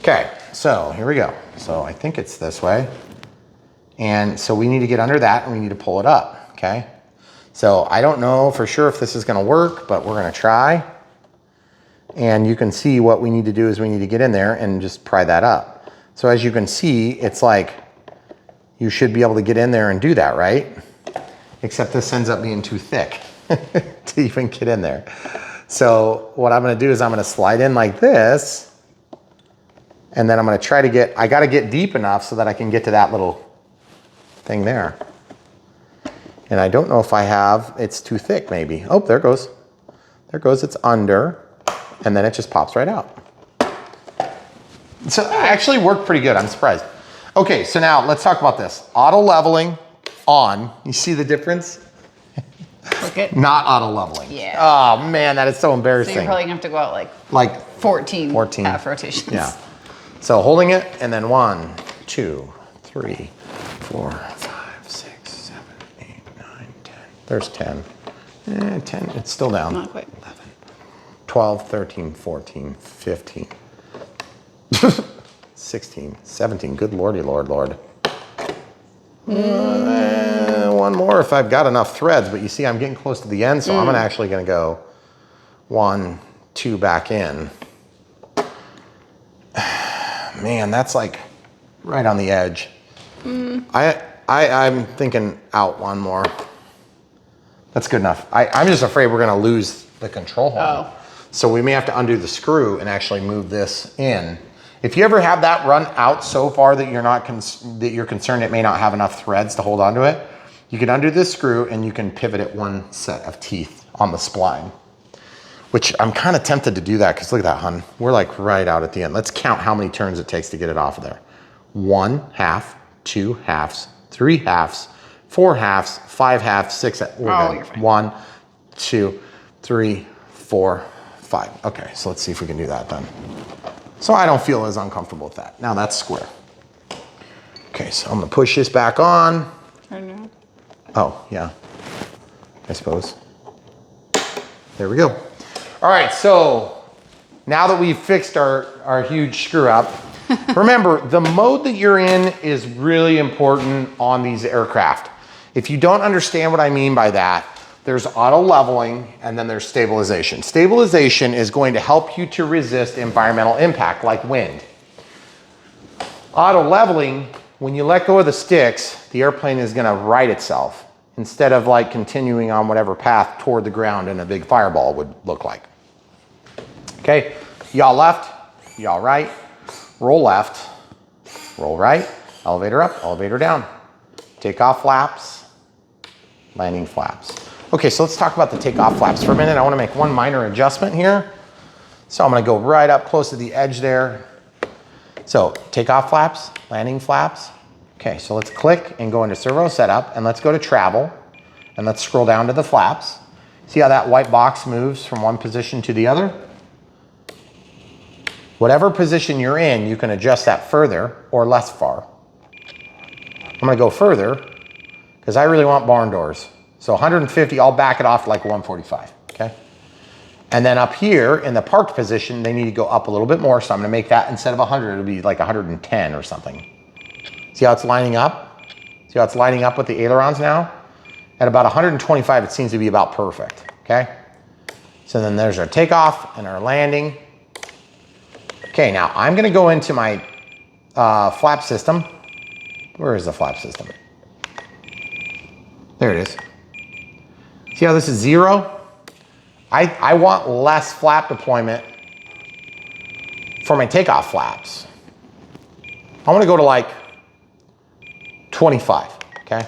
okay, so here we go. So I think it's this way. And so we need to get under that and we need to pull it up, okay? So I don't know for sure if this is gonna work, but we're gonna try. And you can see what we need to do is we need to get in there and just pry that up. So as you can see, it's like you should be able to get in there and do that, right? Except this ends up being too thick to even get in there. So what I'm gonna do is I'm gonna slide in like this, and then I'm gonna try to get, I gotta get deep enough so that I can get to that little thing there. And I don't know if I have, it's too thick maybe. Oh, there it goes. There it goes, it's under, and then it just pops right out. So it actually worked pretty good, I'm surprised. Okay, so now let's talk about this. Auto leveling on, you see the difference? Okay. Not auto leveling. Yeah. Oh man, that is so embarrassing. So you're probably gonna have to go out like 14 half rotations. Yeah. So holding it, and then 1, 2, 3, 4, 5, 6, 7, 8, 9, 10. There's 10. 10, it's still down. Not quite. 11, 12, 13, 14, 15. 16, 17, good lordy, lord. One more if I've got enough threads, but you see I'm getting close to the end, so I'm actually gonna go 1, 2 back in. Man, that's like right on the edge. I'm thinking out one more. That's good enough. I'm just afraid we're gonna lose the control horn. Oh. So we may have to undo the screw and actually move this in. If you ever have that run out so far that you're concerned it may not have enough threads to hold onto it, you can undo this screw and you can pivot it one set of teeth on the spline. Which I'm kind of tempted to do that because look at that, hun. We're like right out at the end. Let's count how many turns it takes to get it off of there. 1 half, 2 halves, 3 halves, 4 halves, 5 halves, 6 halves. You're fine. 1, 2, 3, 4, 5. Okay, so let's see if we can do that then. So I don't feel as uncomfortable with that. Now that's square. Okay, so I'm gonna push this back on. Oh, yeah, I suppose. There we go. All right, so now that we've fixed our huge screw up, remember the mode that you're in is really important on these aircraft. If you don't understand what I mean by that, there's auto leveling and then there's stabilization. Stabilization is going to help you to resist environmental impact like wind. Auto leveling, when you let go of the sticks, the airplane is gonna right itself instead of like continuing on whatever path toward the ground in a big fireball would look like. Okay, y'all left, y'all right, roll left, roll right, elevator up, elevator down. Takeoff flaps, landing flaps. Okay, so let's talk about the takeoff flaps for a minute. I want to make one minor adjustment here. So I'm going to go right up close to the edge there. So takeoff flaps, landing flaps. Okay, so let's click and go into servo setup, and let's go to travel, and let's scroll down to the flaps. See how that white box moves from one position to the other? Whatever position you're in, you can adjust that further or less far. I'm going to go further because I really want barn doors. So 150, I'll back it off to like 145, okay? And then up here in the parked position, they need to go up a little bit more. So I'm gonna make that, instead of 100, it'll be like 110 or something. See how it's lining up? See how it's lining up with the ailerons now? At about 125, it seems to be about perfect, okay? So then there's our takeoff and our landing. Okay, now I'm gonna go into my flap system. Where is the flap system? There it is. See how this is 0? I want less flap deployment for my takeoff flaps. I want to go to like 25, okay?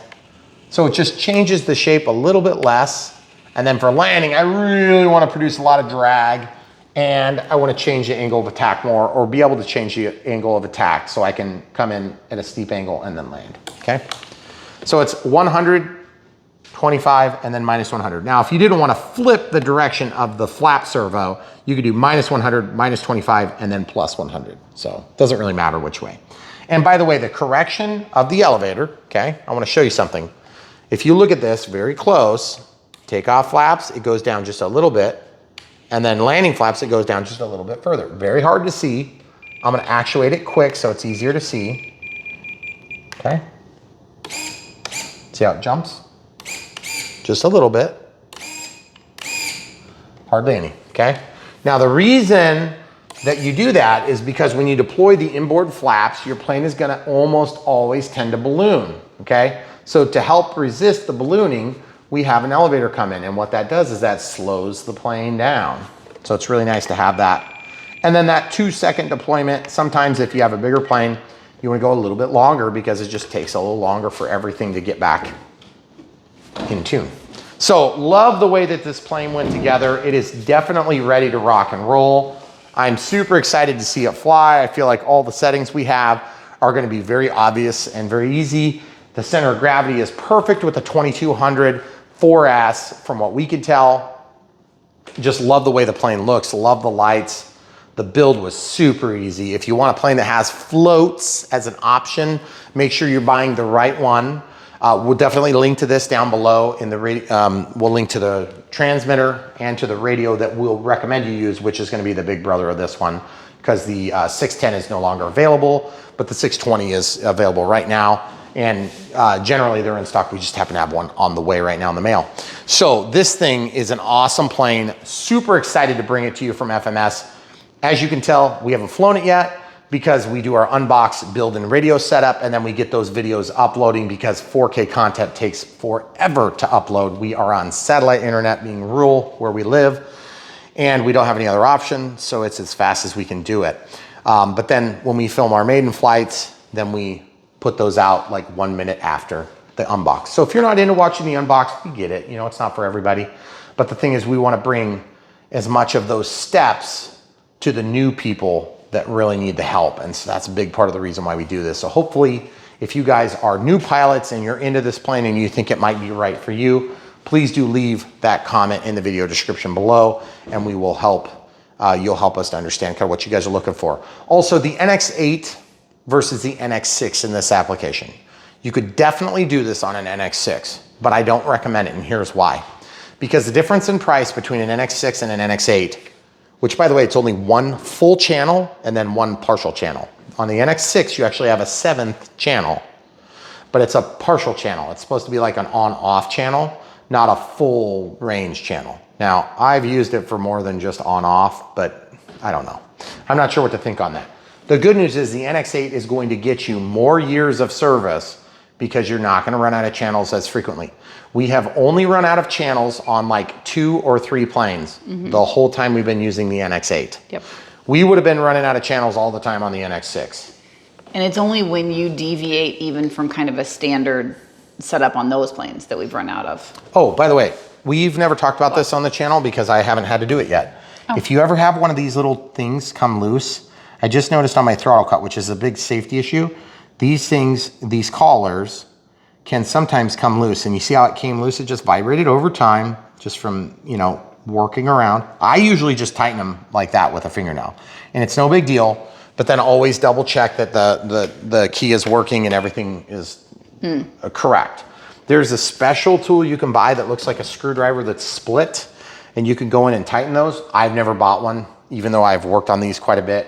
So it just changes the shape a little bit less. And then for landing, I really want to produce a lot of drag, and I want to change the angle of attack more, or be able to change the angle of attack so I can come in at a steep angle and then land, okay? So it's 100, 25, and then minus 100. Now, if you didn't want to flip the direction of the flap servo, you could do minus 100, minus 25, and then plus 100. So it doesn't really matter which way. And by the way, the correction of the elevator, okay, I want to show you something. If you look at this very close, takeoff flaps, it goes down just a little bit, and then landing flaps, it goes down just a little bit further. Very hard to see. I'm going to actuate it quick so it's easier to see. Okay. See how it jumps? Just a little bit. Hardly any, okay? Now the reason that you do that is because when you deploy the inboard flaps, your plane is gonna almost always tend to balloon, okay? So to help resist the ballooning, we have an elevator come in, and what that does is that slows the plane down. So it's really nice to have that. And then that 2-second deployment, sometimes if you have a bigger plane, you wanna go a little bit longer because it just takes a little longer for everything to get back in tune. So love the way that this plane went together. It is definitely ready to rock and roll. I'm super excited to see it fly. I feel like all the settings we have are going to be very obvious and very easy. The center of gravity is perfect with the 2200 4S from what we could tell. Just love the way the plane looks, love the lights. The build was super easy. If you want a plane that has floats as an option, make sure you're buying the right one. We'll definitely link to this down below in the we'll link to the transmitter and to the radio that we'll recommend you use, which is going to be the big brother of this one, because the 610 is no longer available, but the 620 is available right now. And generally they're in stock. We just happen to have one on the way right now in the mail. So this thing is an awesome plane. Super excited to bring it to you from FMS. As you can tell, we haven't flown it yet, because we do our unbox, build, and radio setup, and then we get those videos uploading because 4K content takes forever to upload. We are on satellite internet, being rural where we live, and we don't have any other option, so it's as fast as we can do it. But then when we film our maiden flights, then we put those out like 1 minute after the unbox. So if you're not into watching the unbox, we get it. You know, it's not for everybody. But the thing is, we want to bring as much of those steps to the new people that really need the help. And so that's a big part of the reason why we do this. So hopefully, if you guys are new pilots and you're into this plane and you think it might be right for you, please do leave that comment in the video description below, and we will help, you'll help us to understand kind of what you guys are looking for. Also, the NX8 versus the NX6 in this application. You could definitely do this on an NX6, but I don't recommend it, and here's why. Because the difference in price between an NX6 and an NX8, which by the way, it's only one full channel and then one partial channel. On the NX6, you actually have a 7th channel, but it's a partial channel. It's supposed to be like an on-off channel, not a full range channel. Now, I've used it for more than just on-off, but I don't know. I'm not sure what to think on that. The good news is the NX8 is going to get you more years of service because you're not going to run out of channels as frequently. We have only run out of channels on like 2 or 3 planes the whole time we've been using the NX8. Yep. We would have been running out of channels all the time on the NX6. And it's only when you deviate even from kind of a standard setup on those planes that we've run out of. Oh, by the way, we've never talked about this on the channel because I haven't had to do it yet. Oh. If you ever have one of these little things come loose, I just noticed on my throttle cut, which is a big safety issue, these things, these collars can sometimes come loose. And you see how it came loose? It just vibrated over time, just from, you know, working around. I usually just tighten them like that with a fingernail. And it's no big deal, but then always double check that the key is working and everything is correct. There's a special tool you can buy that looks like a screwdriver that's split, and you can go in and tighten those. I've never bought one, even though I've worked on these quite a bit.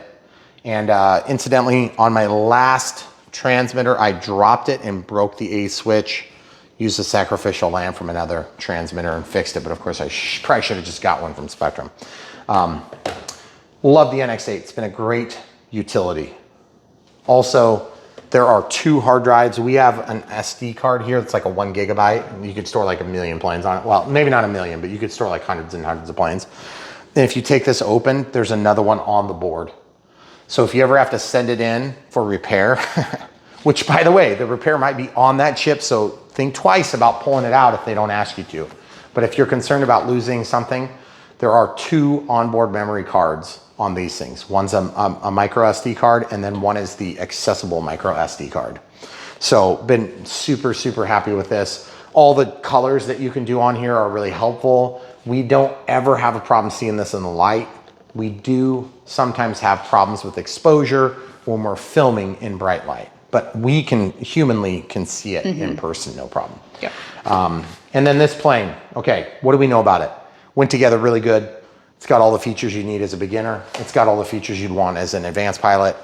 And incidentally, on my last transmitter, I dropped it and broke the A switch, used a sacrificial lamb from another transmitter and fixed it. But of course, I probably should have just got one from Spectrum. Love the NX8. It's been a great utility. Also, there are 2 hard drives. We have an SD card here that's like a 1 gigabyte. And you could store like 1 million planes on it. Well, maybe not 1 million, but you could store like hundreds and hundreds of planes. And if you take this open, there's another one on the board. So if you ever have to send it in for repair, which by the way, the repair might be on that chip, so think twice about pulling it out if they don't ask you to. But if you're concerned about losing something, there are 2 onboard memory cards on these things. One's a micro SD card, and then one is the accessible micro SD card. So been super, super happy with this. All the colors that you can do on here are really helpful. We don't ever have a problem seeing this in the light. We do sometimes have problems with exposure when we're filming in bright light, but we can humanly see it in person, no problem. Yeah. And then this plane, okay, what do we know about it? Went together really good. It's got all the features you need as a beginner. It's got all the features you'd want as an advanced pilot.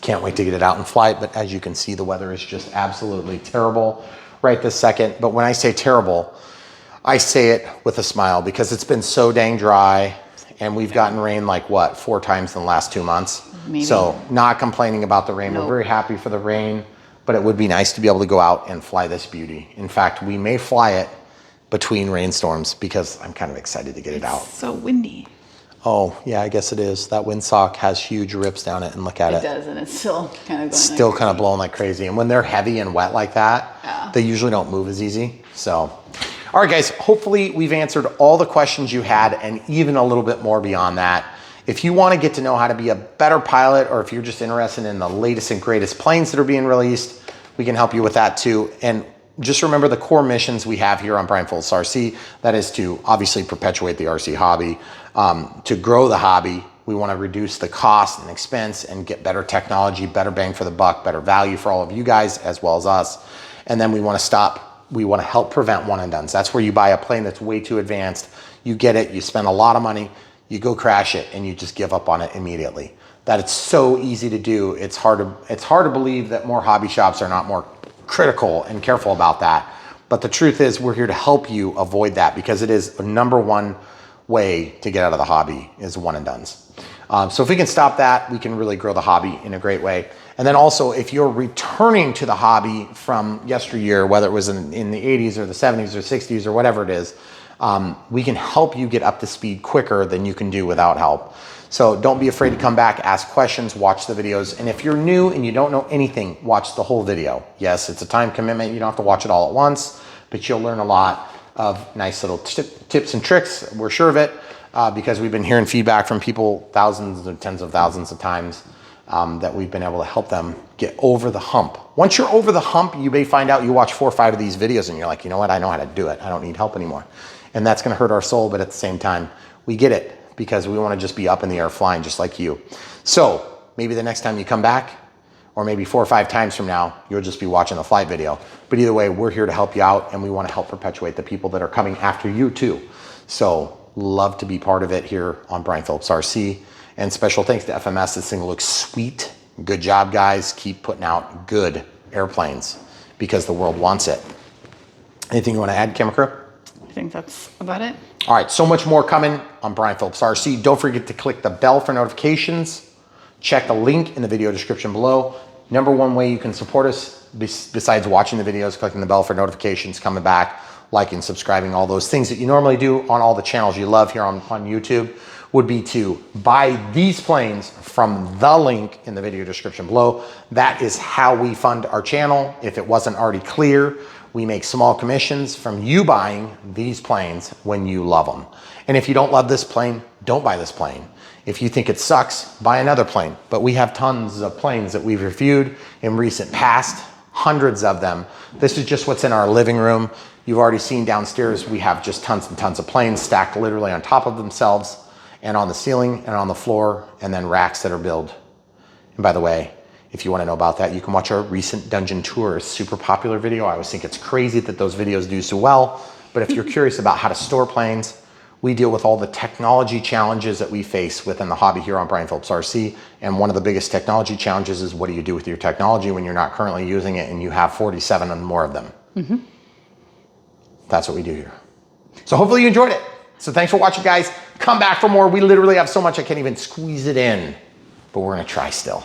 Can't wait to get it out in flight, but as you can see, the weather is just absolutely terrible right this second. But when I say terrible, I say it with a smile because it's been so dang dry. And we've gotten rain like what, 4 times in the last 2 months. Maybe. So not complaining about the rain. Nope. We're very happy for the rain, but it would be nice to be able to go out and fly this beauty. In fact, we may fly it between rainstorms because I'm kind of excited to get it out. It's so windy. Oh yeah, I guess it is. That windsock has huge rips down it, and look at it. It does, and it's still kind of going Still like kind of blowing like crazy. And when they're heavy and wet like that, Yeah. they usually don't move as easy. So, all right, guys, hopefully we've answered all the questions you had and even a little bit more beyond that. If you want to get to know how to be a better pilot, or if you're just interested in the latest and greatest planes that are being released, we can help you with that too. And just remember the core missions we have here on Brian Phillips RC. That is to obviously perpetuate the RC hobby, to grow the hobby. We want to reduce the cost and expense and get better technology, better bang for the buck, better value for all of you guys as well as us. And then we want to help prevent one and dones. That's where you buy a plane that's way too advanced. You get it, you spend a lot of money, you go crash it, and you just give up on it immediately. That it's so easy to do. It's hard to believe that more hobby shops are not more critical and careful about that. But the truth is, we're here to help you avoid that, because it is the #1 way to get out of the hobby is one and dones. So if we can stop that, we can really grow the hobby in a great way. And then also, if you're returning to the hobby from yesteryear, whether it was in the 80s or the 70s or 60s or whatever it is, we can help you get up to speed quicker than you can do without help. So don't be afraid to come back, ask questions, watch the videos. And if you're new and you don't know anything, watch the whole video. Yes, it's a time commitment. You don't have to watch it all at once, but you'll learn a lot of nice little tips and tricks. We're sure of it, because we've been hearing feedback from people thousands or tens of thousands of times, that we've been able to help them get over the hump. Once you're over the hump, you may find out you watch 4 or 5 of these videos and you're like, you know what, I know how to do it. I don't need help anymore. And that's gonna hurt our soul, but at the same time, we get it, because we wanna just be up in the air flying just like you. So maybe the next time you come back, or maybe 4 or 5 times from now, you'll just be watching the flight video. But either way, we're here to help you out, and we wanna help perpetuate the people that are coming after you too. So love to be part of it here on Brian Phillips RC. And special thanks to FMS. This thing looks sweet. Good job, guys. Keep putting out good airplanes, because the world wants it. Anything you want to add, camera crew? I think that's about it. All right, so much more coming on Brian Phillips RC. Don't forget to click the bell for notifications. Check the link in the video description below. #1 way you can support us, besides watching the videos, clicking the bell for notifications, coming back, liking, subscribing, all those things that you normally do on all the channels you love here on YouTube. would be to buy these planes from the link in the video description below. That is how we fund our channel. If it wasn't already clear, we make small commissions from you buying these planes when you love them. And if you don't love this plane, don't buy this plane. If you think it sucks, buy another plane. But we have tons of planes that we've reviewed in recent past, hundreds of them. This is just what's in our living room. You've already seen downstairs, we have just tons and tons of planes stacked literally on top of themselves and on the ceiling and on the floor, and then racks that are built. And by the way, if you want to know about that, you can watch our recent dungeon tour, a super popular video. I always think it's crazy that those videos do so well. But if you're curious about how to store planes, we deal with all the technology challenges that we face within the hobby here on Brian Phillips RC. And one of the biggest technology challenges is, what do you do with your technology when you're not currently using it and you have 47 and more of them? Mm-hmm. That's what we do here. So hopefully you enjoyed it. So thanks for watching, guys. Come back for more. We literally have so much I can't even squeeze it in, but we're gonna try still.